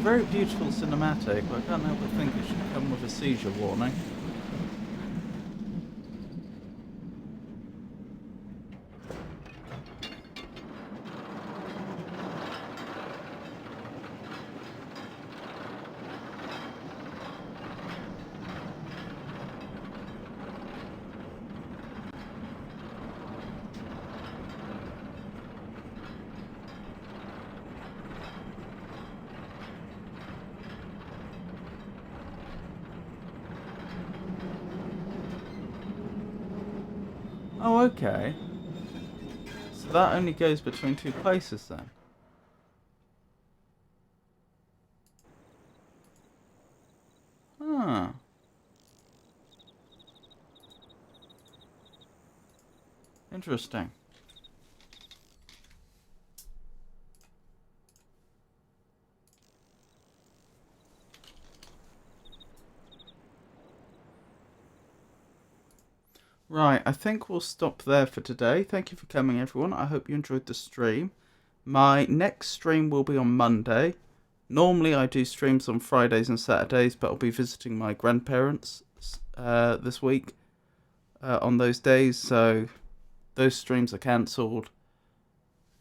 Very beautiful cinematic, but I can't help but think it should come with a seizure warning. Oh, okay. So that only goes between two places then. Huh. Interesting. Right, I think we'll stop there for today. Thank you for coming, everyone. I hope you enjoyed the stream. My next stream will be on Monday. Normally I do streams on Fridays and Saturdays, but I'll be visiting my grandparents this week. on those days, so those streams are cancelled.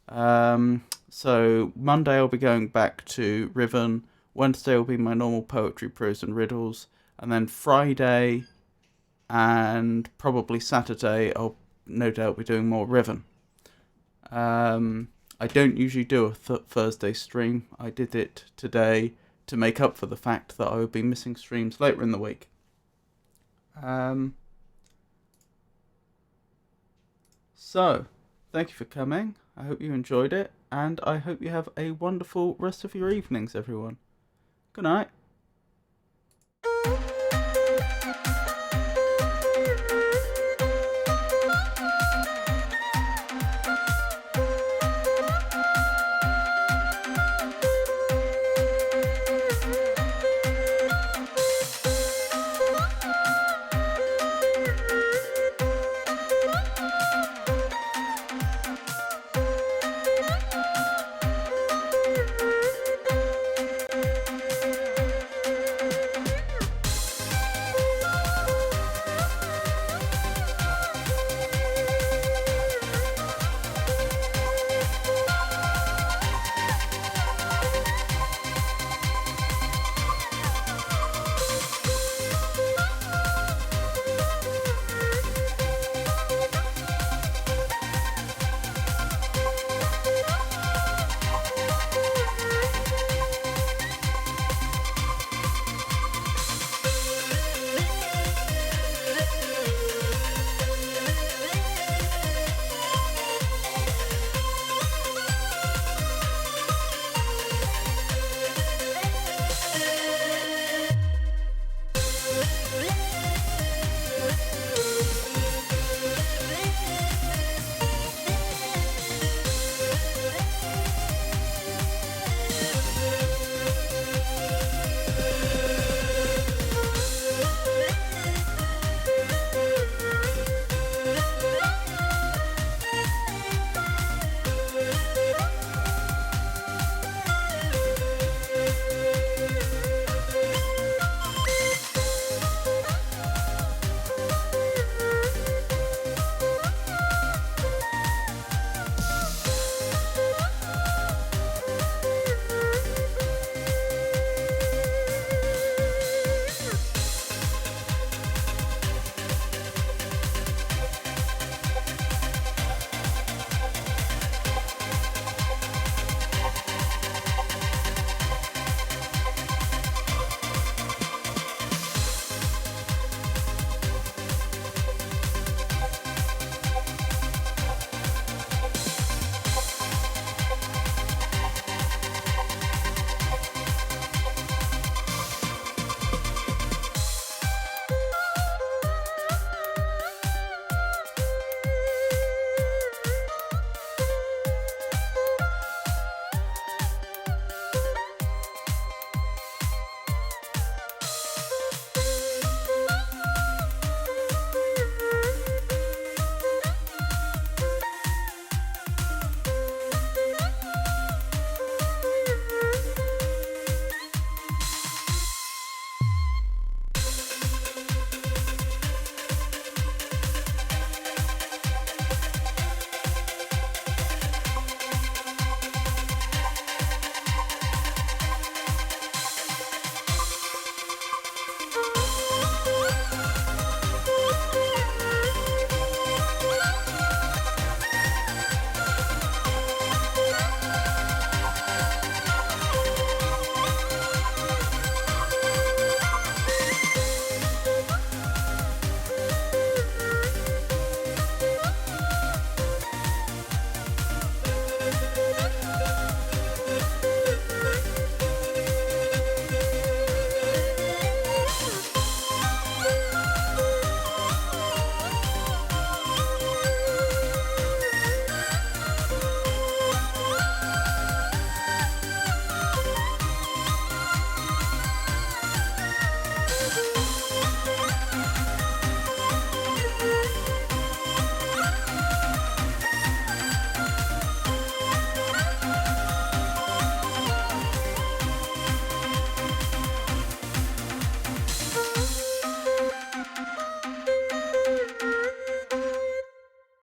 So Monday I'll be going back to Riven. Wednesday will be my normal poetry, prose and riddles. And then Friday and probably Saturday I'll no doubt be doing more Riven. I don't usually do a Thursday stream. I did it today to make up for the fact that I would be missing streams later in the week. So, thank you for coming. I hope you enjoyed it, and I hope you have a wonderful rest of your evenings, everyone. Good night.